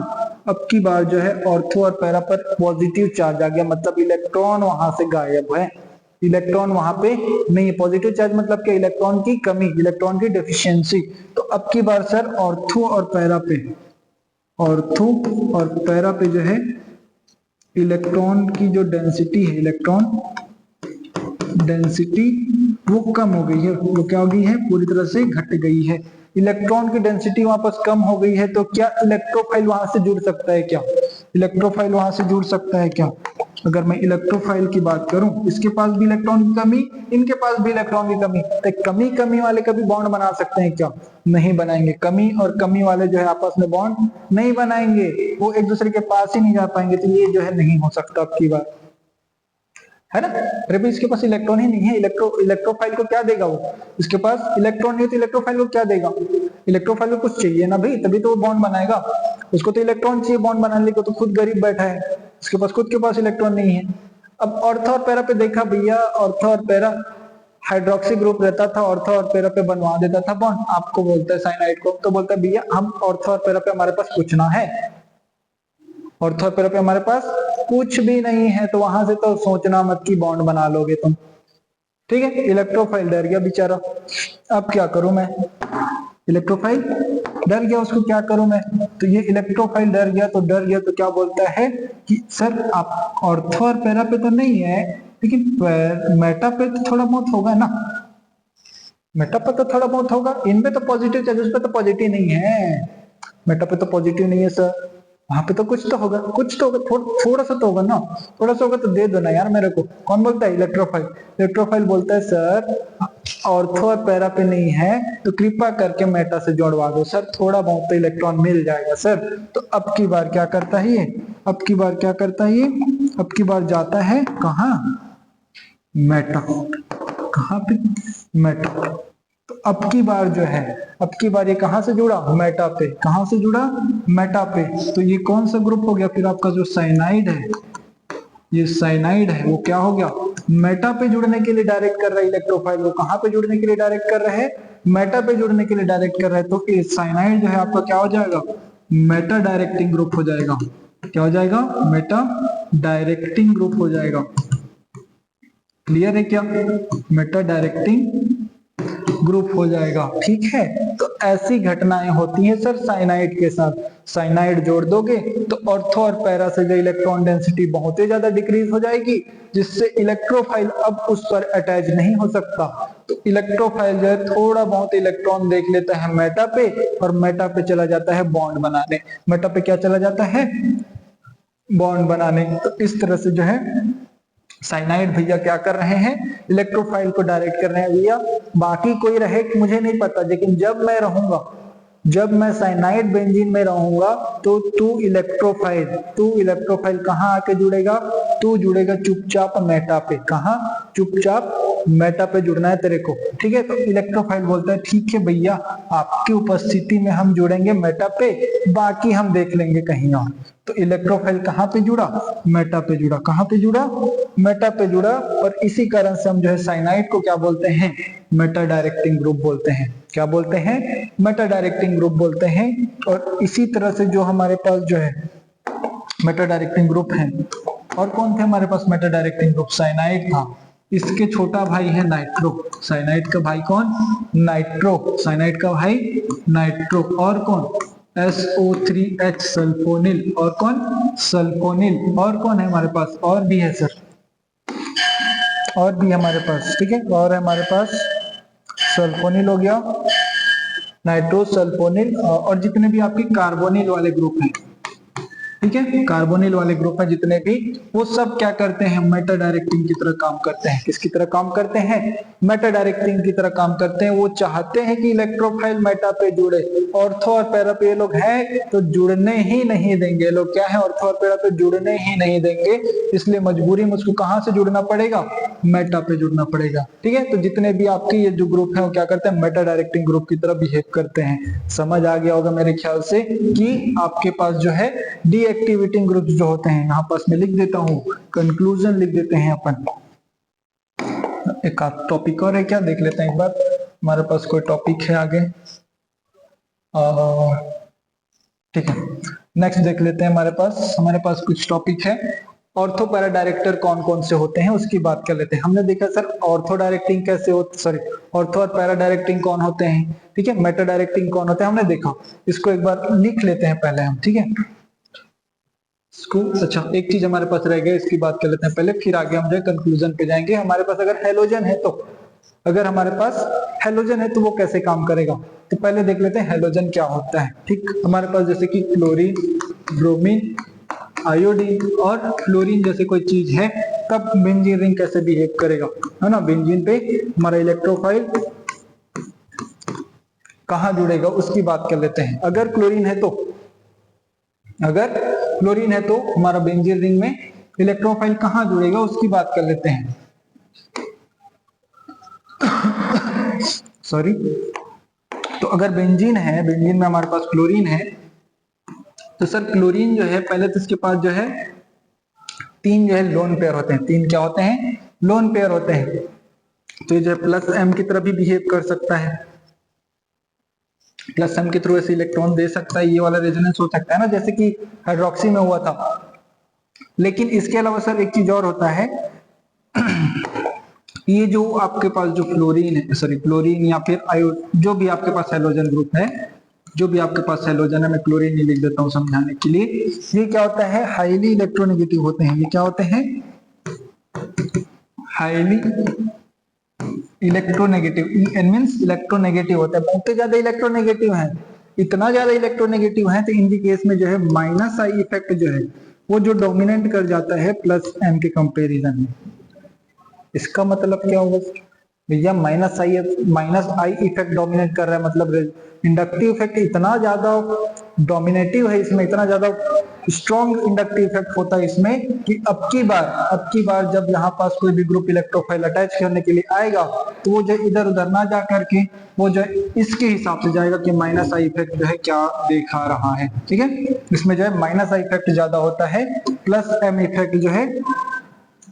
S1: अब की बार जो है ऑर्थो और पैरा पर पॉजिटिव चार्ज आ गया, मतलब इलेक्ट्रॉन वहां से गायब है, इलेक्ट्रॉन वहां पे नहीं है। पॉजिटिव चार्ज मतलब क्या, इलेक्ट्रॉन की कमी, इलेक्ट्रॉन की डेफिशिएंसी। तो अब की बार सर ऑर्थो और पैरा पे, ऑर्थो और पैरा पे जो है इलेक्ट्रॉन की जो डेंसिटी है, इलेक्ट्रॉन डेंसिटी वो कम हो गई है, वो क्या हो गई है, पूरी तरह से घट गई है। इलेक्ट्रॉन की डेंसिटी वापस कम हो गई है, तो क्या इलेक्ट्रोफाइल वहां से जुड़ सकता है, क्या इलेक्ट्रोफाइल वहां से जुड़ सकता है क्या? अगर मैं इलेक्ट्रोफाइल की बात करूं, इसके पास भी इलेक्ट्रॉन की कमी, इनके पास भी इलेक्ट्रॉन की कमी, तो कमी कमी वाले कभी बॉन्ड बना सकते हैं क्या? नहीं बनाएंगे। कमी और कमी वाले जो है आपस में बॉन्ड नहीं बनाएंगे, वो एक दूसरे के पास ही नहीं जा पाएंगे, तो ये जो है नहीं हो सकता अब की बार, है ना। अरे भाई इसके पास इलेक्ट्रॉन ही नहीं है, इलेक्ट्रोफाइल को क्या देगा वो, इसके पास इलेक्ट्रॉन नहीं है तो इलेक्ट्रोफाइल को क्या देगा? इलेक्ट्रोफाइल को कुछ चाहिए ना भाई, तभी तो वो बॉन्ड बनाएगा। उसको तो इलेक्ट्रॉन चाहिए बॉन्ड बनाने को, तो खुद गरीब बैठा है, उसके पास खुद के पास इलेक्ट्रॉन नहीं है। अब ऑर्थो और पैरा पे देखा भैया, ऑर्थो और पैरा हाइड्रोक्सी ग्रुप रहता था, ऑर्थो और पैरा पे बनवा देता था बॉन्ड। आपको बोलता है साइनाइड को, तो बोलता है भैया हम ऑर्थो और पैरा पे हमारे पास कुछ ना है, ऑर्थो और पैरा पे हमारे पास कुछ भी नहीं है, तो वहां से तो सोचना मत कि बॉन्ड बना लोगे तुम। ठीक है, इलेक्ट्रोफाइल डर गया बेचारा। अब क्या करूं मैं, इलेक्ट्रोफाइल डर गया, उसको क्या करूं मैं। तो ये इलेक्ट्रोफाइल डर गया तो क्या बोलता है कि सर आप ऑर्थो और पैरा पे तो नहीं है, लेकिन मेटा पे तो थोड़ा बहुत होगा ना, मेटा पे तो थोड़ा बहुत होगा, इनमें तो पॉजिटिव चार्जेस पे तो पॉजिटिव नहीं है, मेटा पे तो पॉजिटिव नहीं है सर, वहां पे तो कुछ तो होगा, कुछ तो होगा, थोड़ा सा तो होगा ना, थोड़ा सा होगा तो दे दो ना यार मेरे को। कौन बोलता है, इलेक्ट्रोफाइल। इलेक्ट्रोफाइल बोलता है सर ऑर्थो और पैरा पे नहीं है, तो कृपा करके मेटा से जोड़वा दो सर, थोड़ा बहुत तो इलेक्ट्रॉन मिल जाएगा सर। तो अब की बार क्या करता है ये, अब की बार क्या करता है ये, अब की बार जाता है कहाँ, मेटा, कहाँ पे, मेटा। तो अब की बार जो है, अब की बार ये कहां से जुड़ा, मेटा पे, कहां से जुड़ा, मेटा पे। तो ये कौन सा ग्रुप हो गया फिर आपका, जो साइनाइड है, ये साइनाइड है, वो क्या हो गया, मेटा पे जुड़ने के लिए डायरेक्ट कर रहा है इलेक्ट्रोफाइल, वो कहां पे जुड़ने के लिए डायरेक्ट कर रहे हैं, मेटा पे जुड़ने के लिए डायरेक्ट कर रहा है। तो ये साइनाइड जो है आपका क्या हो जाएगा, मेटा डायरेक्टिंग ग्रुप हो जाएगा। क्या हो जाएगा, मेटा डायरेक्टिंग ग्रुप हो जाएगा। क्लियर है क्या, मेटा डायरेक्टिंग ग्रुप हो जाएगा। ठीक है, तो ऐसी घटनाएं होती हैं सर साइनाइड के साथ। साइनाइड जोड़ दोगे तो ऑर्थो और पैरा से जो इलेक्ट्रॉन डेंसिटी बहुत ही ज्यादा डिक्रीज हो जाएगी, जिससे इलेक्ट्रोफाइल अब उस पर अटैच नहीं हो सकता। तो इलेक्ट्रोफाइल जो है थोड़ा बहुत इलेक्ट्रॉन देख लेता है मेटा पे, और मेटा पे चला जाता है बॉन्ड बनाने। मेटा पे क्या चला जाता है, बॉन्ड बनाने। तो इस तरह से जो है साइनाइड भैया क्या कर रहे हैं, इलेक्ट्रोफाइल को डायरेक्ट कर रहे हैं भैया। बाकी कोई रहे मुझे नहीं पता, लेकिन जब मैं रहूंगा, जब मैं साइनाइड बेंजीन में रहूंगा, तो तू इलेक्ट्रोफाइल कहाँ आके जुड़ेगा, तू जुड़ेगा चुपचाप मेटा पे। कहाँ, चुपचाप मेटा पे जुड़ना है तेरे को। ठीक है, तो इलेक्ट्रोफाइल बोलता है ठीक है भैया, आपकी उपस्थिति में हम जुड़ेंगे मेटा पे, बाकी हम देख लेंगे कहीं और। तो इलेक्ट्रोफाइल कहाँ पे जुड़ा, मेटा पे जुड़ा। कहाँ पे जुड़ा, मेटा पे जुड़ा। और इसी कारण से हम जो है साइनाइड को क्या बोलते हैं, मेटा डायरेक्टिंग ग्रुप बोलते हैं। क्या बोलते हैं, मेटा डायरेक्टिंग ग्रुप बोलते हैं। और इसी तरह से जो हमारे पास जो है मेटा डायरेक्टिंग ग्रुप है, और कौन थे हमारे पास मेटा डायरेक्टिंग ग्रुप, साइनाइड था, इसके छोटा भाई है नाइट्रो। साइनाइड का भाई कौन, नाइट्रो, साइनाइड का भाई नाइट्रो। और कौन, SO3H सल्फोनिल, और कौन, सल्फोनिल। और कौन है हमारे पास, और भी है सर, और भी हमारे पास। ठीक है, और है हमारे पास सल्फोनिल हो गया, नाइट्रो, सल्फोनिल, और जितने भी आपके कार्बोनिल वाले ग्रुप हैं, ठीक है, कार्बोनिल वाले ग्रुप है जितने भी, वो सब क्या करते हैं, मेटा डायरेक्टिंग की तरह काम करते हैं। किसकी तरह काम करते हैं, मेटा डायरेक्टिंग की तरह काम करते हैं। वो चाहते हैं कि इलेक्ट्रोफाइल मेटा पे जुड़े, ऑर्थो और पैरा पे ये लोग हैं तो जुड़ने ही नहीं देंगे। ये लोग क्या है, ऑर्थो और पैरा पे जुड़ने ही नहीं देंगे, इसलिए मजबूरी में उसको कहां से जुड़ना पड़ेगा, मेटा पे जुड़ना पड़ेगा। ठीक है, तो जितने भी आपके ये जो ग्रुप है वो क्या करते हैं, मेटा डायरेक्टिंग ग्रुप की तरह बिहेव करते हैं। समझ आ गया होगा मेरे ख्याल से कि आपके पास जो है डीएक्टिवेटिंग ग्रुप्स जो होते हैं, यहाँ पास मैं लिख देता हूँ, कंक्लूजन लिख देते हैं अपन। एक टॉपिक और है क्या, देख लेते हैं एक बार, हमारे पास कोई टॉपिक है आगे। ठीक है, नेक्स्ट देख लेते हैं। हमारे पास कुछ टॉपिक है। ऑर्थो पैरा डायरेक्टर कौन कौन से होते हैं उसकी बात कर लेते हैं। हमने देखा सर ऑर्थो डायरेक्टिंग कैसे होती, सॉरी ऑर्थो और पैरा डायरेक्टिंग कौन होते हैं, ठीक है, मेटा डायरेक्टिंग कौन होते हैं हमने देखा। इसको एक बार लिख लेते हैं पहले हम, ठीक है इसको। अच्छा, एक चीज हमारे पास रह गया, इसकी बात कर लेते हैं पहले, फिर आगे हम जो कंक्लूजन पे जाएंगे। हमारे पास अगर हेलोजन है तो, अगर हमारे पास हेलोजन है तो वो कैसे काम करेगा, तो पहले देख लेते हैं हेलोजन क्या होता है। ठीक, हमारे पास जैसे कि क्लोरीन, ब्रोमीन, आयोडीन और फ्लोरीन जैसे कोई चीज है, तब बेंजीन रिंग कैसे बिहेव करेगा, है ना। बेंजीन पे हमारा इलेक्ट्रोफाइल कहां जुड़ेगा उसकी बात कर लेते हैं। अगर क्लोरीन है तो, अगर क्लोरीन है तो हमारा बेंजीन रिंग में इलेक्ट्रोफाइल कहां जुड़ेगा उसकी बात कर लेते हैं। सॉरी, तो अगर बेंजीन है, बेंजीन में हमारे पास क्लोरीन है, तो सर क्लोरीन जो है पहले तो इसके पास जो है 3 जो है लोन पेयर होते हैं। 3 क्या होते हैं? लोन पेयर होते हैं। तो ये जो प्लस m की तरह भी बिहेव कर सकता है, प्लस m के थ्रू ऐसे इलेक्ट्रॉन दे सकता है। ये वाला रेजोनेंस हो सकता है ना, जैसे कि हाइड्रोक्सी में हुआ था। लेकिन इसके अलावा सर एक चीज और होता है, ये जो आपके पास जो फ्लोरीन है, सॉरी क्लोरीन या फिर आयो, जो भी आपके पास हैलोजन ग्रुप है, जो भी आपके पास हैलोजन है, मैं क्लोरीन ही लिख देता हूं समझाने के लिए। ये क्या होता है? हाईली इलेक्ट्रोनेगेटिव होते हैं। ये क्या होते हैं? Highly electronegative. N means electronegative होता है, बहुत ज्यादा इलेक्ट्रोनेगेटिव है। इतना ज्यादा इलेक्ट्रोनेगेटिव है तो इनके केस में जो है माइनस आई इफेक्ट जो है वो जो डोमिनेंट कर जाता है प्लस एम के कंपेरिजन में। इसका मतलब क्या होगा भैया? माइनस आई इफेक्ट डोमिनेट कर रहा है, मतलब इंडक्टिव इफेक्ट इतना ज्यादा डोमिनेटिव है इसमें, इतना ज्यादा स्ट्रॉन्ग इंडक्टिव इफेक्ट होता है इसमें कि अब की बार जब यहाँ पास कोई भी ग्रुप इलेक्ट्रोफाइल अटैच करने के लिए आएगा तो वो जो इधर उधर ना जा करके वो जो इसके हिसाब से जाएगा कि माइनस आई इफेक्ट जो है क्या दिखा रहा है। ठीक है, इसमें जो है माइनस आई इफेक्ट ज्यादा होता है, प्लस एम इफेक्ट जो है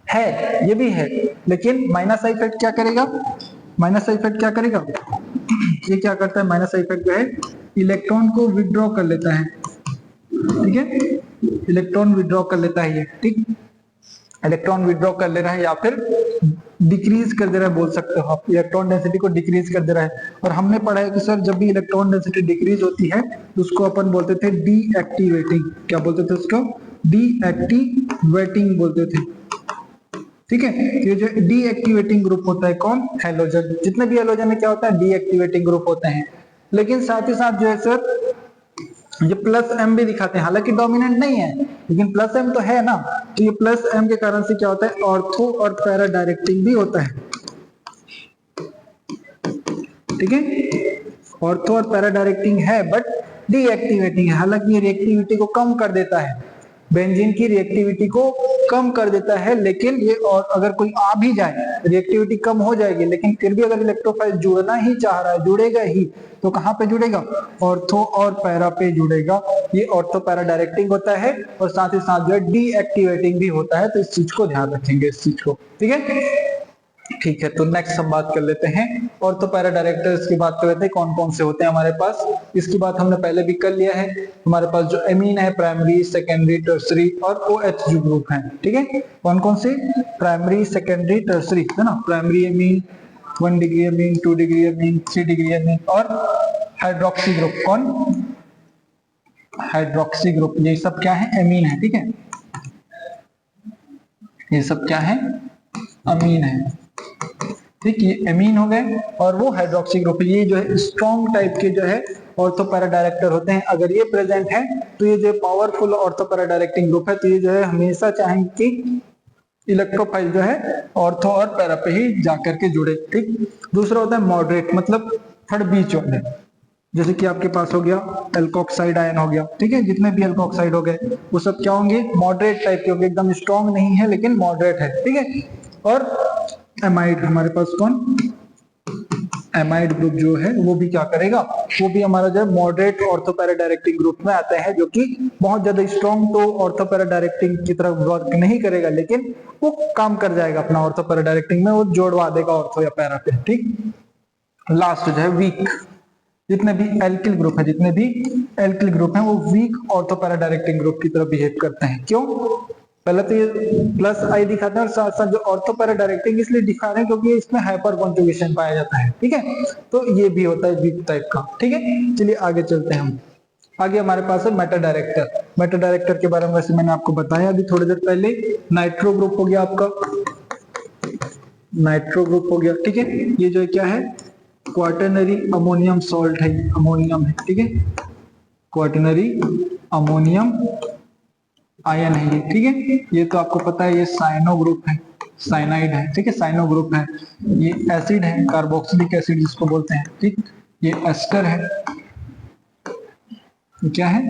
S1: ये भी है। लेकिन माइनस आई इफेक्ट क्या करेगा? माइनस आई इफेक्ट क्या करेगा? ये क्या करता है? माइनस आई इफेक्ट जो है इलेक्ट्रॉन को विड्रॉ कर लेता है। ठीक है, इलेक्ट्रॉन विड्रॉ कर लेता है ये। ठीक, इलेक्ट्रॉन विड्रॉ कर ले रहा है या फिर डिक्रीज कर दे रहा है, बोल सकते हो आप। इलेक्ट्रॉन डेंसिटी को डिक्रीज कर दे रहा है। और हमने पढ़ा है कि सर जब भी इलेक्ट्रॉन डेंसिटी डिक्रीज होती है तो उसको अपन बोलते थे डीएक्टिवेटिंग। क्या बोलते थे उसको? डीएक्टिवेटिंग बोलते थे। ठीक है, ये जो डीएक्टिवेटिंग ग्रुप होता है कौन? हैलोजन। जितने भी हैलोजन में क्या होता है? डीएक्टिवेटिंग ग्रुप होते हैं। लेकिन साथ ही साथ जो है सर ये प्लस एम भी दिखाते हैं, हालांकि डोमिनेंट नहीं है लेकिन प्लस एम तो है ना। तो ये प्लस एम के कारण से क्या होता है? ऑर्थो और पैरा डायरेक्टिंग भी होता है। ठीक है, ऑर्थो और पैरा डायरेक्टिंग है बट डीएक्टिवेटिंग है। हालांकि ये रिएक्टिविटी को कम कर देता है, बेंजीन की रिएक्टिविटी को कम कर देता है। लेकिन ये और अगर कोई आ भी जाए रिएक्टिविटी कम हो जाएगी, लेकिन फिर भी अगर इलेक्ट्रोफाइल जुड़ना ही चाह रहा है, जुड़ेगा ही, तो कहां पे जुड़ेगा? ऑर्थो और पैरा पे जुड़ेगा। ये ऑर्थो पैरा डायरेक्टिंग होता है और साथ ही साथ जो है डीएक्टिवेटिंग भी होता है। तो इस चीज को ध्यान रखेंगे, इस चीज को। ठीक है, ठीक है। तो नेक्स्ट हम बात कर लेते हैं ऑर्थो पैरा डायरेक्टर्स की। बात कर लेते हैं कौन कौन से होते हैं हमारे पास। इसकी बात हमने पहले भी कर लिया है। हमारे पास जो एमीन है प्राइमरी, सेकेंडरी, टर्सरी और OH जो ग्रुप है। ठीक है, कौन कौन से? प्राइमरी, सेकेंडरी, टर्सरी, है ना। Primary amine, 1 degree amine, 2 degree amine, 3 degree amine और हाइड्रोक्सी ग्रुप। कौन? Hydroxy group. ये सब क्या है? एमीन है। ठीक है, ये सब क्या है? अमीन है। ठीक, ये एमीन हो गए और वो हाइड्रोक्सी ग्रुप। ये जो है स्ट्रॉन्ग टाइप के जो है ऑर्थो पैरा डायरेक्टर होते हैं। अगर ये प्रेजेंट है तो ये जो powerful ortho para directing group है, तो ये जो है हमेशा चाहेंगे कि इलेक्ट्रोफाइल जो है ऑर्थो और पैरा पे ही जाकर के जुड़े। ठीक, दूसरा होता है मॉडरेट, मतलब थर्ड बीच वाले। जैसे कि आपके पास हो गया एल्कोक्साइड आयन हो गया। ठीक है, जितने भी एल्कोक्साइड हो गए वो सब क्या होंगे? मॉडरेट टाइप के होंगे, एकदम स्ट्रॉन्ग नहीं है लेकिन मॉडरेट है। ठीक है, और एमाइड, हमारे पास कौन? एमाइड ग्रुप जो है वो भी क्या करेगा? वो भी हमारा जो है moderate ortho para directing group में आता है, जो कि बहुत ज्यादा स्ट्रॉन्ग तो ऑर्थो पैरा डायरेक्टिंग की तरफ वर्क नहीं करेगा, लेकिन वो काम कर जाएगा अपना ऑर्थो पैरा डायरेक्टिंग में, वो जोड़वा देगा ऑर्थो या पैरा पे। ठीक, लास्ट जो है वीक। जितने भी एल्किल ग्रुप है, जितने भी एल्किल ग्रुप है वो weak ortho para directing group की तरफ बिहेव करते हैं। क्यों? पहले तो ये प्लस आई दिखाते हैं और साथ साथ जो ऑर्थो पैरा डायरेक्टिंग इसलिए दिखा रहे हैं क्योंकि इसमें हाइपर कॉन्जुगेशन पाया जाता है। ठीक है, तो ये भी होता है वीक टाइप का। ठीक है, चलिए आगे चलते हैं हम। आगे हमारे पास है मेटा डायरेक्टर। मेटा डायरेक्टर के बारे में वैसे मैंने आपको बताया अभी थोड़ी देर पहले। नाइट्रो ग्रुप हो गया आपका, नाइट्रो ग्रुप हो गया। ठीक है, ये जो क्या है? क्वाटरनरी अमोनियम सॉल्ट है, अमोनियम है। ठीक है, क्वाटरनरी अमोनियम आयन है ये। ठीक है, ये तो आपको पता है, ये साइनो ग्रुप है, साइनाइड है। ठीक है, साइनो ग्रुप है। ये एसिड है, कार्बोक्सिलिक एसिड जिसको बोलते हैं। ठीक, ये एस्टर है। ये क्या है?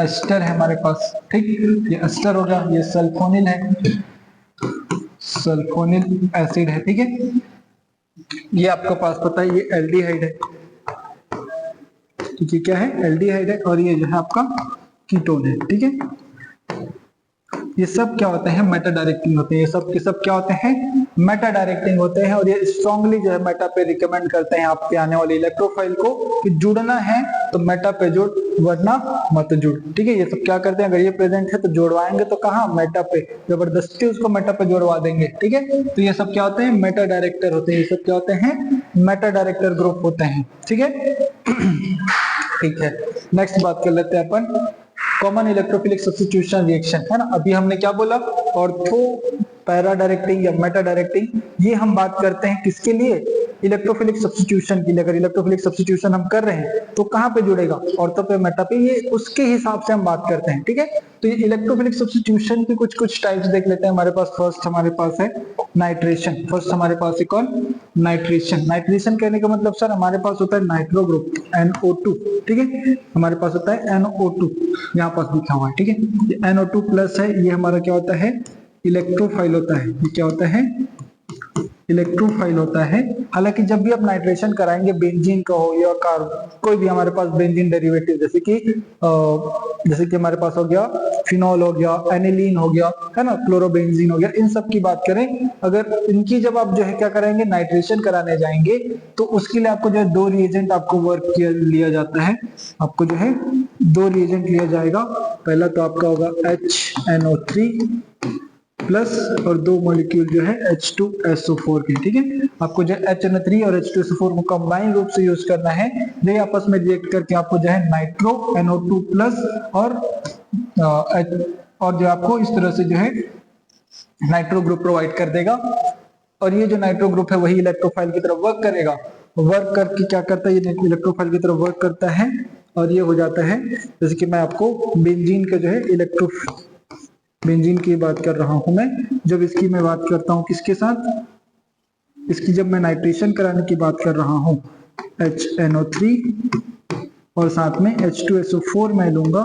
S1: एस्टर है हमारे पास। ठीक, ये एस्टर हो गया। ये सल्फोनिल है, सल्फोनिल एसिड है। ठीक है, ये आपको पास पता है, ये एल्डिहाइड है। ठीक है, क्या है, एल्डिहाइड है, और ये जो है आपका कीटोन है। ठीक है, ये सब क्या होते हैं, मेटा डायरेक्टिंग होते हैं। ये सब के सब क्या होते हैं, मेटा डायरेक्टिंग होते हैं, और ये स्ट्रांगली जो है मेटा पे रिकमेंड करते हैं आपके आने वाले इलेक्ट्रोफाइल को कि जुड़ना है तो मेटा पे जुड़, वरना मत जुड़। ठीक है, ये सब क्या करते हैं, अगर ये प्रेजेंट है तो जोड़वाएंगे तो कहाँ, मेटा पे, जबरदस्ती उसको मेटा पे जोड़वा देंगे। ठीक है, तो ये सब क्या होते हैं, मेटा डायरेक्टर होते हैं। ये सब क्या होते हैं, मेटा डायरेक्टर ग्रुप होते हैं। ठीक है ठीक है, नेक्स्ट बात कर लेते हैं अपन कॉमन इलेक्ट्रोफिलिक सब्स्टिट्यूशन रिएक्शन, है ना। अभी हमने क्या बोला, ऑर्थो पैरा डायरेक्टिंग या मेटा डायरेक्टिंग, ये हम बात करते हैं किसके लिए, इलेक्ट्रोफिलिक सब्स्टिट्यूशन के लिए। अगर इलेक्ट्रोफिलिक सब्स्टिट्यूशन हम कर रहे हैं तो कहां पे जुड़ेगा, ऑर्थो पे, मेटा पे, ये उसके हिसाब से हम बात करते हैं। ठीक है, तो ये इलेक्ट्रोफिलिक सब्स्टिट्यूशन की कुछ टाइप्स देख लेते हैं। हमारे पास फर्स्ट हमारे पास है नाइट्रेशन। फर्स्ट हमारे पास है कौन, नाइट्रेशन। नाइट्रेशन कहने का मतलब सर हमारे पास होता है नाइट्रो ग्रुप NO2। ठीक है, हमारे पास होता है NO2, यहाँ पास लिखा हुआ है। ठीक है, ये NO2 प्लस है, ये हमारा क्या होता है, इलेक्ट्रोफाइल होता है। ये क्या होता है, इलेक्ट्रोफाइल होता है। हालांकि जब भी आप नाइट्रेशन कराएंगे, बेंजीन का हो या कोई भी हमारे पास बेंजीन डेरिवेटिव, जैसे कि हमारे पास हो गया फिनॉल, हो गया एनिलीन, हो गया, है ना, क्लोरोबेंजीन हो गया, इन सब की बात करें, अगर इनकी जब आप जो है क्या कराएंगे, नाइट्रेशन कराने जाएंगे, तो उसके लिए आपको जो है दो रिएजेंट आपको वर्क लिया जाता है। आपको जो है दो रिएजेंट लिया जाएगा। पहला तो आपका होगा HNO3 प्लस और दो मॉलिक्यूल जो है H2SO4 के। ठीक है, आपको जो HNO3 और H2SO4 को कंबाइन रूप से यूज करना है। ये आपस में रिएक्ट करके आपको जो है नाइट्रो NO2 प्लस और जो आपको इस तरह से जो है नाइट्रो ग्रुप प्रोवाइड कर देगा। और ये जो नाइट्रो ग्रुप है वही इलेक्ट्रोफाइल की तरफ वर्क करेगा। वर्क करके क्या करता है, ये इलेक्ट्रोफाइल की तरफ वर्क करता है, और ये हो जाता है, जैसे कि मैं आपको बेंजीन का जो है बेंजीन की बात कर रहा हूं मैं। जब इसकी मैं बात करता हूं किसके साथ, इसकी जब मैं नाइट्रेशन कराने की बात कर रहा हूं, HNO3 और साथ में H2SO4 मैं लूंगा।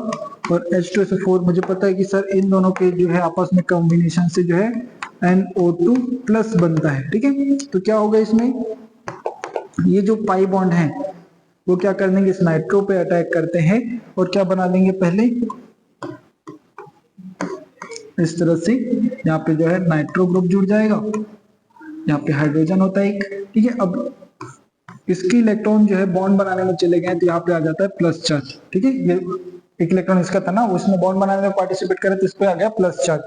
S1: और H2SO4 मुझे पता है कि सर इन दोनों के जो है आपस में कॉम्बिनेशन से जो है NO2 प्लस बनता है। ठीक है, तो क्या होगा इसमें, ये जो पाई बॉन्ड है वो क्या कर देंगे, इस नाइट्रो पे अटैक करते हैं और क्या बना देंगे, पहले इस तरह से यहाँ पे जो है नाइट्रो ग्रुप जुड़ जाएगा, यहाँ पे हाइड्रोजन होता है एक। ठीक है, अब इसकी इलेक्ट्रॉन जो है बॉन्ड बनाने में चले गए तो यहाँ पे आ जाता है प्लस चार्ज। ठीक है, ये एक इलेक्ट्रॉन इसका था ना, उसमें बॉन्ड बनाने में पार्टिसिपेट करे तो इस पे आ गया प्लस चार्ज।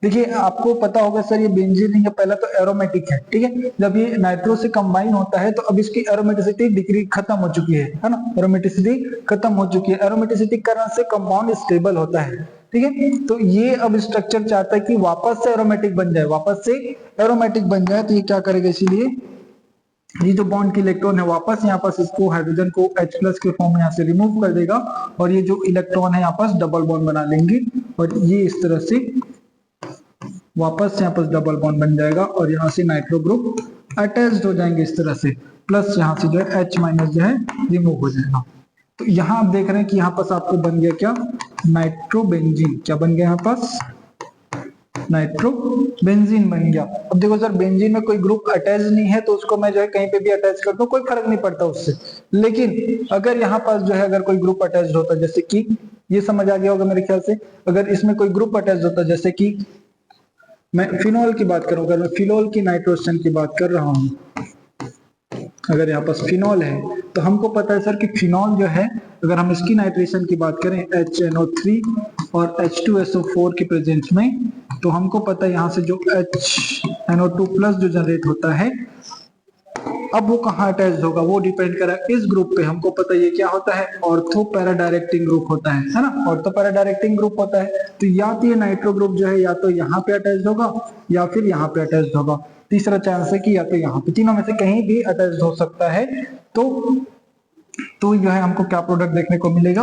S1: देखिए आपको पता होगा सर, ये बेंजीन है, पहला तो एरोमेटिक है। ठीक है, जब ये नाइट्रो से कंबाइन होता है तो अब इसकी एरोमेटिसिटी डिग्री खत्म हो चुकी है ना, एरोमेटिसिटी खत्म हो चुकी है। एरोमेटिसिटी के कारण से कंपाउंड स्टेबल होता है। ठीक है, तो ये अब स्ट्रक्चर चाहता है कि वापस से एरोमेटिक बन जाए, वापस से एरोमेटिक बन जाए, तो ये क्या करेगा, इसीलिए ये जो बॉन्ड की इलेक्ट्रॉन है वापस यहाँ पर इसको हाइड्रोजन को H प्लस के फॉर्म में यहाँ से रिमूव कर देगा, और ये जो इलेक्ट्रॉन है यहाँ पर डबल बॉन्ड बना लेंगे, और ये इस तरह से वापस यहाँ पर डबल बॉन्ड बन जाएगा, और यहाँ से नाइट्रो ग्रुप अटैच्ड हो जाएंगे इस तरह से, प्लस यहाँ से जो है H माइनस जो है रिमूव हो जाएगा। तो यहाँ आप देख रहे हैं कि यहाँ पास आपको बन गया क्या, नाइट्रोबेंजीन। क्या बन गया यहाँ पास, नाइट्रोबेंजीन बन गया। अब देखो सर, बेंजीन में कोई ग्रुप अटैच नहीं है तो उसको मैं जो है कहीं पे भी अटैच कर दूं, कोई फर्क नहीं पड़ता उससे। लेकिन अगर यहाँ पास जो है अगर कोई ग्रुप अटैच होता, जैसे कि ये समझ आ गया होगा मेरे ख्याल से, अगर इसमें कोई ग्रुप अटैच होता, जैसे कि मैं फिनॉल की बात करूं, अगर मैं फिनॉल की नाइट्रोजन की बात कर रहा हूं, अगर यहाँ पास फिनॉल है तो हमको पता है सर कि फिनॉल जो है, अगर हम इसकी नाइट्रेशन की बात करें HNO3 और H2SO4 के प्रेजेंस में, तो हमको पता है यहाँ से जो HNO2 प्लस जो जनरेट होता है, अब वो कहाँ अटैच होगा, वो डिपेंड करा इस ग्रुप पे। हमको पता है ये क्या होता है, ऑर्थो पैरा डायरेक्टिंग ग्रुप होता है ना, ऑर्थो पैरा डायरेक्टिंग ग्रुप होता है। तो या तो ये नाइट्रो ग्रुप जो है या तो यहाँ पे अटैच होगा या फिर यहाँ पे अटैच होगा। तीसरा चांस है कि या तो यहाँ पे, तीनों में से कहीं भी अटैच हो सकता है। तो जो है हमको क्या प्रोडक्ट देखने को मिलेगा,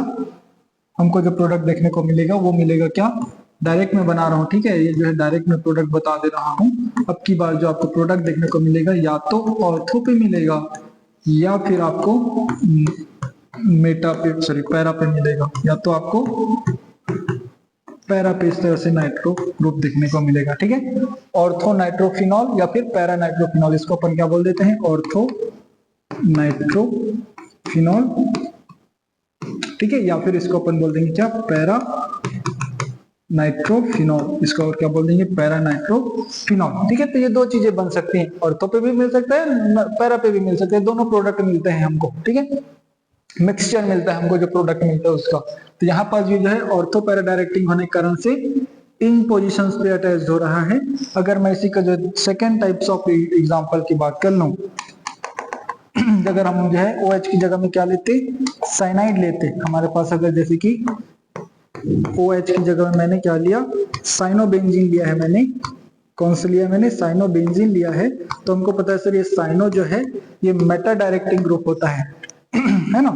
S1: हमको जो प्रोडक्ट देखने को मिलेगा वो मिलेगा क्या, डायरेक्ट में बना रहा हूँ। ठीक है, ये जो है डायरेक्ट में प्रोडक्ट बता दे रहा हूँ। अब की बार जो आपको प्रोडक्ट देखने को मिलेगा या तो ऑर्थो पे मिलेगा या फिर आपको मेटा पे, सॉरी पैरा पे मिलेगा, या तो आपको पैरा पे इस तरह से नाइट्रो ग्रुप देखने को मिलेगा। ठीक है, ऑर्थो नाइट्रोफिनॉल या फिर पैरा नाइट्रोफिनॉल, इसको अपन क्या बोल देते हैं, ऑर्थो नाइट्रोफिनॉल ठीक है, या फिर इसको अपन बोल देंगे क्या, पैरा नाइट्रोफिनॉल, इसको और क्या बोल देंगे, पैरा नाइट्रोफिनॉल। ठीक है, तो ये दो चीजें बन सकती हैं, ऑर्थो पे भी मिल सकता है, पैरा पे भी मिल सकते हैं, दोनों प्रोडक्ट मिलते हैं हमको। ठीक है, मिक्सचर मिलता है हमको, जो प्रोडक्ट मिलता है उसका। तो यहाँ पर ये जो है ऑर्थो पैरा डायरेक्टिंग होने के कारण से इन पोजीशंस पे अटैच हो रहा है। अगर मैं इसी का जो सेकेंड टाइप्स ऑफ एग्जांपल की बात कर लूं, अगर हम जो है OH की जगह में क्या लेते, साइनाइड लेते, हमारे पास अगर जैसे कि OH की जगह में मैंने क्या लिया, साइनोबेंजीन लिया है मैंने। कौन सा लिया मैंने, साइनोबेंजीन लिया है। तो हमको पता है सर ये साइनो जो है ये मेटा डायरेक्टिंग ग्रुप होता है है ना,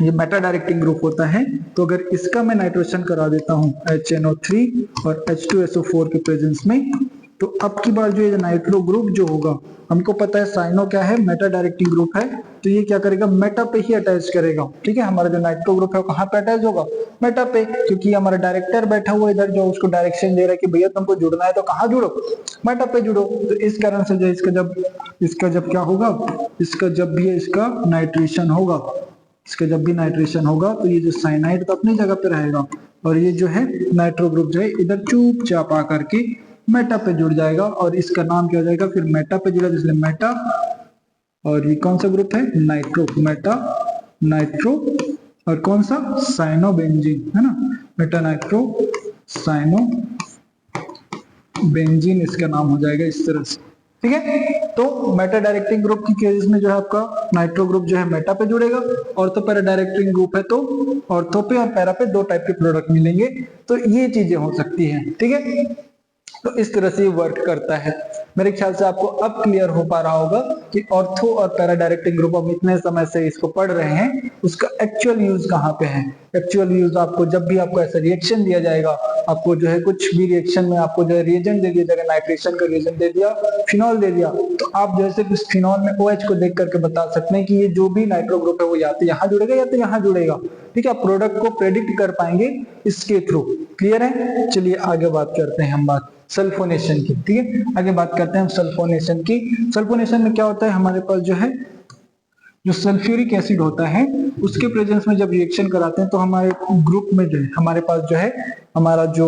S1: ये मेटा डायरेक्टिंग ग्रुप होता है। तो अगर इसका मैं नाइट्रोजन करा देता हूं HNO3 और H2SO4 के प्रेजेंस में, तो अब की बार जो ये नाइट्रो ग्रुप जो होगा, हमको पता है साइनो क्या है, मेटा डायरेक्टिंग ग्रुप है, तो ये क्या करेगा, मेटा पे ही अटैच करेगा। ठीक है, हमारा जो नाइट्रो ग्रुप है वो कहाँ पे अटैच होगा, मेटा पे, क्योंकि हमारा डायरेक्टर बैठा हुआ इधर जो उसको डायरेक्शन दे रहा है कि भैया तुमको जुड़ना है तो कहाँ जुड़ो, मेटा पे जुड़ो। तो इस कारण से जो इसका जब क्या होगा, इसका जब भी इसका नाइट्रेशन होगा, इसका जब भी नाइट्रेशन होगा, तो ये जो साइनाइड तो अपनी जगह पे रहेगा, और ये जो है नाइट्रो ग्रुप जो है इधर चुपचाप आकर के मेटा पे जुड़ जाएगा, और इसका नाम क्या हो जाएगा, फिर मेटा पे जुड़ा, इसलिए मेटा। और ये कौन सा ग्रुप है, नाइट्रो, मेटा नाइट्रो, और कौन सा, साइनोबेंजीन, है ना, मेटा नाइट्रो साइनो बेंजीन इसका नाम हो जाएगा इस तरह से। ठीक है, तो मेटा डायरेक्टिंग ग्रुप की केस में जो है आपका नाइट्रो ग्रुप जो है मेटा पे जुड़ेगा, ऑर्थो पैरा डायरेक्टिंग ग्रुप है तो ऑर्थो पे और पैरा पे दो टाइप के प्रोडक्ट मिलेंगे। तो ये चीजें हो सकती हैं। ठीक है, तो इस तरह से वर्क करता है। मेरे ख्याल से आपको अब क्लियर हो पा रहा होगा कि ऑर्थो और पैरा डायरेक्टिंग ग्रुप, हम इतने समय से इसको पढ़ रहे हैं, उसका एक्चुअल यूज कहाँ पे है। एक्चुअल यूज आपको जब भी आपको ऐसा रिएक्शन दिया जाएगा, आपको जो है कुछ भी रिएक्शन में आपको जो है रिएजेंट दे दिया जाएगा, नाइट्रेशन का रिएजेंट दे दिया, फिनॉल दे दिया, तो आप जो है सिर्फ इस फिनॉल में OH को देख करके बता सकते हैं कि ये जो भी नाइट्रो ग्रुप है वो या तो यहाँ जुड़ेगा या तो यहाँ जुड़ेगा। ठीक है, प्रोडक्ट को प्रेडिक्ट कर पाएंगे इसके थ्रू। क्लियर है, चलिए आगे बात करते हैं हम बात सल्फोनेशन की। ठीक है, आगे बात करते हैं हम सल्फोनेशन की। सल्फोनेशन में क्या होता है, हमारे पास जो है जो सल्फ्यूरिक एसिड होता है उसके प्रेजेंस में जब रिएक्शन कराते हैं तो हमारे ग्रुप में जो है हमारे पास जो है हमारा जो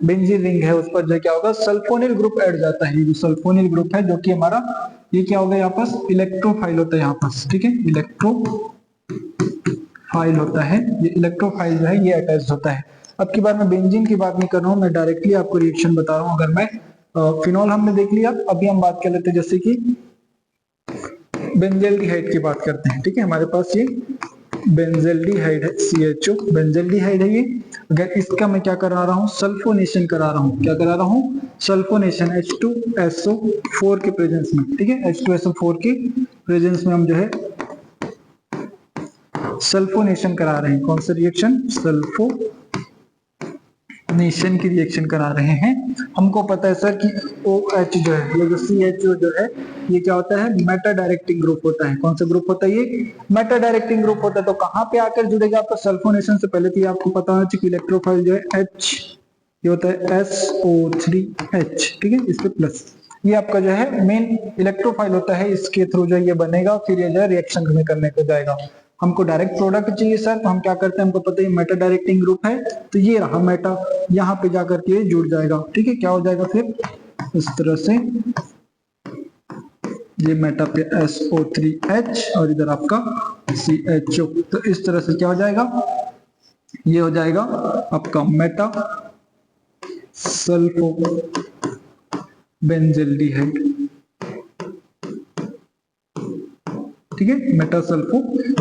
S1: बेंजीन रिंग है उस पर जो क्या होगा, सल्फोनिल ग्रुप ऐड जाता है। ये जो सल्फोनिल ग्रुप है जो कि हमारा ये क्या होगा, यहाँ पास इलेक्ट्रोफाइल होता है यहाँ पास। ठीक है, इलेक्ट्रोफाइल होता है, ये इलेक्ट्रोफाइल जो है ये अटैच होता है। अब की बार मैं बेंजीन की बात नहीं कर रहा हूँ, मैं डायरेक्टली आपको रिएक्शन बता रहा हूँ। अगर मैं फिनॉल हमने देख लिया, अभी हम बात कर लेते हैं जैसे कि बेंजेल्डिहाइड की बात करते हैं। ठीक है, हमारे पास ये बेंजेल्डिहाइड है, CHO बेंजेल्डिहाइड है ये। अगर इसका मैं क्या करा रहा हूँ, सल्फोनेशन करा रहा हूँ। क्या करा रहा हूँ, सल्फोनेशन H2SO4 के प्रेजेंस में। ठीक है, H2SO4 के प्रेजेंस में हम जो है सल्फोनेशन करा रहे हैं। कौन सा रिएक्शन, सल्फोनेशन की रिएक्शन करा रहे हैं। हमको पता है सर कि OH जो है, ये जो CHO जो है ये क्या होता है, मेटा डायरेक्टिंग ग्रुप होता है। कौन सा ग्रुप होता है, ये मेटा डायरेक्टिंग ग्रुप होता है। तो कहां पे आकर जुड़ेगा आपका, सल्फोनेशन से पहले तो ये आपको पता होना चाहिए कि इलेक्ट्रोफाइल जो है H, ये होता है SO3H। ठीक है, इस पे प्लस, ये आपका जो है मेन इलेक्ट्रोफाइल होता है, इसके थ्रू जो ये बनेगा, फिर ये जो है रिएक्शन में करने को जाएगा। हमको डायरेक्ट प्रोडक्ट चाहिए सर, तो हम क्या करते हैं, हमको पता है मेटा डायरेक्टिंग ग्रुप है, तो ये रहा मेटा, यहाँ पे जाकर के जुड़ जाएगा। ठीक है, क्या हो जाएगा फिर इस तरह से, ये मेटा पे SO3H और इधर आपका CHO। तो इस तरह से क्या हो जाएगा, ये हो जाएगा आपका मेटा सल्फो बेंजेल्डिहाइड। ठीक है, मेटा सल्फो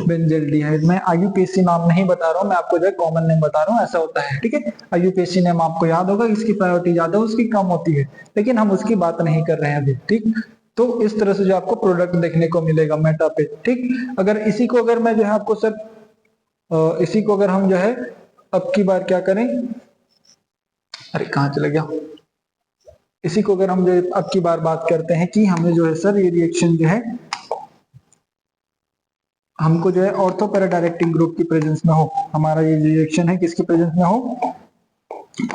S1: बेंजेल्डिहाइड। मैं IUPAC नाम नहीं बता रहा हूँ, मैं आपको जो है कॉमन नेम बता रहा हूँ, ऐसा होता है। ठीक है, IUPAC नेम आपको याद होगा, इसकी प्रायोरिटी ज्यादा उसकी कम होती है, लेकिन हम उसकी बात नहीं कर रहे हैं अभी। ठीक, तो इस तरह से जो आपको प्रोडक्ट देखने को मिलेगा मेटा पे। ठीक, अगर इसी को अगर मैं जो है आपको सर इसी को अगर हम जो है अब की बार क्या करें, अरे कहाँ चला गया, इसी को अगर हम जो अब की बार बात करते हैं कि हमें जो है सर ये रिएक्शन जो है हमको जो है ऑर्थो पैरा डायरेक्टिंग ग्रुप की प्रेजेंस में हो, हमारा ये रिएक्शन है किसकी प्रेजेंस में हो,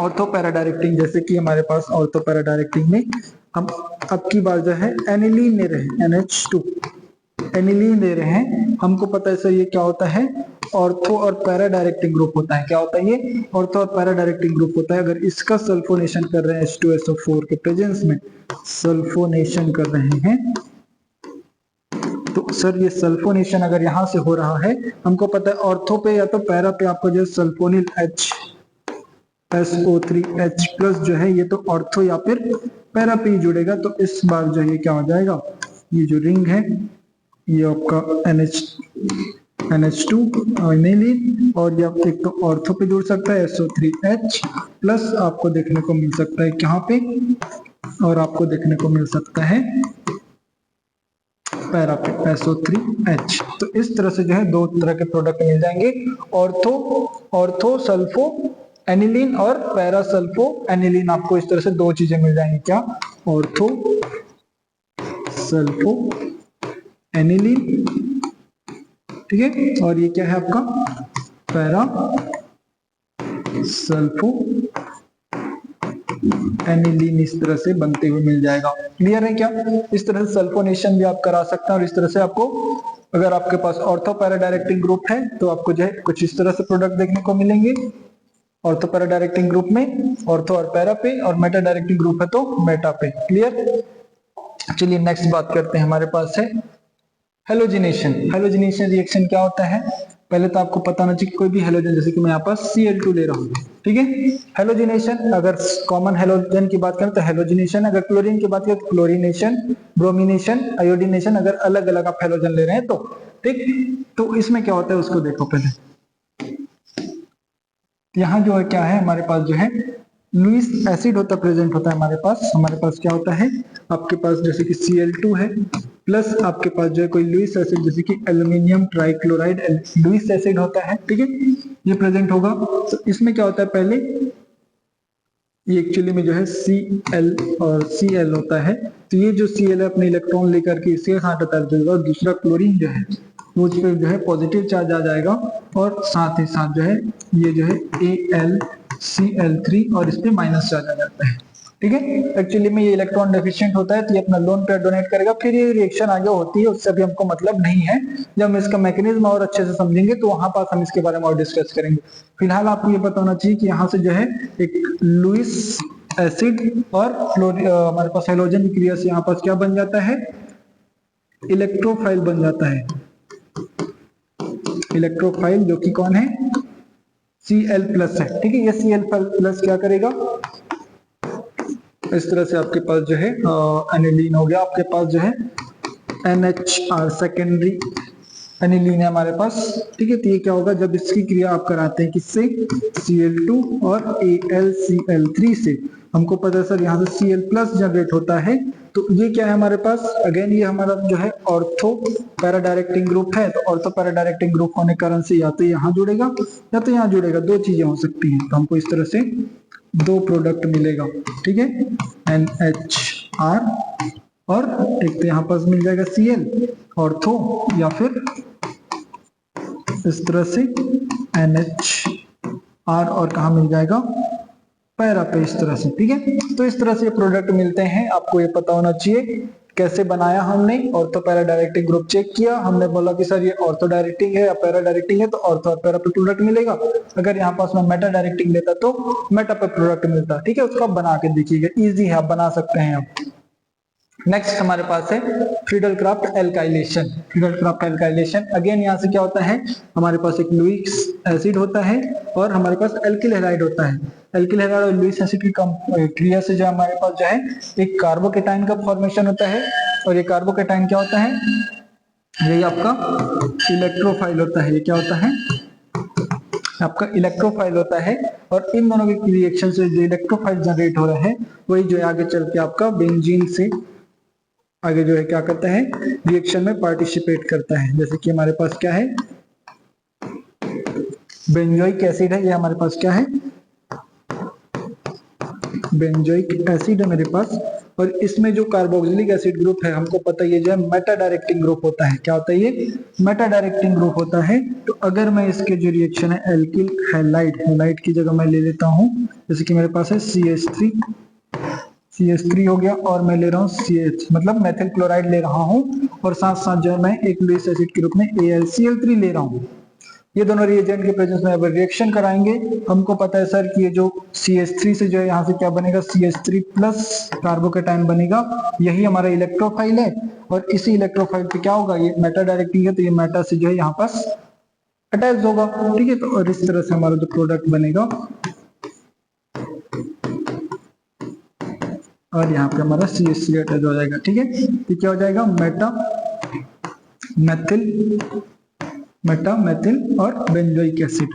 S1: ऑर्थो पैरा डायरेक्टिंग। जैसे कि हमारे पास ऑर्थो पैरा डायरेक्टिंग में हम अब की बार जो है एनिलीन ले रहे हैं, NH2 एनिलीन ले रहे हैं। हमको पता है सर ये क्या होता है, ऑर्थो और पैरा डायरेक्टिंग ग्रुप होता है। क्या होता है ये? ऑर्थो और पैरा डायरेक्टिंग ग्रुप होता है। अगर इसका सल्फोनेशन कर रहे हैं H2SO4 के प्रेजेंस में सल्फोनेशन कर रहे हैं, तो सर ये सल्फोनेशन अगर यहां से हो रहा है, हमको पता है ऑर्थो पे या तो पैरा पे आपको जो सल्फोनिल HSO3H प्लस जो है ये तो ऑर्थो या फिर पैरा पे ही जुड़ेगा। तो इस बार जो है क्या हो जाएगा, ये जो रिंग है ये आपका NH2 एनिलीन, और ये एक तो ऑर्थो पे जुड़ सकता है SO3H प्लस आपको देखने को मिल सकता है कहाँ पे, और आपको देखने को मिल सकता है पैरा पे SO3H। तो इस तरह से जो है दो तरह के प्रोडक्ट मिल जाएंगे, ऑर्थो सल्फो एनिलीन और पैरा सल्फो एनिलीन। आपको इस तरह से दो चीजें मिल जाएंगी। क्या? ऑर्थो सल्फो एनिलीन, ठीक है, और ये क्या है आपका पैरा सल्फो एनिलीन। इस तरह से बनते हुए मिल जाएगा। क्लियर है क्या? इस तरह से सल्फोनेशन भी आप करा सकते हैं, और इस तरह से आपको, अगर आपके पास ऑर्थो पैरा डायरेक्टिंग ग्रुप है तो आपको जो है कुछ इस तरह से प्रोडक्ट देखने को मिलेंगे। ऑर्थो पैरा डायरेक्टिंग ग्रुप में ऑर्थो और पैरा पे, और मेटा डायरेक्टिंग ग्रुप है तो मेटा पे। क्लियर? चलिए नेक्स्ट बात करते हैं। हमारे पास है हेलोजिनेशन। हेलोजिनेशन रिएक्शन क्या होता है? पहले तो आपको पता होना चाहिए कि कोई भी हेलोजन, जैसे कि मैं यहाँ पर Cl2 ले रहा हूँ, ठीक है। हेलोजिनेशन, अगर कॉमन हेलोजन की बात करें तो हेलोजिनेशन, अगर क्लोरीन की बात करें तो क्लोरीनेशन, ब्रोमिनेशन, आयोडीनेशन, अगर अलग अलग आप हेलोजन ले रहे हैं तो, ठीक। तो इसमें क्या होता है उसको देखो पहले। यहाँ जो है क्या है, हमारे पास जो है लुईस एसिड होता प्रेजेंट होता है हमारे पास क्या होता है, आपके पास जैसे कि Cl2 है, प्लस आपके पास जो है कोई लुईस एसिड जैसे कि एल्युमिनियम ट्राइक्लोराइड लुईस एसिड होता है, ठीक है, ये प्रेजेंट होगा। तो इसमें क्या होता है, पहले ये एक्चुअली में जो है Cl और Cl होता है। तो ये जो Cl है अपने इलेक्ट्रॉन लेकर के इसके साथ अटैच होगा, और दूसरा क्लोरीन जो है वो उस पर जो है पॉजिटिव चार्ज आ जाएगा, और साथ ही साथ जो है ये जो है AlCl3 और इस पे माइनस चार्ज आ जाता है, ठीक है। एक्चुअली में ये इलेक्ट्रॉन डेफिशिएंट होता है, तो ये अपना लोन पेयर डोनेट करेगा, फिर ये रिएक्शन आगे होती है, उससे भी हमको मतलब नहीं है। जब हम इसका मैकेनिज्म और अच्छे से समझेंगे तो वहां पास हम इसके बारे में और डिस्कस करेंगे। फिलहाल आपको ये पता होना चाहिए कि यहाँ से जो है एक लुईस एसिड और हमारे पास हेलोजन की क्रिया से यहाँ पास क्या बन जाता है, इलेक्ट्रोफाइल बन जाता है। इलेक्ट्रोफाइल जो कि कौन है, Cl प्लस है, ठीक है। ये Cl प्लस क्या करेगा, इस तरह से आपके पास जो है एनिलीन हो गया, आपके पास जो है NHR सेकेंडरी एनिलीन है हमारे पास, ठीक है। तो ये क्या होगा, जब इसकी क्रिया आप कराते हैं किससे, Cl2 और AlCl3 से, हमको पता है सर यहाँ से Cl प्लस जनरेट होता है। तो ये क्या है हमारे पास, अगेन ये हमारा जो है ऑर्थो पैरा डायरेक्टिंग ग्रुप है। तो ऑर्थो पैरा डायरेक्टिंग ग्रुप होने के कारण से या तो यहाँ जुड़ेगा या तो यहाँ जुड़ेगा, दो चीजें हो सकती हैं। तो हमको इस तरह से दो प्रोडक्ट मिलेगा, ठीक है, NHR और एक तो यहाँ पास मिल जाएगा Cl ऑर्थो, या फिर इस तरह से NHR और कहा मिल जाएगा पैरा पे, इस तरह से, ठीक है। तो इस तरह से प्रोडक्ट मिलते हैं, आपको ये पता होना चाहिए कैसे बनाया हमने। Ortho para directing group check किया, हमने बोला कि सर ये ऑर्थो डायरेक्टिंग है या पैरा डायरेक्टिंग है, तो ऑर्थो और पैरा पे प्रोडक्ट मिलेगा। अगर यहाँ पास मैं मेटा डायरेक्टिंग लेता तो मेटा पे प्रोडक्ट मिलता, ठीक है। उसको आप बना के देखिएगा, इजी है, आप बना सकते हैं आप। नेक्स्ट हमारे पास है Friedel-Crafts alkylation. Friedel-Crafts alkylation, again यहाँ से क्या होता है, हमारे पास एक लुईस एसिड होता है और हमारे पास एल्किल हैलाइड होता है। एल्किल हैलाइड और लुईस एसिड की क्रिया से जो हमारे पास जो है एक कार्बोकेटाइन का फॉर्मेशन होता है, और ये कार्बोकेटाइन क्या होता है, यही आपका इलेक्ट्रोफाइल होता है। ये क्या होता है, आपका इलेक्ट्रोफाइल होता है, और इन दोनों के रिएक्शन से जो इलेक्ट्रोफाइल जनरेट हो रहा है वही जो है आगे चल के आपका बेंजीन से आगे जो है क्या करता है, रिएक्शन में पार्टिसिपेट करता है। जैसे कि हमारे पास क्या है, बेंजोइक एसिड है, ये हमारे पास क्या है, बेंजोइक एसिड है मेरे पास, और इसमें जो कार्बोक्सिलिक एसिड ग्रुप है हमको पता है ये जो है मेटा डायरेक्टिंग ग्रुप होता है। क्या होता है ये, मेटा डायरेक्टिंग ग्रुप होता है। तो अगर मैं इसके जो रिएक्शन है एल्किल हैलाइड, हैलाइड की जगह मैं ले लेता हूँ, जैसे कि मेरे पास है CH3 हो गया, और मैं ले रहा हूँ CH मतलब मेथिल क्लोराइड ले रहा हूँ, और साथ साथ जो है मैं एक लुईस एसिड के रूप में AlCl3 ले रहा हूँ। ये दोनों रिएजेंट के प्रेजेंस में अगर रिएक्शन कराएंगे, हमको पता है सर कि ये जो CH3 से जो है यहाँ से क्या बनेगा, CH3 प्लस कार्बोकेटाइन बनेगा, यही हमारा इलेक्ट्रोफाइल है। और इसी इलेक्ट्रोफाइल पे क्या होगा, ये मेटा डायरेक्टिंग है तो ये मेटा से जो है यहाँ पास अटैच होगा, ठीक है। तो और इस तरह से हमारा जो प्रोडक्ट बनेगा, और यहाँ पे हमारा CH3 अटैच हो जाएगा, ठीक है। तो क्या हो जाएगा, मेटा मेथिल और बेंजोइक एसिड,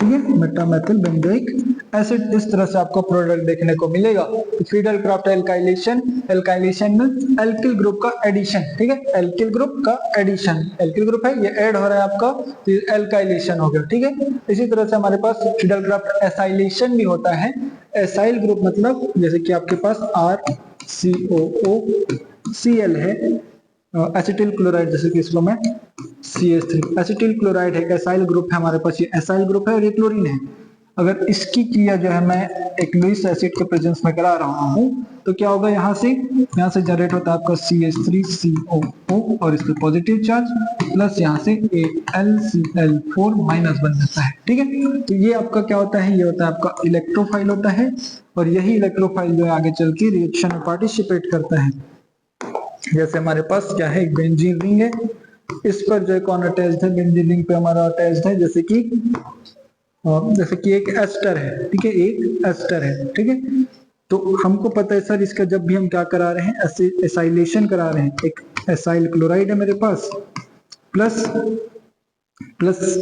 S1: ठीक है, मेटा मेथिल बेंजोइक एसिड। इस तरह से आपको प्रोडक्ट देखने को मिलेगा। तो फ्रीडल-क्राफ्ट एल्काइलेशन, एल्काइलेशन में एल्किल ग्रुप का एडिशन, ठीक है, एल्किल ग्रुप का एडिशन, एल्किल ग्रुप है ये ऐड हो रहा है आपका, तो एल्काइलेशन हो गया, ठीक है। इसी तरह से हमारे पास फ्रीडल-क्राफ्ट एसाइलेशन भी होता है। एसाइल ग्रुप मतलब जैसे कि आपके पास RCOOCl है, एसिटिल क्लोराइड, जैसे कि इसको मैं CH3, एसिटिल क्लोराइड है, एसाइल ग्रुप है हमारे पास, ये एसाइल ग्रुप है और ये क्लोरीन है। अगर इसकी क्रिया जो है मैं एक लुईस एसिड के प्रेजेंस में करा रहा हूं, तो क्या होगा, यहाँ से जनरेट होता है आपका CH3COO और इस पे पॉजिटिव चार्ज, प्लस यहाँ से AlCl4 माइनस बन जाता है, ठीक है। तो ये आपका क्या होता है, ये होता है आपका इलेक्ट्रोफाइल होता है, और यही इलेक्ट्रोफाइल जो है आगे चल के रिएक्शन में पार्टिसिपेट करता है। जैसे हमारे पास क्या है, बेंजीन रिंग है, इस पर जो है कौन अटैच्ड है, बेंजीन रिंग पे हमारा अटैच्ड है, जैसे कि एक एस्टर है, ठीक है, एक एस्टर है, ठीक है। तो हमको पता है सर इसका जब भी हम क्या करा रहे हैं, एसाइलेशन करा रहे हैं, एक एसाइल क्लोराइड है मेरे पास, प्लस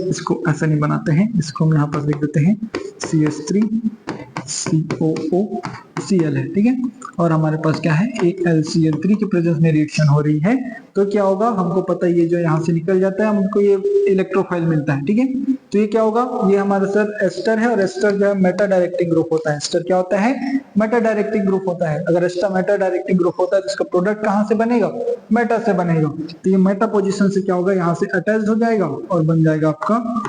S1: इसको ऐसा नहीं बनाते हैं, इसको हम यहाँ पर लिख देते हैं CH3COOCl है, ठीक है। और हमारे पास क्या है, AlCl3 के प्रेजेंस में रिएक्शन हो रही है, तो क्या होगा, हमको पता है ये जो यहाँ से निकल जाता है, हमको ये इलेक्ट्रोफाइल मिलता है, ठीक है। तो ये क्या होगा, ये हमारा सर एस्टर है, और एस्टर जो है मेटा डायरेक्टिंग ग्रुप होता है। एस्टर क्या होता है, मेटा डायरेक्टिंग ग्रुप होता है। अगर एस्टर मेटा डायरेक्टिंग ग्रुप होता है तो इसका प्रोडक्ट कहाँ से बनेगा, मेटा से बनेगा। तो ये मेटा पोजीशन से क्या होगा, यहाँ से अटैच हो जाएगा और बन जाएगा आपका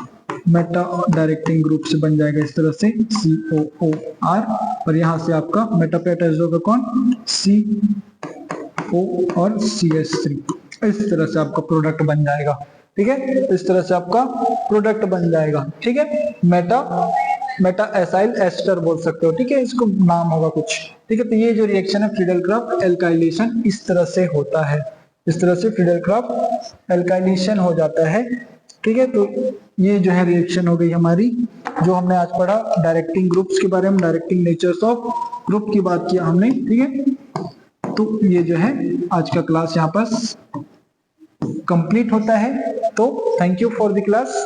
S1: मेटा डायरेक्टिंग ग्रुप से बन जाएगा इस तरह से COOR, और यहाँ से आपका मेटा पे अटैच होगा कौन, CO और CH3। इस तरह से आपका प्रोडक्ट बन जाएगा, ठीक है। इस तरह से आपका प्रोडक्ट बन जाएगा, ठीक है। मेटा एसाइल एस्टर बोल सकते हो, ठीक है, इसको नाम होगा कुछ, ठीक है। तो ये जो रिएक्शन है फ्रीडल-क्राफ्ट एल्काइलेशन, इस तरह से होता है, इस तरह से फ्रीडल-क्राफ्ट एल्काइलेशन हो जाता है, ठीक है। तो ये जो है रिएक्शन हो गई हमारी, जो हमने आज पढ़ा डायरेक्टिंग ग्रुप्स के बारे में, डायरेक्टिंग नेचर्स ऑफ ग्रुप की बात किया हमने, ठीक है। तो ये जो है आज का क्लास यहाँ पर कंप्लीट होता है। तो thank you for the class.